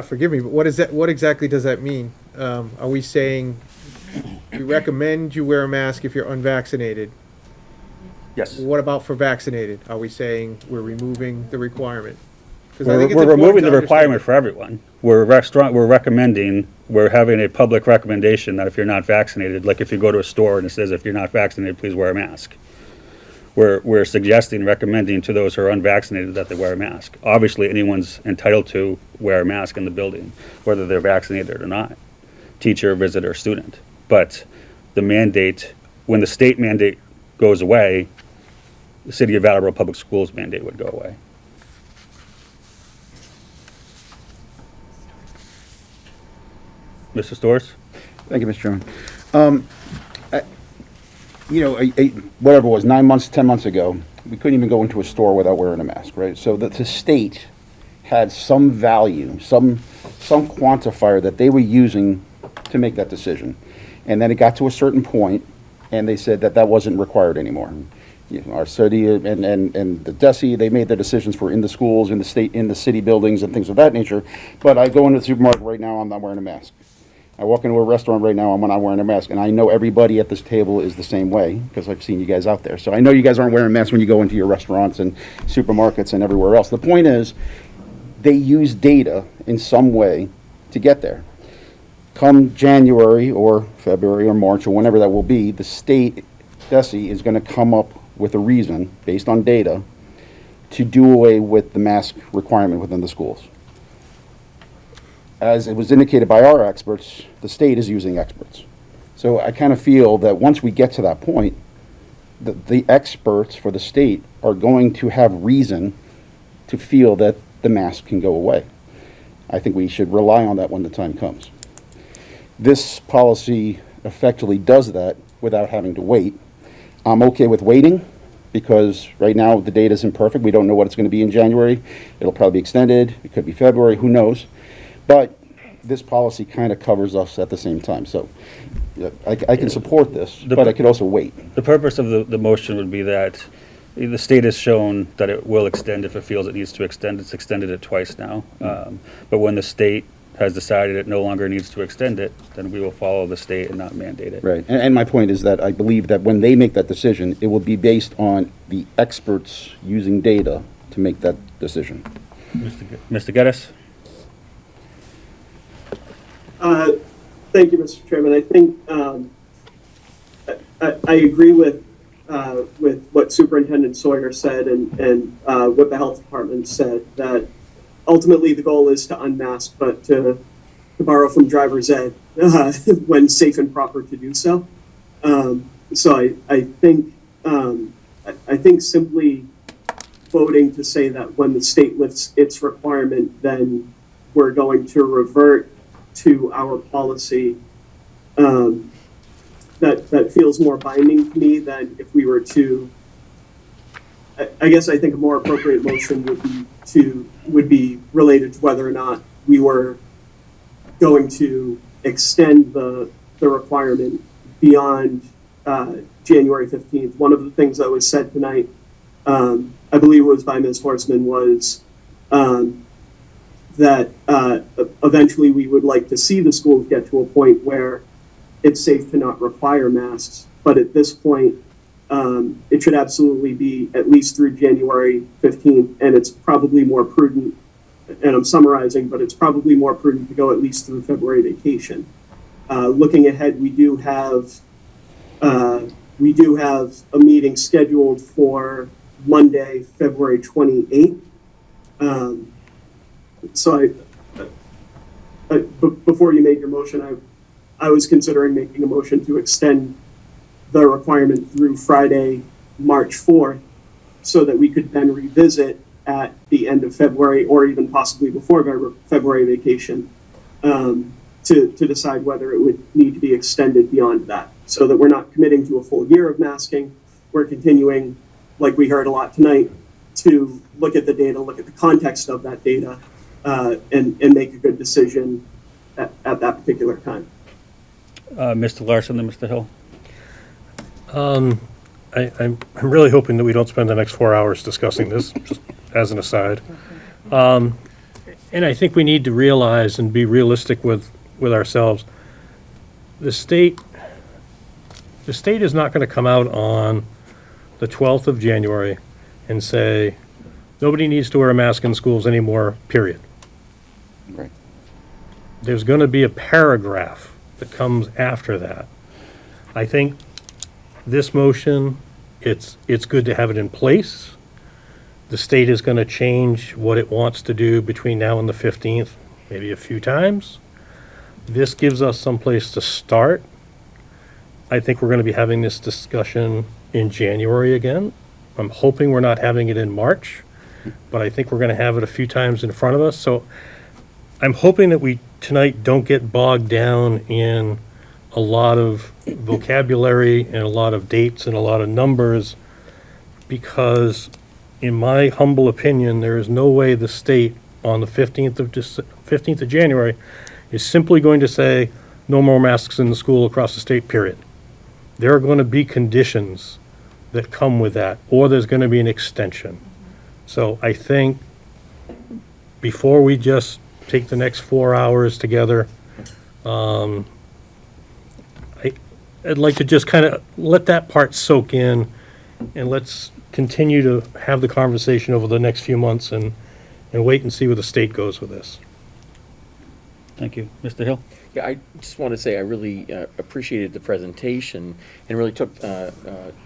Forgive me, but what exactly does that mean? Are we saying we recommend you wear a mask if you're unvaccinated? Yes. What about for vaccinated? Are we saying we're removing the requirement? We're removing the requirement for everyone. We're recommending, we're having a public recommendation that if you're not vaccinated, like if you go to a store and it says if you're not vaccinated, please wear a mask. We're suggesting, recommending to those who are unvaccinated that they wear a mask. Obviously, anyone's entitled to wear a mask in the building, whether they're vaccinated or not, teacher, visitor, student. But the mandate, when the state mandate goes away, the City of Attleboro Public Schools mandate would go away. Mr. Storrs? Thank you, Mr. Chairman. Whatever it was, 9 months, 10 months ago, we couldn't even go into a store without wearing a mask, right? So the state had some value, some quantifier that they were using to make that decision. And then it got to a certain point, and they said that wasn't required anymore. Our city and the DESE, they made their decisions for in the schools, in the state, in the city buildings and things of that nature. But I go into the supermarket right now, I'm not wearing a mask. I walk into a restaurant right now, I'm not wearing a mask. And I know everybody at this table is the same way, because I've seen you guys out there. So I know you guys aren't wearing masks when you go into your restaurants and supermarkets and everywhere else. The point is, they use data in some way to get there. Come January or February or March or whenever that will be, the state, DESE, is going to come up with a reason, based on data, to do away with the mask requirement within the schools. As it was indicated by our experts, the state is using experts. So I kind of feel that once we get to that point, the experts for the state are going to have reason to feel that the mask can go away. I think we should rely on that when the time comes. This policy effectively does that without having to wait. I'm okay with waiting, because right now the data is imperfect. We don't know what it's going to be in January. It'll probably be extended. It could be February. Who knows? But this policy kind of covers us at the same time. So yeah, I can support this, but I could also wait. The purpose of the motion would be that the state has shown that it will extend if it feels it needs to extend. It's extended it twice now. But when the state has decided it no longer needs to extend it, then we will follow the state and not mandate it. Right. And my point is that I believe that when they make that decision, it will be based on the experts using data to make that decision. Mr. Geddes? Thank you, Mr. Chairman. I think I agree with what Superintendent Sawyer said and what the health department said, that ultimately the goal is to unmask, but to borrow from driver's ed when safe and proper to do so. So I think simply voting to say that when the state lifts its requirement, then we're going to revert to our policy, that feels more binding to me than if we were to. I guess I think a more appropriate motion would be related to whether or not we were going to extend the requirement beyond January 15th. One of the things that was said tonight, I believe it was by Ms. Horstman, was that eventually we would like to see the schools get to a point where it's safe to not require masks. But at this point, it should absolutely be at least through January 15th, and it's probably more prudent, and I'm summarizing, but it's probably more prudent to go at least through February vacation. Looking ahead, we do have a meeting scheduled for Monday, February 28th. So before you made your motion, I was considering making a motion to extend the requirement through Friday, March 4th, so that we could then revisit at the end of February or even possibly before February vacation to decide whether it would need to be extended beyond that, so that we're not committing to a full year of masking. We're continuing, like we heard a lot tonight, to look at the data, look at the context of that data, and make a good decision at that particular time. Mr. Larson and Mr. Hill? I'm really hoping that we don't spend the next 4 hours discussing this, just as an aside. And I think we need to realize and be realistic with ourselves. The state is not going to come out on the 12th of January and say, nobody needs to wear a mask in schools anymore, period. Right. There's going to be a paragraph that comes after that. I think this motion, it's good to have it in place. The state is going to change what it wants to do between now and the 15th, maybe a few times. This gives us some place to start. I think we're going to be having this discussion in January again. I'm hoping we're not having it in March, but I think we're going to have it a few times in front of us. So I'm hoping that we tonight don't get bogged down in a lot of vocabulary and a lot of dates and a lot of numbers, because in my humble opinion, there is no way the state on the 15th of January is simply going to say no more masks in the school across the state, period. There are going to be conditions that come with that, or there's going to be an extension. So I think before we just take the next 4 hours together, I'd like to just kind of let that part soak in, and let's continue to have the conversation over the next few months and wait and see where the state goes with this. Thank you. Mr. Hill? Yeah, I just want to say I really appreciated the presentation and really took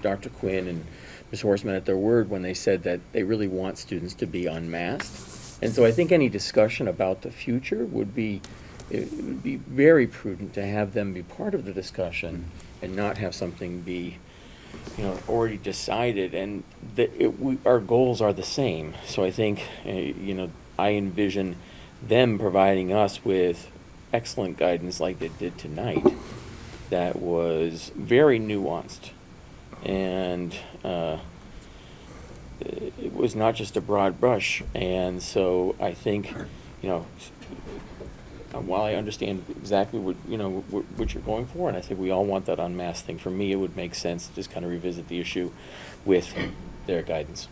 Dr. Quinn and Ms. Horstman at their word when they said that they really want students to be unmasked. And so I think any discussion about the future would be very prudent to have them be part of the discussion and not have something be, already decided. And that our goals are the same. So I think, I envision them providing us with excellent guidance like they did tonight that was very nuanced and it was not just a broad brush. And so I think, while I understand exactly what you're going for, and I think we all want that unmasked thing, for me, it would make sense to just kind of revisit the issue with their guidance.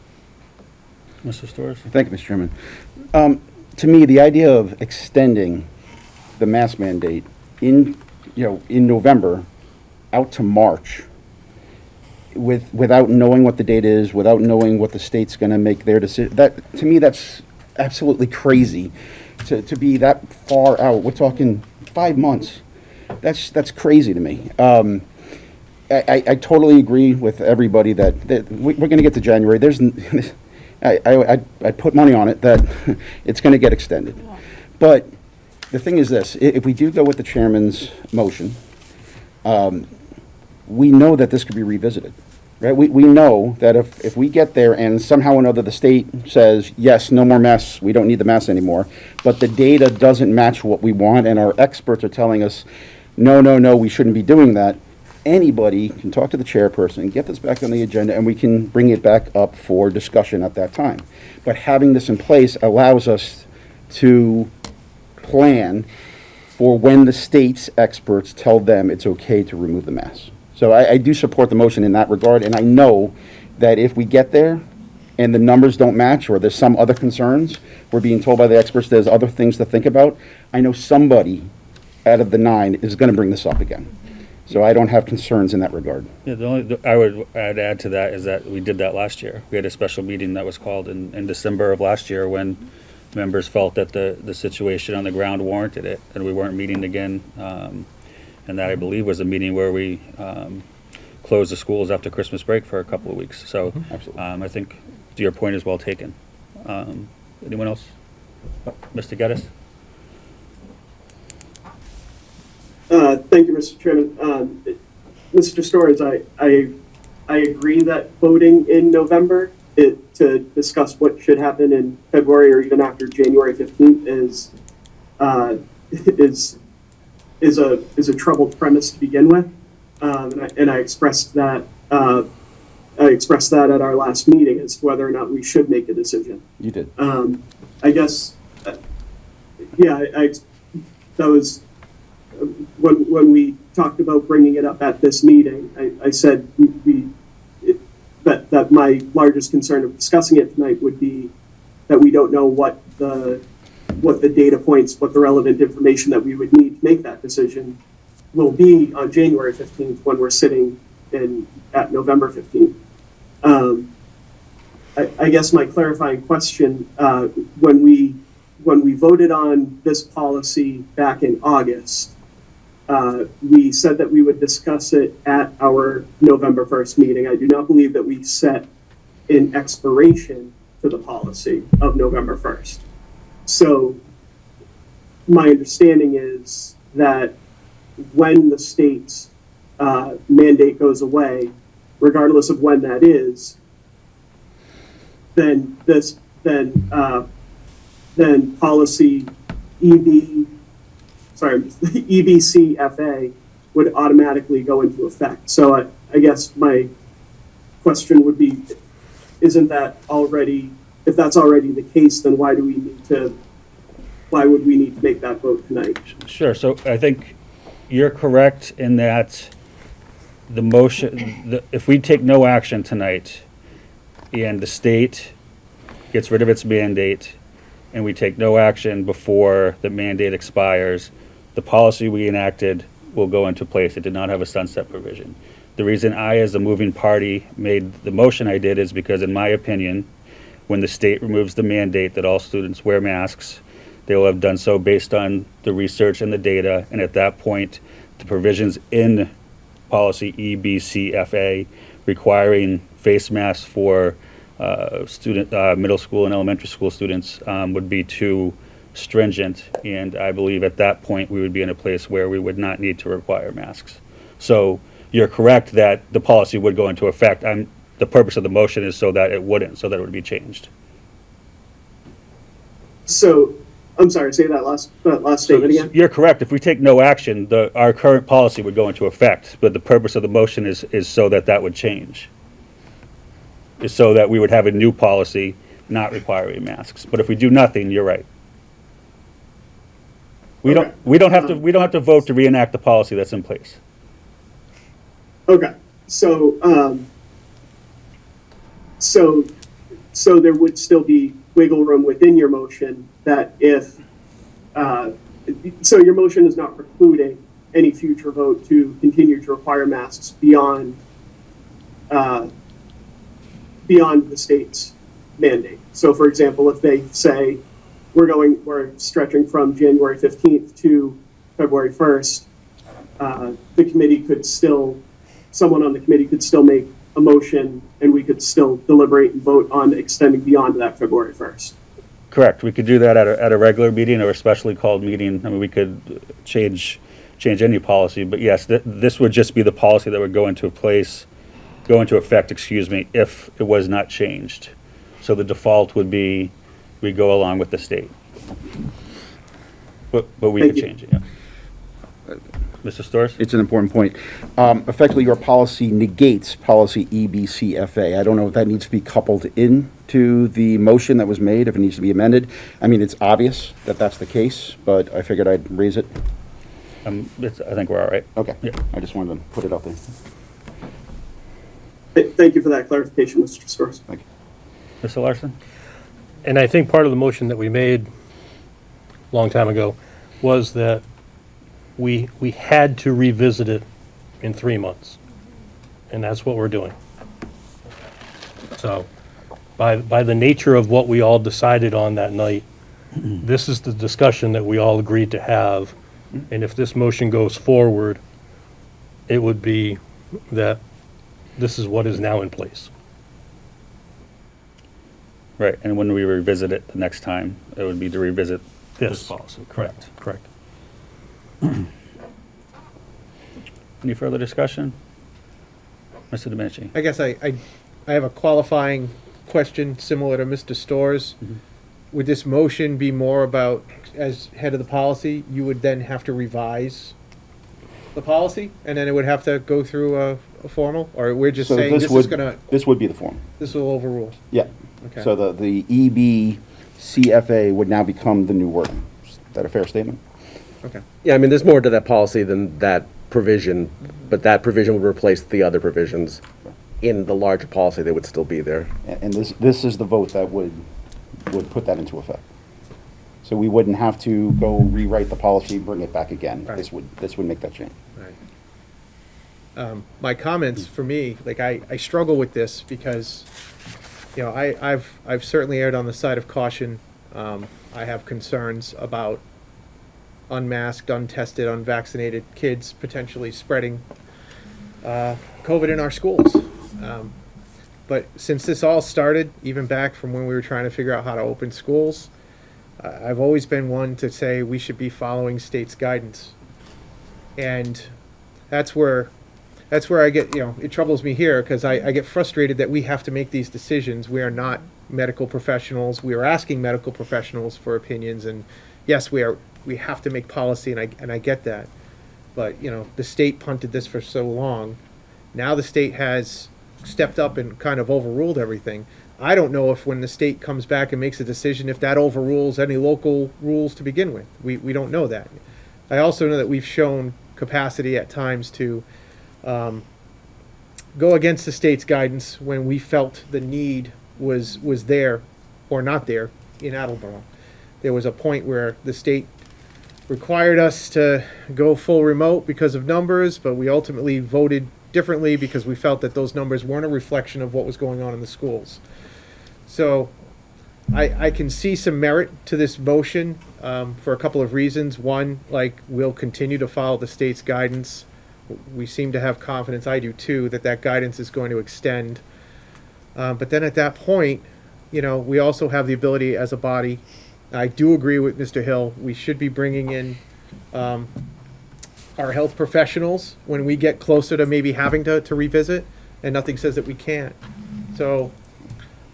Mr. Storrs? Thank you, Mr. Chairman. To me, the idea of extending the mask mandate in November out to March without knowing what the date is, without knowing what the state's going to make their decision, to me, that's absolutely crazy to be that far out. We're talking 5 months. That's crazy to me. I totally agree with everybody that we're going to get to January. I put money on it that it's going to get extended. But the thing is this, if we do go with the chairman's motion, we know that this could be revisited, right? We know that if we get there and somehow or another the state says, yes, no more masks, we don't need the masks anymore, but the data doesn't match what we want and our experts are telling us, no, we shouldn't be doing that, anybody can talk to the chairperson and get this back on the agenda and we can bring it back up for discussion at that time. But having this in place allows us to plan for when the state's experts tell them it's okay to remove the mask. So I do support the motion in that regard, and I know that if we get there and the numbers don't match or there's some other concerns, we're being told by the experts there's other things to think about, I know somebody out of the 9 is going to bring this up again. So I don't have concerns in that regard. Yeah, I'd add to that is that we did that last year. We had a special meeting that was called in December of last year when members felt that the situation on the ground warranted it, and we weren't meeting again. And that, I believe, was a meeting where we closed the schools after Christmas break for a couple of weeks. So I think your point is well taken. Anyone else? Mr. Geddes? Thank you, Mr. Chairman. Mr. Storrs, I agree that voting in November to discuss what should happen in February or even after January 15th is a troubled premise to begin with, and I expressed that at our last meeting as to whether or not we should make a decision. You did. I guess, that was when we talked about bringing it up at this meeting. I said that my largest concern of discussing it tonight would be that we don't know what the data points, what the relevant information that we would need to make that decision will be on January 15th when we're sitting at November 15th. I guess my clarifying question, when we voted on this policy back in August, we said that we would discuss it at our November 1st meeting. I do not believe that we set an expiration to the policy of November 1st. So my understanding is that when the state's mandate goes away, regardless of when that is, then policy EBCFA would automatically go into effect. So I guess my question would be, isn't that already, if that's already the case, then why would we need to make that vote tonight? Sure. So I think you're correct in that the motion, if we take no action tonight and the state gets rid of its mandate and we take no action before the mandate expires, the policy we enacted will go into place. It did not have a sunset provision. The reason I, as a moving party, made the motion I did is because, in my opinion, when the state removes the mandate that all students wear masks, they will have done so based on the research and the data, and at that point, the provisions in policy EBCFA requiring face masks for middle school and elementary school students would be too stringent, and I believe at that point we would be in a place where we would not need to require masks. So you're correct that the policy would go into effect. The purpose of the motion is so that it wouldn't, so that it would be changed. So, I'm sorry, say that last statement again. You're correct. If we take no action, our current policy would go into effect, but the purpose of the motion is so that would change. is so that we would have a new policy not requiring masks. But if we do nothing, you're right. We don't have to vote to reenact the policy that's in place. Okay, so so there would still be wiggle room within your motion that if so your motion is not precluding any future vote to continue to require masks beyond the state's mandate. So, for example, if they say we're stretching from January 15th to February 1st, the committee could still, someone on the committee could still make a motion and we could still deliberate and vote on extending beyond that February 1st. Correct. We could do that at a regular meeting or a specially called meeting. I mean, we could change any policy, but yes, this would just be the policy that would go into effect, if it was not changed. So the default would be we go along with the state. But we could change it, yeah. Mr. Storrs? It's an important point. Effectively, your policy negates policy EBCFA. I don't know if that needs to be coupled into the motion that was made, if it needs to be amended. I mean, it's obvious that that's the case, but I figured I'd raise it. I think we're all right. Okay. Yeah. I just wanted to put it out there. Thank you for that clarification, Mr. Storrs. Thank you. Mr. Larson? And I think part of the motion that we made a long time ago was that we had to revisit it in 3 months. And that's what we're doing. So by the nature of what we all decided on that night, this is the discussion that we all agreed to have. And if this motion goes forward, it would be that this is what is now in place. Right, and when we revisit it the next time, it would be to revisit this policy. Correct. Any further discussion? Mr. Domenici? I guess I have a qualifying question similar to Mr. Storrs. Would this motion be more about, as head of the policy, you would then have to revise the policy, and then it would have to go through a formal, or we're just saying this is gonna... This would be the form. This will overrule? Yeah. Okay. So the EBCFA would now become the new word. Is that a fair statement? Okay. Yeah, I mean, there's more to that policy than that provision, but that provision would replace the other provisions. In the larger policy, they would still be there. And this is the vote that would put that into effect. So we wouldn't have to go rewrite the policy, bring it back again. Right. This would make that change. Right. My comments, for me, like I struggle with this because, you know, I've certainly erred on the side of caution. I have concerns about unmasked, untested, unvaccinated kids potentially spreading COVID in our schools. But since this all started, even back from when we were trying to figure out how to open schools, I've always been one to say we should be following state's guidance. And that's where I get, you know, it troubles me here because I get frustrated that we have to make these decisions. We are not medical professionals. We are asking medical professionals for opinions, and yes, we have to make policy, and I get that. But, you know, the state punted this for so long. Now the state has stepped up and kind of overruled everything. I don't know if when the state comes back and makes a decision, if that overrules any local rules to begin with. We don't know that. I also know that we've shown capacity at times to go against the state's guidance when we felt the need was there or not there in Attleboro. There was a point where the state required us to go full remote because of numbers, but we ultimately voted differently because we felt that those numbers weren't a reflection of what was going on in the schools. So I can see some merit to this motion for a couple of reasons. One, like, we'll continue to follow the state's guidance. We seem to have confidence, I do too, that guidance is going to extend. But then at that point, you know, we also have the ability as a body. I do agree with Mr. Hill. We should be bringing in our health professionals when we get closer to maybe having to revisit, and nothing says that we can't. So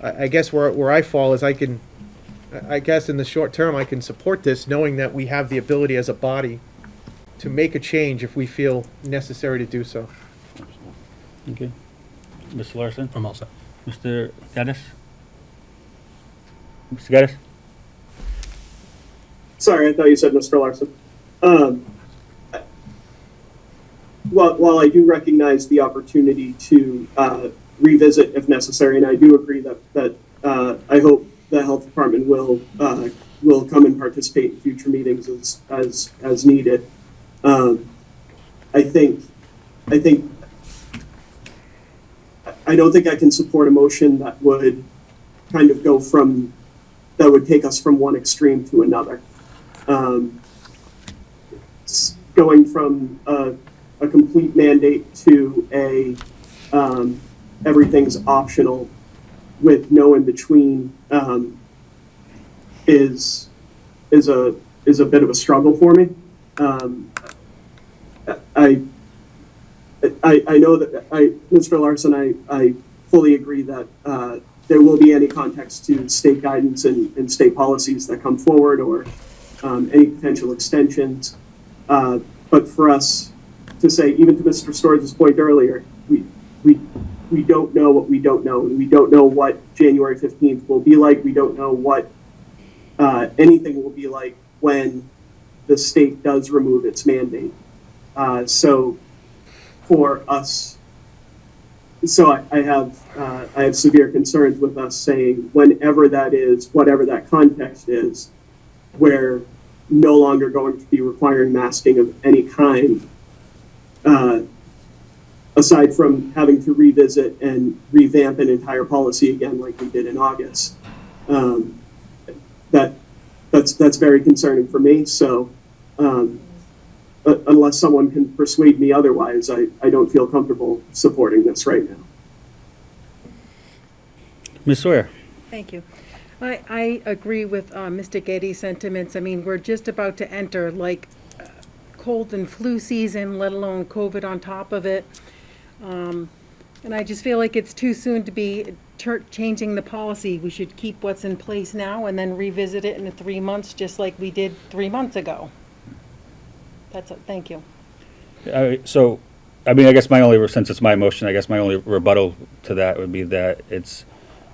I guess where I fall is I guess in the short term I can support this, knowing that we have the ability as a body to make a change if we feel necessary to do so. Okay. Mr. Larson? I'm all set. Mr. Gaddis? Mr. Gaddis? Sorry, I thought you said Mr. Larson. While I do recognize the opportunity to revisit if necessary, and I do agree that I hope the health department will come and participate in future meetings as needed. I don't think I can support a motion that would kind of that would take us from one extreme to another. Going from a complete mandate to everything's optional with no in between is a bit of a struggle for me. I know that Mr. Larson, I fully agree that there will be any context to state guidance and state policies that come forward, or any potential extensions. But for us to say, even to Mr. Storrs' point earlier, we don't know what we don't know, and we don't know what January 15th will be like. We don't know what anything will be like when the state does remove its mandate. So for us, I have severe concerns with us saying whenever that is, whatever that context is, we're no longer going to be requiring masking of any kind, aside from having to revisit and revamp an entire policy again like we did in August. That's very concerning for me. So unless someone can persuade me otherwise, I don't feel comfortable supporting this right now. Ms. Sawyer? Thank you. I agree with Mr. Getty's sentiments. I mean, we're just about to enter cold and flu season, let alone COVID on top of it. And I just feel like it's too soon to be changing the policy. We should keep what's in place now and then revisit it in 3 months, just like we did 3 months ago. That's it. Thank you. So, I mean, I guess since it's my motion, I guess my only rebuttal to that would be that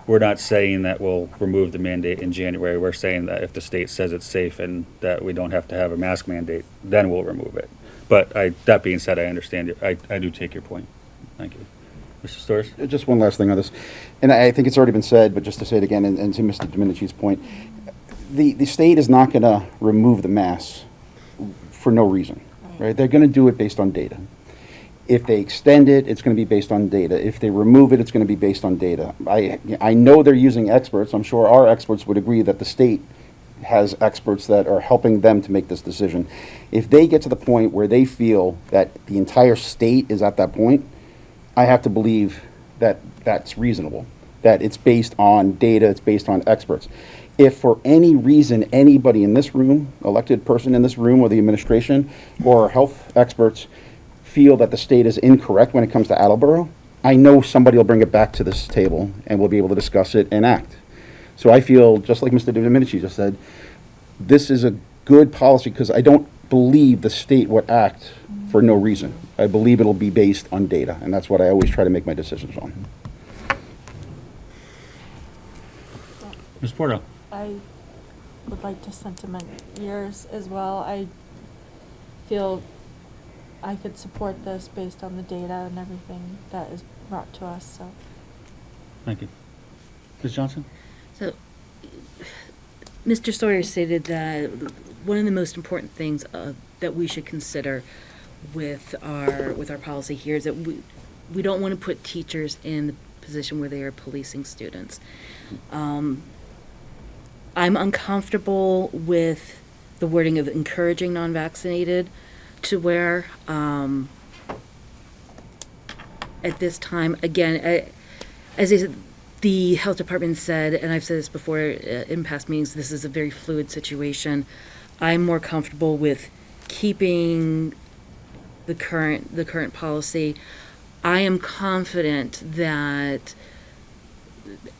we're not saying that we'll remove the mandate in January. We're saying that if the state says it's safe and that we don't have to have a mask mandate, then we'll remove it. But that being said, I understand you. I do take your point. Thank you. Mr. Storrs? Just one last thing on this, and I think it's already been said, but just to say it again, and to Mr. Domenici's point, the state is not going to remove the masks for no reason, right? They're going to do it based on data. If they extend it, it's going to be based on data. If they remove it, it's going to be based on data. I know they're using experts. I'm sure our experts would agree that the state has experts that are helping them to make this decision. If they get to the point where they feel that the entire state is at that point, I have to believe that that's reasonable, that it's based on data, it's based on experts. If for any reason anybody in this room, elected person in this room, or the administration, or health experts feel that the state is incorrect when it comes to Attleboro, I know somebody will bring it back to this table and we'll be able to discuss it and act. So I feel, just like Mr. Domenici just said, this is a good policy because I don't believe the state would act for no reason. I believe it'll be based on data, and that's what I always try to make my decisions on. Ms. Porto? I would like to sentiment yours as well. I feel I could support this based on the data and everything that is brought to us. So, Thank you. Ms. Johnson? So, Mr. Sawyer stated that one of the most important things that we should consider with our policy here is that we don't want to put teachers in the position where they are policing students. I'm uncomfortable with the wording of encouraging non-vaccinated to wear. At this time, again, as the health department said, and I've said this before in past meetings, this is a very fluid situation. I'm more comfortable with keeping the current policy. I am confident that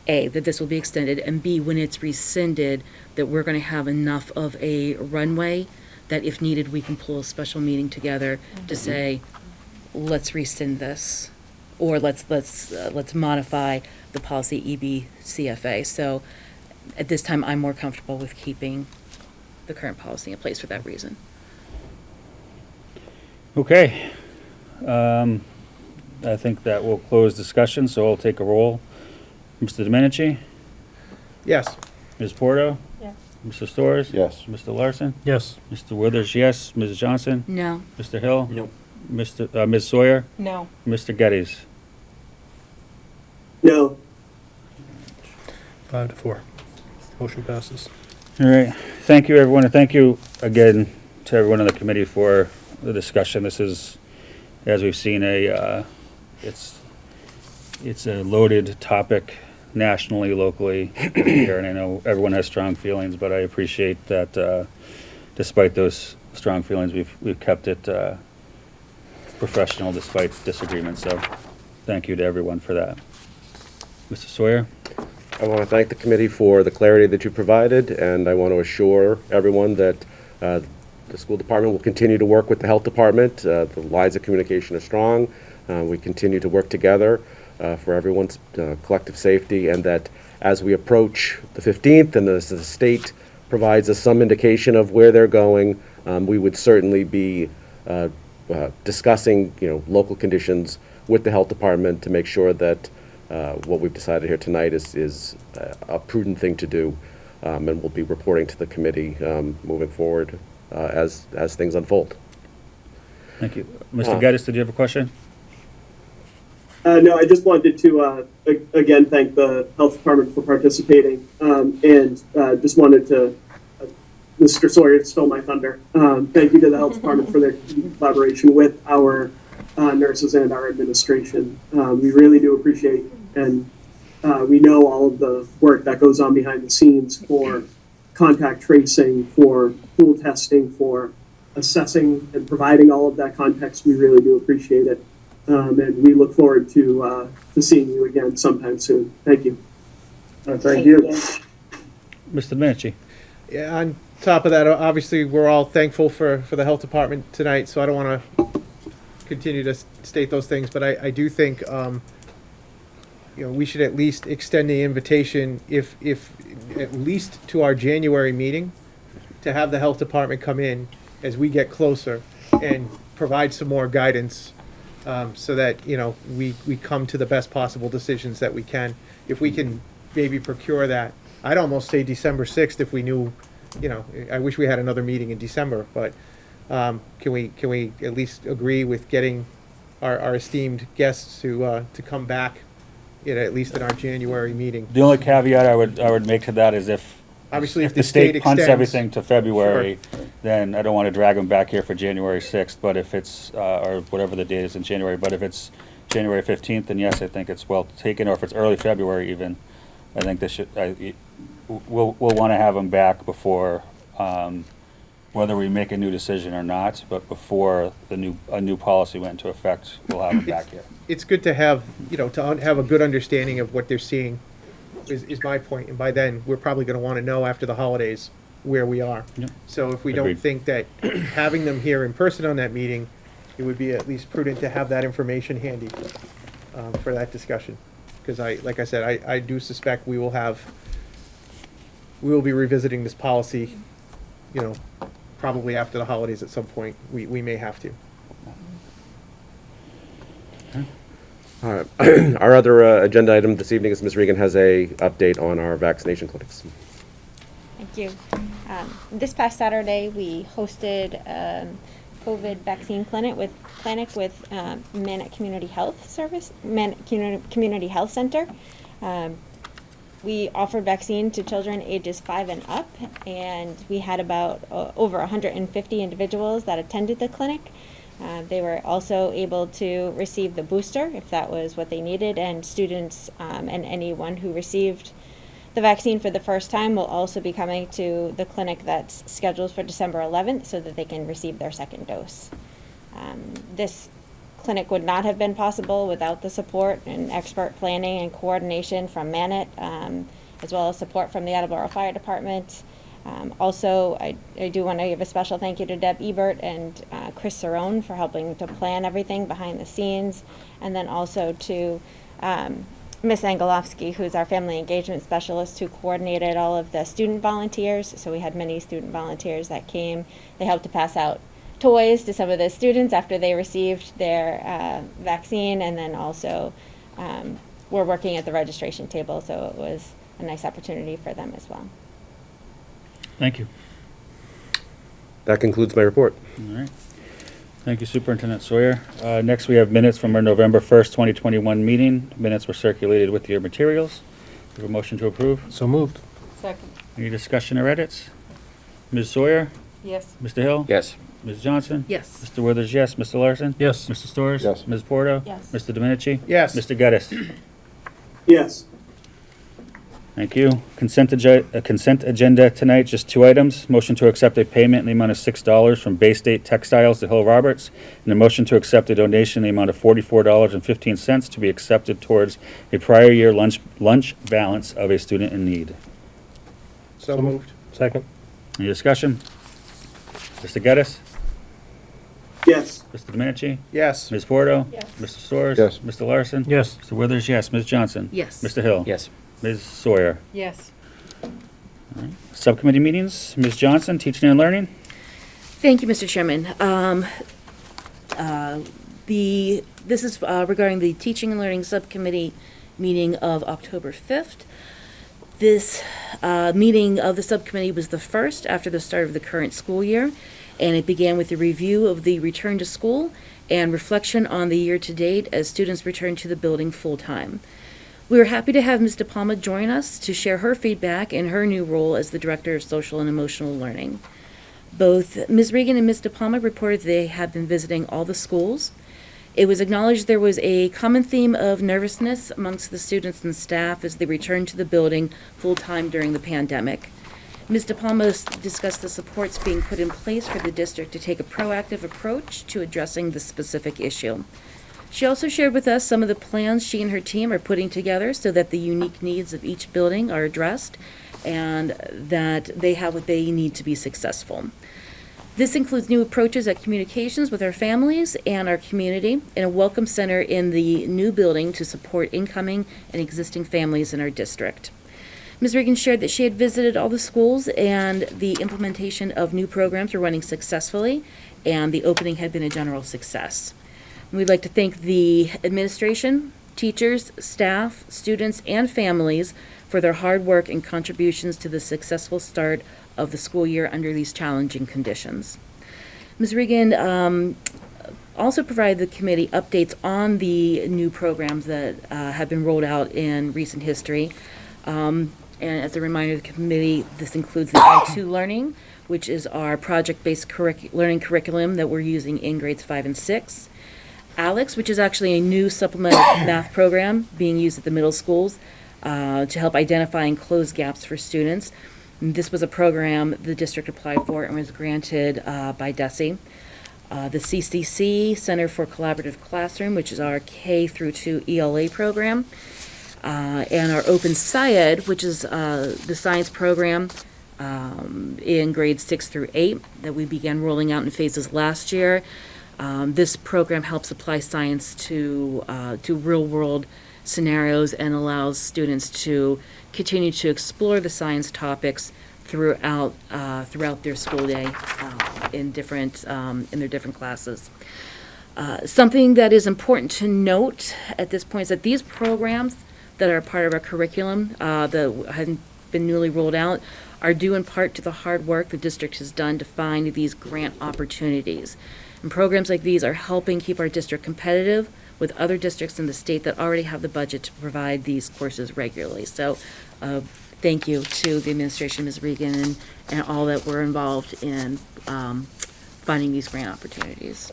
A, that this will be extended, and B, when it's rescinded, that we're going to have enough of a runway that if needed, we can pull a special meeting together to say, let's rescind this, or let's modify the policy EBCFA. So at this time, I'm more comfortable with keeping the current policy in place for that reason. Okay. I think that will close discussion, so I'll take a roll. Mr. Domenici? Yes. Ms. Porto? Yes. Mr. Storrs? Yes. Mr. Larson? Yes. Mr. Withers, yes. Mrs. Johnson? No. Mr. Hill? Nope. Ms. Sawyer? No. Mr. Geddes? No. 5-4. Motion passes. All right. Thank you, everyone, and thank you again to everyone on the committee for the discussion. This is, as we've seen, it's a loaded topic nationally, locally here, and I know everyone has strong feelings, but I appreciate that despite those strong feelings, we've kept it professional despite disagreements. So, thank you to everyone for that. Mr. Sawyer? I want to thank the committee for the clarity that you provided, and I want to assure everyone that the school department will continue to work with the health department. The lines of communication are strong. We continue to work together for everyone's collective safety, and that as we approach the 15th and as the state provides us some indication of where they're going, we would certainly be discussing, local conditions with the health department to make sure that what we've decided here tonight is a prudent thing to do, and we'll be reporting to the committee moving forward as things unfold. Thank you. Mr. Geddes, did you have a question? No, I just wanted to, again, thank the health department for participating, and just wanted to, Mr. Sawyer stole my thunder. Thank you to the health department for their collaboration with our nurses and our administration. We really do appreciate, and we know all of the work that goes on behind the scenes for contact tracing, for pool testing, for assessing and providing all of that context. We really do appreciate it. And we look forward to seeing you again sometime soon. Thank you. Thank you. Mr. Domenici? Yeah, on top of that, obviously, we're all thankful for the health department tonight, so I don't want to continue to state those things, but I do think we should at least extend the invitation, if at least to our January meeting, to have the health department come in as we get closer and provide some more guidance, so that we come to the best possible decisions that we can. If we can maybe procure that, I'd almost say December 6th if we knew. I wish we had another meeting in December, but can we at least agree with getting our esteemed guests to come back, at least in our January meeting? The only caveat I would make to that is if obviously if the state punts extends everything to February, then I don't want to drag them back here for January 6th. But if it's or whatever the date is in January, but if it's January 15th, then yes, I think it's well taken. Or if it's early February, even, I think this should. We'll want to have them back before. Whether we make a new decision or not, but before a new policy went into effect, we'll have them back here. It's good to have, have a good understanding of what they're seeing, is my point. And by then, we're probably going to want to know after the holidays where we are. Yep. So if we Agreed. don't think that having them here in person on that meeting, it would be at least prudent to have that information handy for that discussion. Because like I said, I do suspect we will be revisiting this policy, probably after the holidays at some point. We may have to. All right. Our other agenda item this evening is Ms. Regan has a update on our vaccination clinics. Thank you. This past Saturday, we hosted a COVID vaccine clinic with Manic Community Health Service, Manic Community Health Center. We offered vaccine to children ages 5 and up, and we had about over 150 individuals that attended the clinic. They were also able to receive the booster if that was what they needed, and students and anyone who received the vaccine for the first time will also be coming to the clinic that's scheduled for December 11th so that they can receive their second dose. This clinic would not have been possible without the support and expert planning and coordination from Manit, as well as support from the Attleboro Fire Department, Also, I do want to give a special thank you to Deb Ebert and Chris Cerrone for helping to plan everything behind the scenes, and then also to Miss Angelovsky, who's our family engagement specialist, who coordinated all of the student volunteers. So we had many student volunteers that came. They helped to pass out toys to some of the students after they received their vaccine, and then also we're working at the registration table, so it was a nice opportunity for them as well. Thank you. That concludes my report. All right. Thank you, Superintendent Sawyer. Next, we have minutes from our November 1st, 2021 meeting. Minutes were circulated with your materials. Do we have a motion to approve? So moved. Second. Any discussion or edits? Ms. Sawyer? Yes. Mr. Hill? Yes. Ms. Johnson? Yes. Mr. Withers, yes. Mr. Larson? Yes. Mr. Storrs? Yes. Ms. Porto? Yes. Mr. Domenici? Yes. Mr. Geddes? Yes. Thank you. Consent agenda tonight, just 2 items. Motion to accept a payment in the amount of $6 from Bay State Textiles to Hill Roberts, and a motion to accept a donation in the amount of $44.15 to be accepted towards a prior year lunch balance of a student in need. So moved. Second. Any discussion? Mr. Geddes? Yes. Mr. Domenici? Yes. Ms. Porto? Yes. Mr. Storrs? Yes. Mr. Larson? Yes. Mr. Withers, yes. Ms. Johnson? Yes. Mr. Hill? Yes. Ms. Sawyer? Yes. Subcommittee meetings, Ms. Johnson, Teaching and Learning? Thank you, Mr. Chairman. This is regarding the Teaching and Learning Subcommittee meeting of October 5th. This meeting of the subcommittee was the first after the start of the current school year, and it began with a review of the return to school and reflection on the year to date as students return to the building full-time. We were happy to have Ms. DePalma join us to share her feedback in her new role as the Director of Social and Emotional Learning. Both Ms. Regan and Ms. DePalma reported they have been visiting all the schools. It was acknowledged there was a common theme of nervousness amongst the students and staff as they returned to the building full-time during the pandemic. Ms. DePalma discussed the supports being put in place for the district to take a proactive approach to addressing the specific issue. She also shared with us some of the plans she and her team are putting together so that the unique needs of each building are addressed and that they have what they need to be successful. This includes new approaches at communications with our families and our community, and a welcome center in the new building to support incoming and existing families in our district. Ms. Regan shared that she had visited all the schools and the implementation of new programs were running successfully, and the opening had been a general success. We'd like to thank the administration, teachers, staff, students, and families for their hard work and contributions to the successful start of the school year under these challenging conditions. Ms. Regan also provided the committee updates on the new programs that have been rolled out in recent history. And as a reminder to the committee, this includes the I2 Learning, which is our project-based learning curriculum that we're using in grades 5 and 6. ALEX, which is actually a new supplemental math program being used at the middle schools to help identify and close gaps for students. And this was a program the district applied for and was granted by DESE. The CCC, Center for Collaborative Classroom, which is our K through 2 ELA program. And our Open SciEd, which is the science program in grades 6 through 8 that we began rolling out in phases last year. This program helps apply science to real-world scenarios and allows students to continue to explore the science topics throughout their school day in their different classes. Something that is important to note at this point is that these programs that are part of our curriculum that have been newly rolled out are due in part to the hard work the district has done to find these grant opportunities. And programs like these are helping keep our district competitive with other districts in the state that already have the budget to provide these courses regularly. So thank you to the administration, Ms. Regan, and all that were involved in finding these grant opportunities.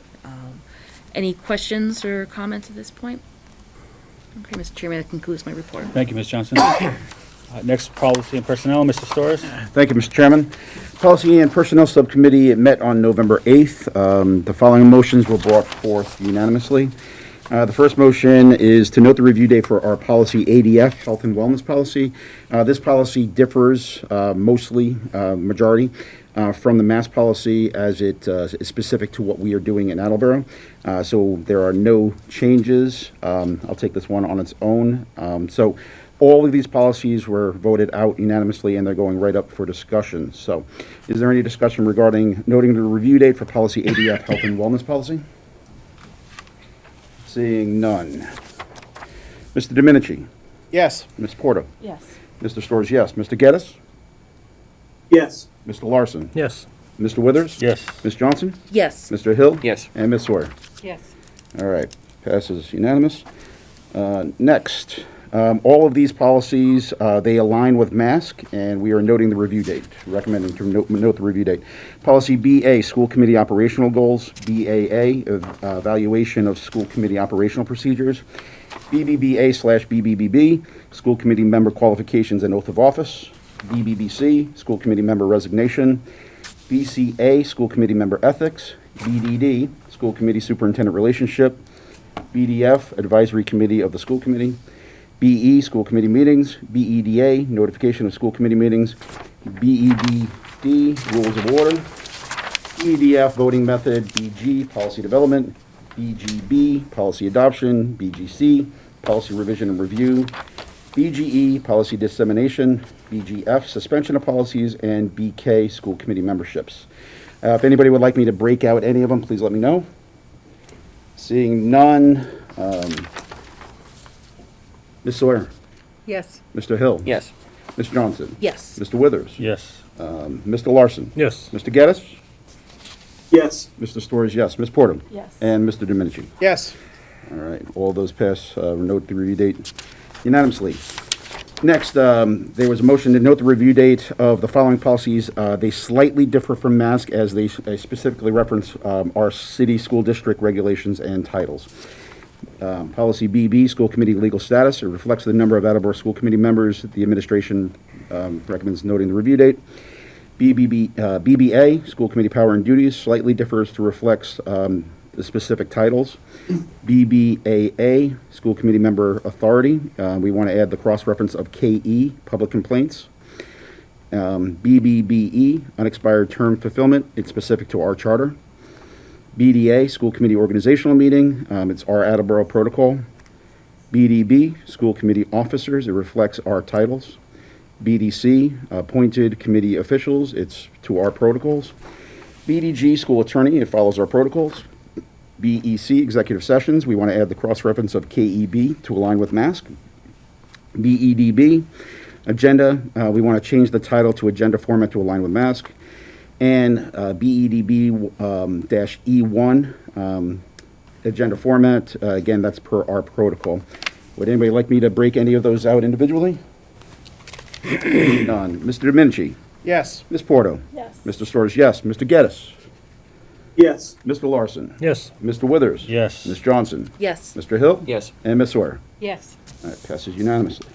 Any questions or comments at this point? Okay, Mr. Chairman, that concludes my report. Thank you, Ms. Johnson. Next, Policy and Personnel, Mr. Storrs. Thank you, Mr. Chairman. Policy and Personnel Subcommittee met on November 8th. The following motions were brought forth unanimously. The first motion is to note the review date for our policy ADF, Health and Wellness Policy. This policy differs mostly, majority, from the mass policy as it is specific to what we are doing in Attleboro. So there are no changes. I'll take this one on its own. So all of these policies were voted out unanimously, and they're going right up for discussion. So is there any discussion regarding noting the review date for policy ADF, Health and Wellness Policy? Seeing none. Mr. Domenici? Yes. Ms. Porto? Yes. Mr. Storrs, yes. Mr. Geddes? Yes. Mr. Larson? Yes. Mr. Withers? Yes. Ms. Johnson? Yes. Mr. Hill? Yes. And Ms. Sawyer? Yes. All right, passes unanimous. Next, all of these policies, they align with mask, and we are noting the review date, recommending to note the review date. Policy BA, School Committee Operational Goals. BAA, Evaluation of School Committee Operational Procedures. BBBA/BBBB, School Committee Member Qualifications and Oath of Office. BBBC, School Committee Member Resignation. BCA, School Committee Member Ethics. BDD, School Committee Superintendent Relationship. BDF, Advisory Committee of the School Committee. BE, School Committee Meetings. BEDA, Notification of School Committee Meetings. BEDD, Rules of Order. BEDF, Voting Method. BG, Policy Development. BGB, Policy Adoption. BGC, Policy Revision and Review. BGE, Policy Dissemination. BGF, Suspension of Policies. And BK, School Committee Memberships. If anybody would like me to break out any of them, please let me know. Seeing none. Ms. Sawyer? Yes. Mr. Hill? Yes. Ms. Johnson? Yes. Mr. Withers? Yes. Mr. Larson? Yes. Mr. Geddes? Yes. Mr. Storrs, yes. Ms. Porter? Yes. And Mr. Domenici? Yes. All right, all those pass, note the review date unanimously. Next, there was a motion to note the review date of the following policies. They slightly differ from mask as they specifically reference our city school district regulations and titles. Policy BB, School Committee Legal Status. It reflects the number of Attleboro School Committee members. The administration recommends noting the review date. BBA, School Committee Power and Duties, slightly differs to reflect the specific titles. BBAA, School Committee Member Authority. We want to add the cross-reference of KE, Public Complaints. BBBE, Unexpired Term Fulfillment. It's specific to our charter. BDA, School Committee Organizational Meeting. It's our Attleboro Protocol. BDB, School Committee Officers. It reflects our titles. BDC, Appointed Committee Officials. It's to our protocols. BDG, School Attorney. It follows our protocols. BEC, Executive Sessions. We want to add the cross-reference of KEB to align with mask. BEDB, Agenda. We want to change the title to Agenda Format to align with mask. And BEDB-E1, Agenda Format. Again, that's per our protocol. Would anybody like me to break any of those out individually? None. Mr. Domenici? Yes. Ms. Porto? Yes. Mr. Storrs, yes. Mr. Geddes? Yes. Mr. Larson? Yes. Mr. Withers? Yes. Ms. Johnson? Yes. Mr. Hill? Yes. And Ms. Sawyer? Yes. All right, passes unanimously.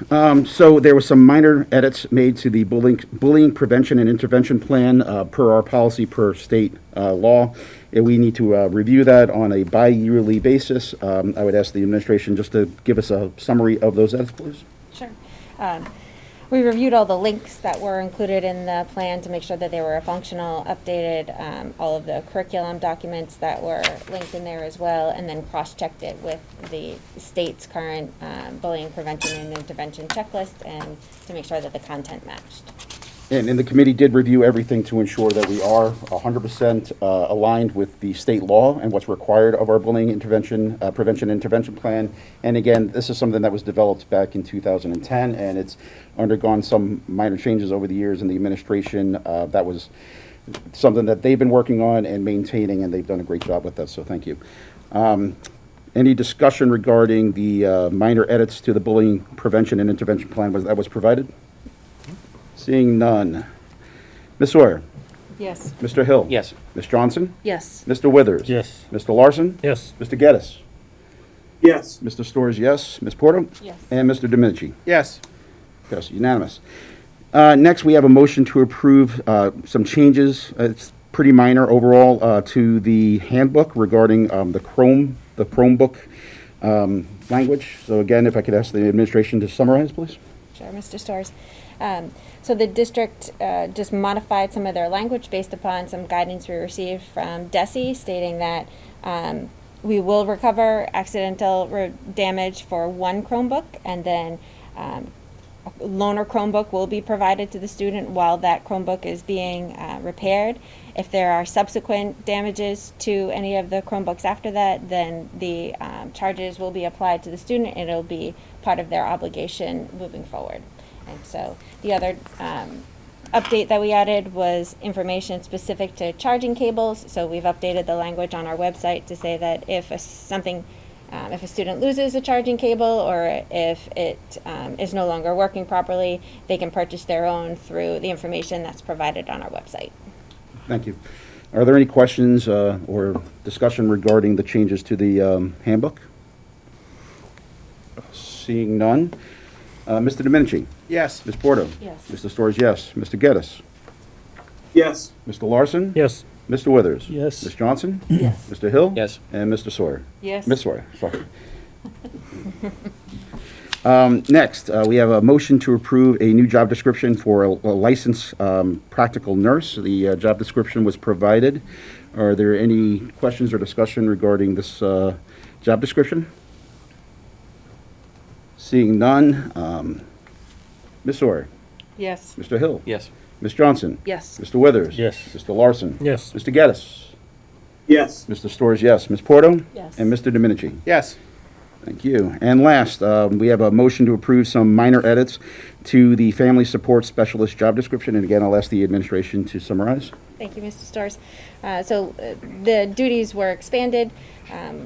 So there were some minor edits made to the bullying prevention and intervention plan per our policy, per state law. And we need to review that on a bi-yearly basis. I would ask the administration just to give us a summary of those edits, please. Sure. We reviewed all the links that were included in the plan to make sure that they were functional, updated, all of the curriculum documents that were linked in there as well, and then cross-checked it with the state's current bullying prevention and intervention checklist, and to make sure that the content matched. And the committee did review everything to ensure that we are 100% aligned with the state law and what's required of our bullying intervention, prevention intervention plan. And again, this is something that was developed back in 2010, and it's undergone some minor changes over the years in the administration. That was something that they've been working on and maintaining, and they've done a great job with that, so thank you. Any discussion regarding the minor edits to the bullying prevention and intervention plan that was provided? Seeing none. Ms. Sawyer? Yes. Mr. Hill? Yes. Ms. Johnson? Yes. Mr. Withers? Yes. Mr. Larson? Yes. Mr. Geddes? Yes. Mr. Storrs, yes. Ms. Porter? Yes. And Mr. Domenici? Yes. Yes, unanimous. Next, we have a motion to approve some changes. It's pretty minor overall to the handbook regarding the Chromebook language. So again, if I could ask the administration to summarize, please. Sure, Mr. Storrs. So the district just modified some of their language based upon some guidance we received from DESE stating that we will recover accidental damage for one Chromebook, and then a loaner Chromebook will be provided to the student while that Chromebook is being repaired. If there are subsequent damages to any of the Chromebooks after that, then the charges will be applied to the student, and it'll be part of their obligation moving forward. And so the other update that we added was information specific to charging cables. So we've updated the language on our website to say that if a student loses a charging cable, or if it is no longer working properly, they can purchase their own through the information that's provided on our website. Thank you. Are there any questions or discussion regarding the changes to the handbook? Seeing none. Mr. Domenici? Yes. Ms. Porto? Yes. Mr. Storrs, yes. Mr. Geddes? Yes. Mr. Larson? Yes. Mr. Withers? Yes. Ms. Johnson? Yes. Mr. Hill? Yes. And Mr. Sawyer? Yes. Ms. Sawyer, sorry. Next, we have a motion to approve a new job description for a licensed practical nurse. The job description was provided. Are there any questions or discussion regarding this job description? Seeing none, Ms. Sawyer? Yes. Mr. Hill? Yes. Ms. Johnson? Yes. Mr. Withers? Yes. Mr. Larson? Yes. Mr. Geddes? Yes. Mr. Storrs, yes. Ms. Porto? Yes. And Mr. Domenici? Yes. Thank you. And last, we have a motion to approve some minor edits to the Family Support Specialist job description. And again, I'll ask the administration to summarize. Thank you, Mr. Storrs. So the duties were expanded,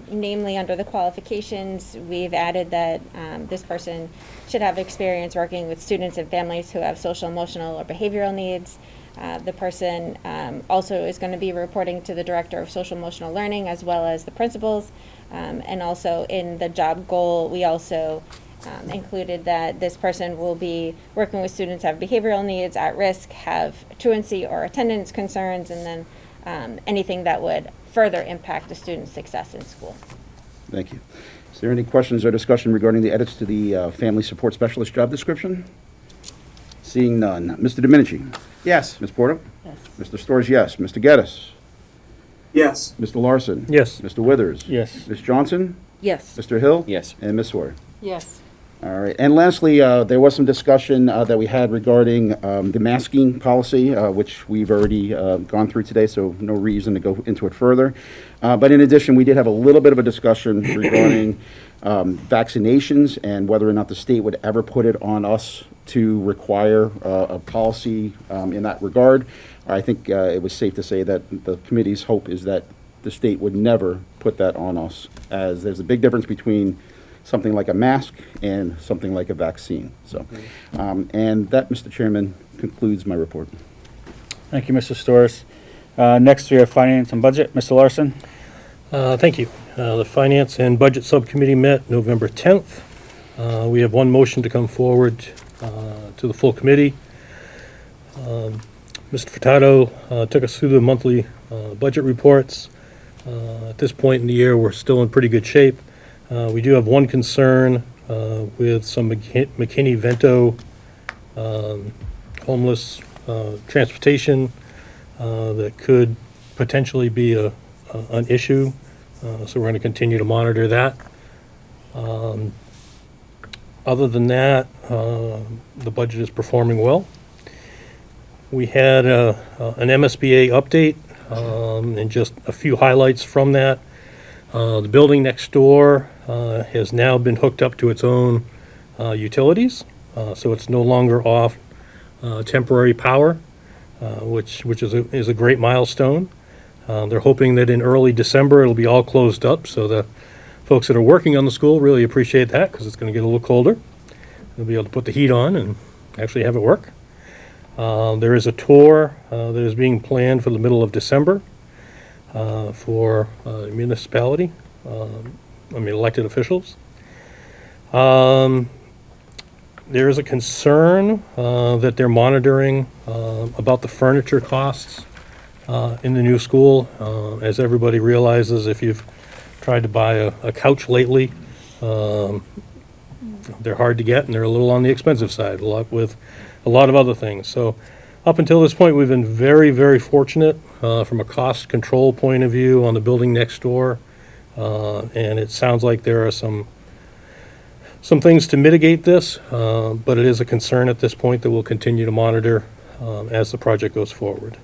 namely under the qualifications. We've added that this person should have experience working with students and families who have social, emotional, or behavioral needs. The person also is going to be reporting to the Director of Social Emotional Learning as well as the principals. And also in the job goal, we also included that this person will be working with students who have behavioral needs, at risk, have truancy or attendance concerns, and then anything that would further impact the student's success in school. Thank you. Is there any questions or discussion regarding the edits to the Family Support Specialist job description? Seeing none. Mr. Domenici? Yes. Ms. Porto? Yes. Mr. Storrs, yes. Mr. Geddes? Yes. Mr. Larson? Yes. Mr. Withers? Yes. Ms. Johnson? Yes. Mr. Hill? Yes. And Ms. Sawyer? Yes. All right. And lastly, there was some discussion that we had regarding the masking policy, which we've already gone through today, so no reason to go into it further. But in addition, we did have a little bit of a discussion regarding vaccinations and whether or not the state would ever put it on us to require a policy in that regard. I think it was safe to say that the committee's hope is that the state would never put that on us, as there's a big difference between something like a mask and something like a vaccine. So, and that, Mr. Chairman, concludes my report. Thank you, Mr. Storrs. Next, we have Finance and Budget. Mr. Larson? Thank you. The Finance and Budget Subcommittee met November 10th. We have one motion to come forward to the full committee. Mr. Furtado took us through the monthly budget reports. At this point in the year, we're still in pretty good shape. We do have one concern with some McKinney-Vento homeless transportation that could potentially be an issue. So we're going to continue to monitor that. Other than that, the budget is performing well. We had an MSBA update and just a few highlights from that. The building next door has now been hooked up to its own utilities, so it's no longer off temporary power, which is a great milestone. They're hoping that in early December it'll be all closed up, so the folks that are working on the school really appreciate that because it's going to get a little colder. They'll be able to put the heat on and actually have it work. There is a tour that is being planned for the middle of December for municipality, elected officials. There is a concern that they're monitoring about the furniture costs in the new school. As everybody realizes, if you've tried to buy a couch lately, they're hard to get and they're a little on the expensive side, with a lot of other things. So up until this point, we've been very, very fortunate from a cost control point of view on the building next door. And it sounds like there are some things to mitigate this, but it is a concern at this point that we'll continue to monitor as the project goes forward.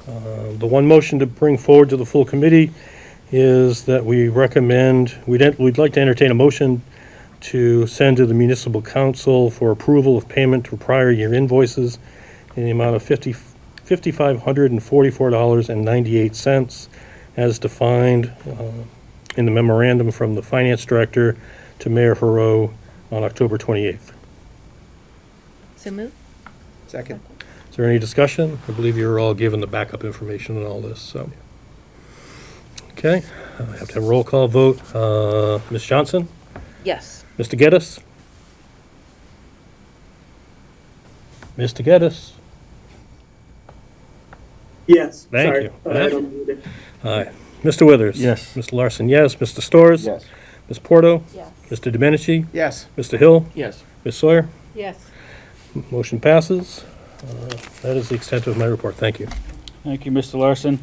The one motion to bring forward to the full committee is that we recommend, we'd like to entertain a motion to send to the municipal council for approval of payment for prior year invoices in the amount of $5,544.98 as defined in the memorandum from the finance director to Mayor Hero on October 28th. So move. Second. Is there any discussion? I believe you're all given the backup information and all this, so. Okay, I have to have a roll call vote. Ms. Johnson? Yes. Mr. Geddes? Mr. Geddes? Yes. Thank sorry. you. Thought I had unmuted. Aye. Mr. Withers? Yes. Mr. Larson, yes. Mr. Storrs? Yes. Ms. Porto? Yes. Mr. Domenici? Yes. Mr. Hill? Yes. Ms. Sawyer? Yes. Motion passes. That is the extent of my report. Thank you. Thank you, Mr. Larson.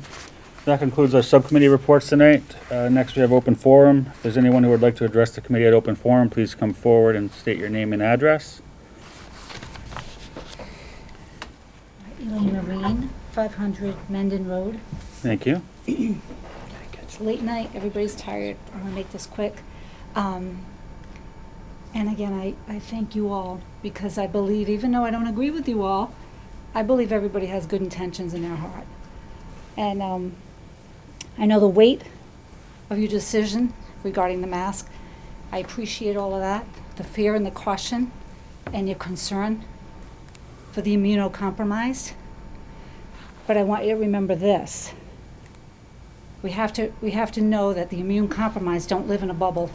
That concludes our subcommittee reports tonight. Next, we have open forum. If there's anyone who would like to address the committee at open forum, please come forward and state your name and address. Elaine Marine, 500 Mendon Road. Thank you. It's late night, everybody's tired. I'm gonna make this quick. And again, I thank you all because I believe, even though I don't agree with you all, I believe everybody has good intentions in their heart. And I know the weight of your decision regarding the mask. I appreciate all of that, the fear and the caution and your concern for the immunocompromised. But I want you to remember this. We have to know that the immune compromised don't live in a bubble.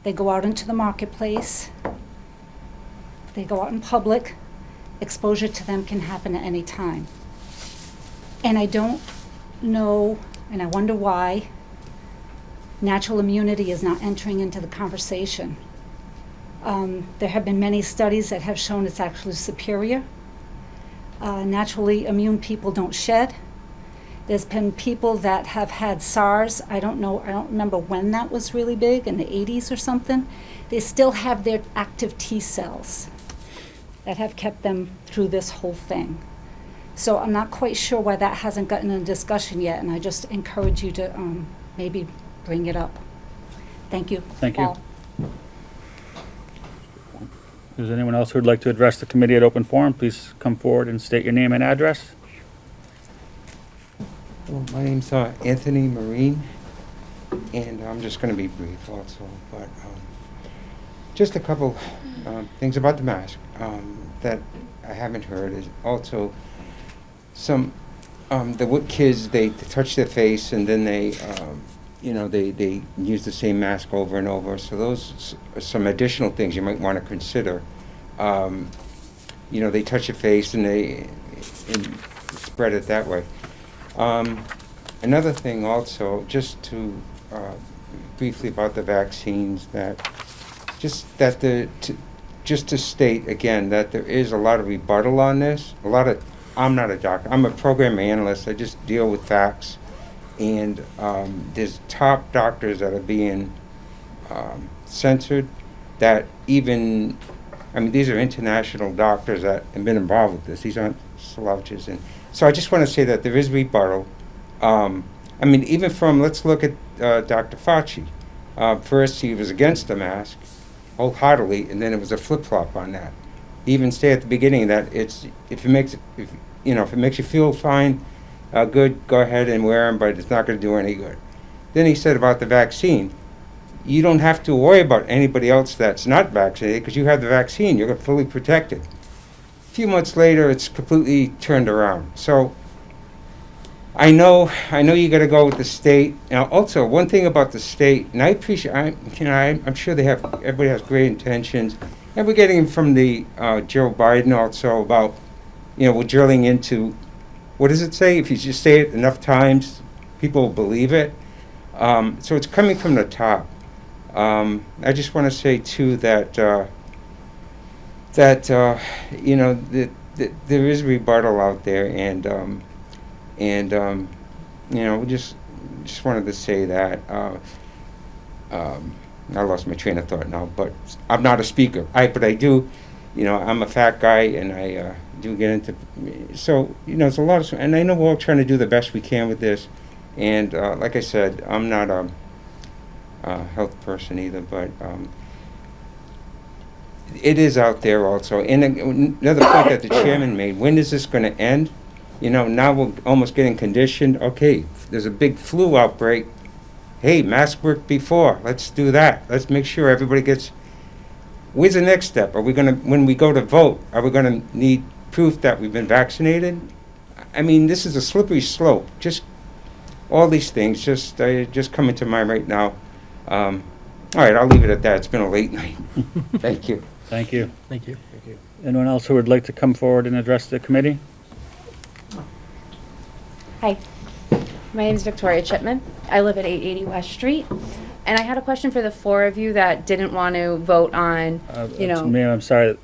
They go out into the marketplace. They go out in public. Exposure to them can happen at any time. And I don't know, and I wonder why, natural immunity is not entering into the conversation. There have been many studies that have shown it's actually superior. Naturally immune people don't shed. There's been people that have had SARS. I don't remember when that was really big, in the 80s or something. They still have their active T cells that have kept them through this whole thing. So I'm not quite sure why that hasn't gotten a discussion yet, and I just encourage you to maybe bring it up. Thank you. Thank you. all. If there's anyone else who would like to address the committee at open forum, please come forward and state your name and address. Well, my name's Anthony Marine, and I'm just going to be brief also, but just a couple things about the mask that I haven't heard is also some the kids, they touch their face and then they use the same mask over and over. So those are some additional things you might want to consider. They touch your face and they spread it that way. Another thing also, just to briefly about the vaccines, just to state again that there is a lot of rebuttal on this. I'm not a doctor. I'm a program analyst. I just deal with facts. And there's top doctors that are being censored that even, these are international doctors that have been involved with this. These aren't slouches. And so I just want to say that there is rebuttal. Even from, let's look at Dr. Fauci. First, he was against the mask wholeheartedly, and then it was a flip-flop on that. He even said at the beginning that if it makes you feel fine, good, go ahead and wear them, but it's not going to do any good. Then he said about the vaccine, you don't have to worry about anybody else that's not vaccinated because you have the vaccine, you're fully protected. A few months later, it's completely turned around. So I know you got to go with the state. Now, also one thing about the state, and I appreciate, I'm sure everybody has great intentions, and we're getting from the Joe Biden also about, we're drilling into what does it say? If you just say it enough times, people will believe it. So it's coming from the top. I just want to say too that you know that there is rebuttal out there, and you know, just wanted to say that. I lost my train of thought now, but I'm not a speaker. But I do, you know, I'm a fat guy, and I do get into. So you know, it's a lot of, and I know we're all trying to do the best we can with this. And like I said, I'm not a health person either, but it is out there also. And another point that the chairman made: when is this going to end? You know, now we're almost getting conditioned. Okay, there's a big flu outbreak. Hey, mask worked before. Let's do that. Let's make sure everybody gets. Where's the next step? Are we going to, when we go to vote, are we going to need proof that we've been vaccinated? I mean, this is a slippery slope. Just all these things just come into mind right now. All right, I'll leave it at that. It's been a late night. Thank you. Thank you. Thank you. Anyone else who would like to come forward and address the committee? Hi, my name is Victoria Chipman. I live at 880 West Street, and I had a question for the four of you that didn't want to vote on, you know, Ma'am, I'm sorry.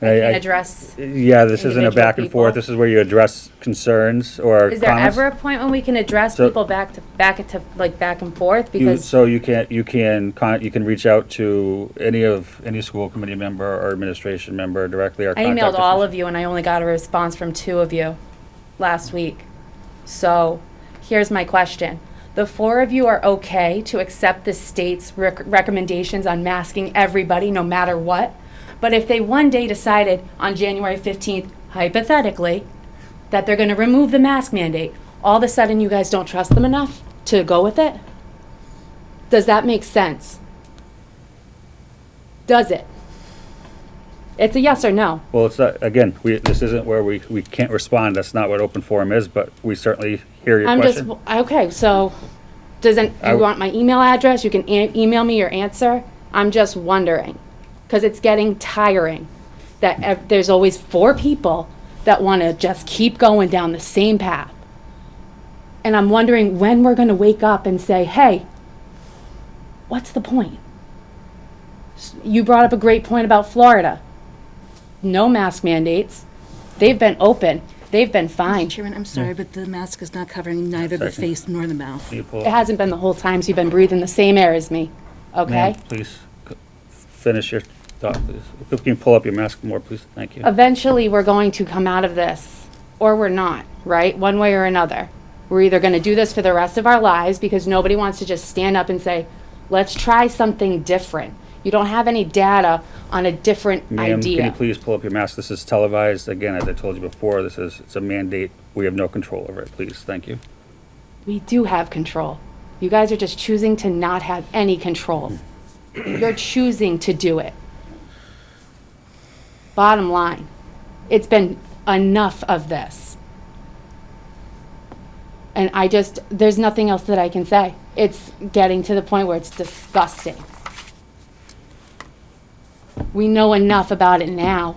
address. Yeah, this isn't a individual back and forth. people. This is where you address concerns or Is there comments. ever a point when we can address So- people back and forth? You, Because so you can reach out to any school committee member or administration member directly or I contact emailed us. all of you, and I only got a response from 2 of you last week. So here's my question. The 4 of you are okay to accept the state's recommendations on masking everybody no matter what? But if they one day decided on January 15th, hypothetically, that they're going to remove the mask mandate, all of a sudden you guys don't trust them enough to go with it? Does that make sense? Does it? It's a yes or no. Well, it's not, again, this isn't where we can't respond. That's not what open forum is, but we certainly hear your I'm question. just, okay, so you want my email address? You can email me your answer. I'm just wondering, because it's getting tiring that there's always 4 people that want to just keep going down the same path. And I'm wondering when we're going to wake up and say, hey, what's the point? You brought up a great point about Florida. No mask mandates. They've been open. They've been fine. Mr. Chairman, I'm sorry, but the mask is not covering neither the face nor the mouth. It hasn't been the whole time, so you've been breathing the same air as me, okay? Ma'am, please finish your thought, please. If you can pull up your mask more, please. Thank you. Eventually, we're going to come out of this, or we're not, right? One way or another. We're either going to do this for the rest of our lives because nobody wants to just stand up and say, let's try something different. You don't have any data on a different Ma'am, idea. can you please pull up your mask? This is televised. Again, as I told you before, it's a mandate. We have no control over it. Please, thank you. We do have control. You guys are just choosing to not have any control. You're choosing to do it. Bottom line, it's been enough of this. And there's nothing else that I can say. It's getting to the point where it's disgusting. We know enough about it now.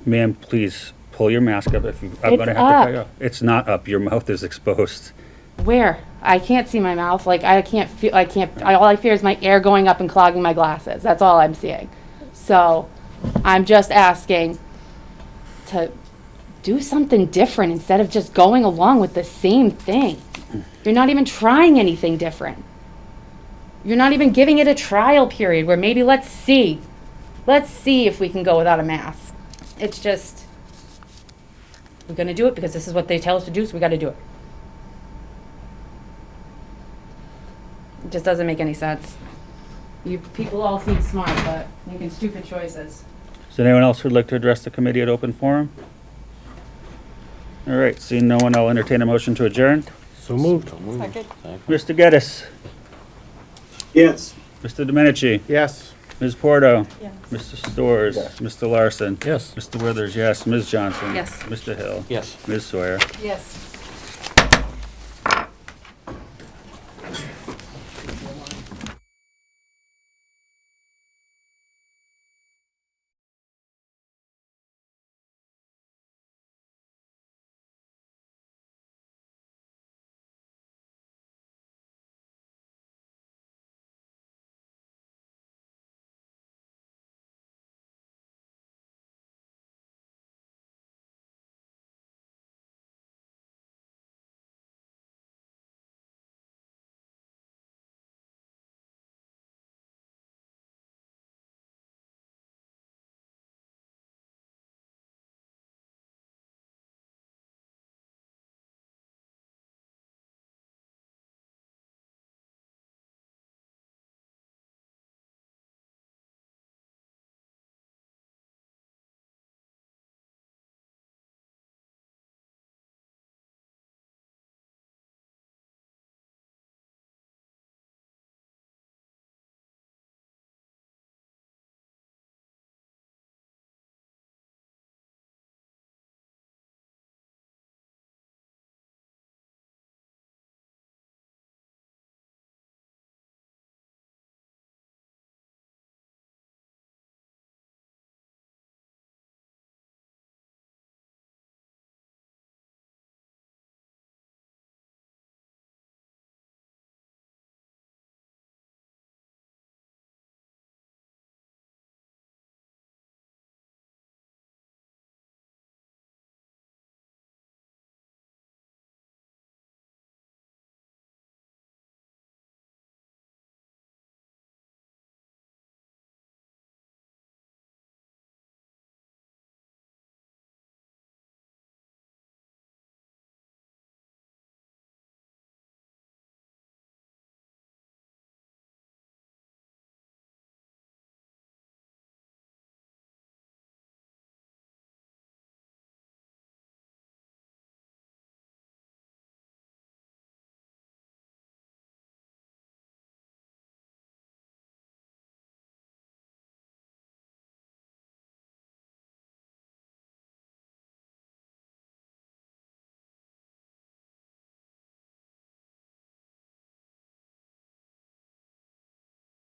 Ma'am, please pull your mask up. I'm It's going to have to up. cut you off. It's not up. Your mouth is exposed. Where? I can't see my mouth. Like, all I fear is my air going up and clogging my glasses. That's all I'm seeing. So, I'm just asking to do something different instead of just going along with the same thing. You're not even trying anything different. You're not even giving it a trial period where maybe let's see if we can go without a mask. It's just, we're going to do it because this is what they tell us to do, so we got to do it. It just doesn't make any sense. You people all seem smart, but making stupid choices. Is there anyone else who'd like to address the committee at open forum? All right, seeing no one, I'll entertain a motion to adjourn. So moved. Second. Mr. Geddes. Yes. Mr. Domenici. Yes. Ms. Porto. Yes. Mr. Storrs. Mr. Larson. Yes. Mr. Withers, yes. Ms. Johnson. Yes. Mr. Hill. Yes. Ms. Sawyer. Yes.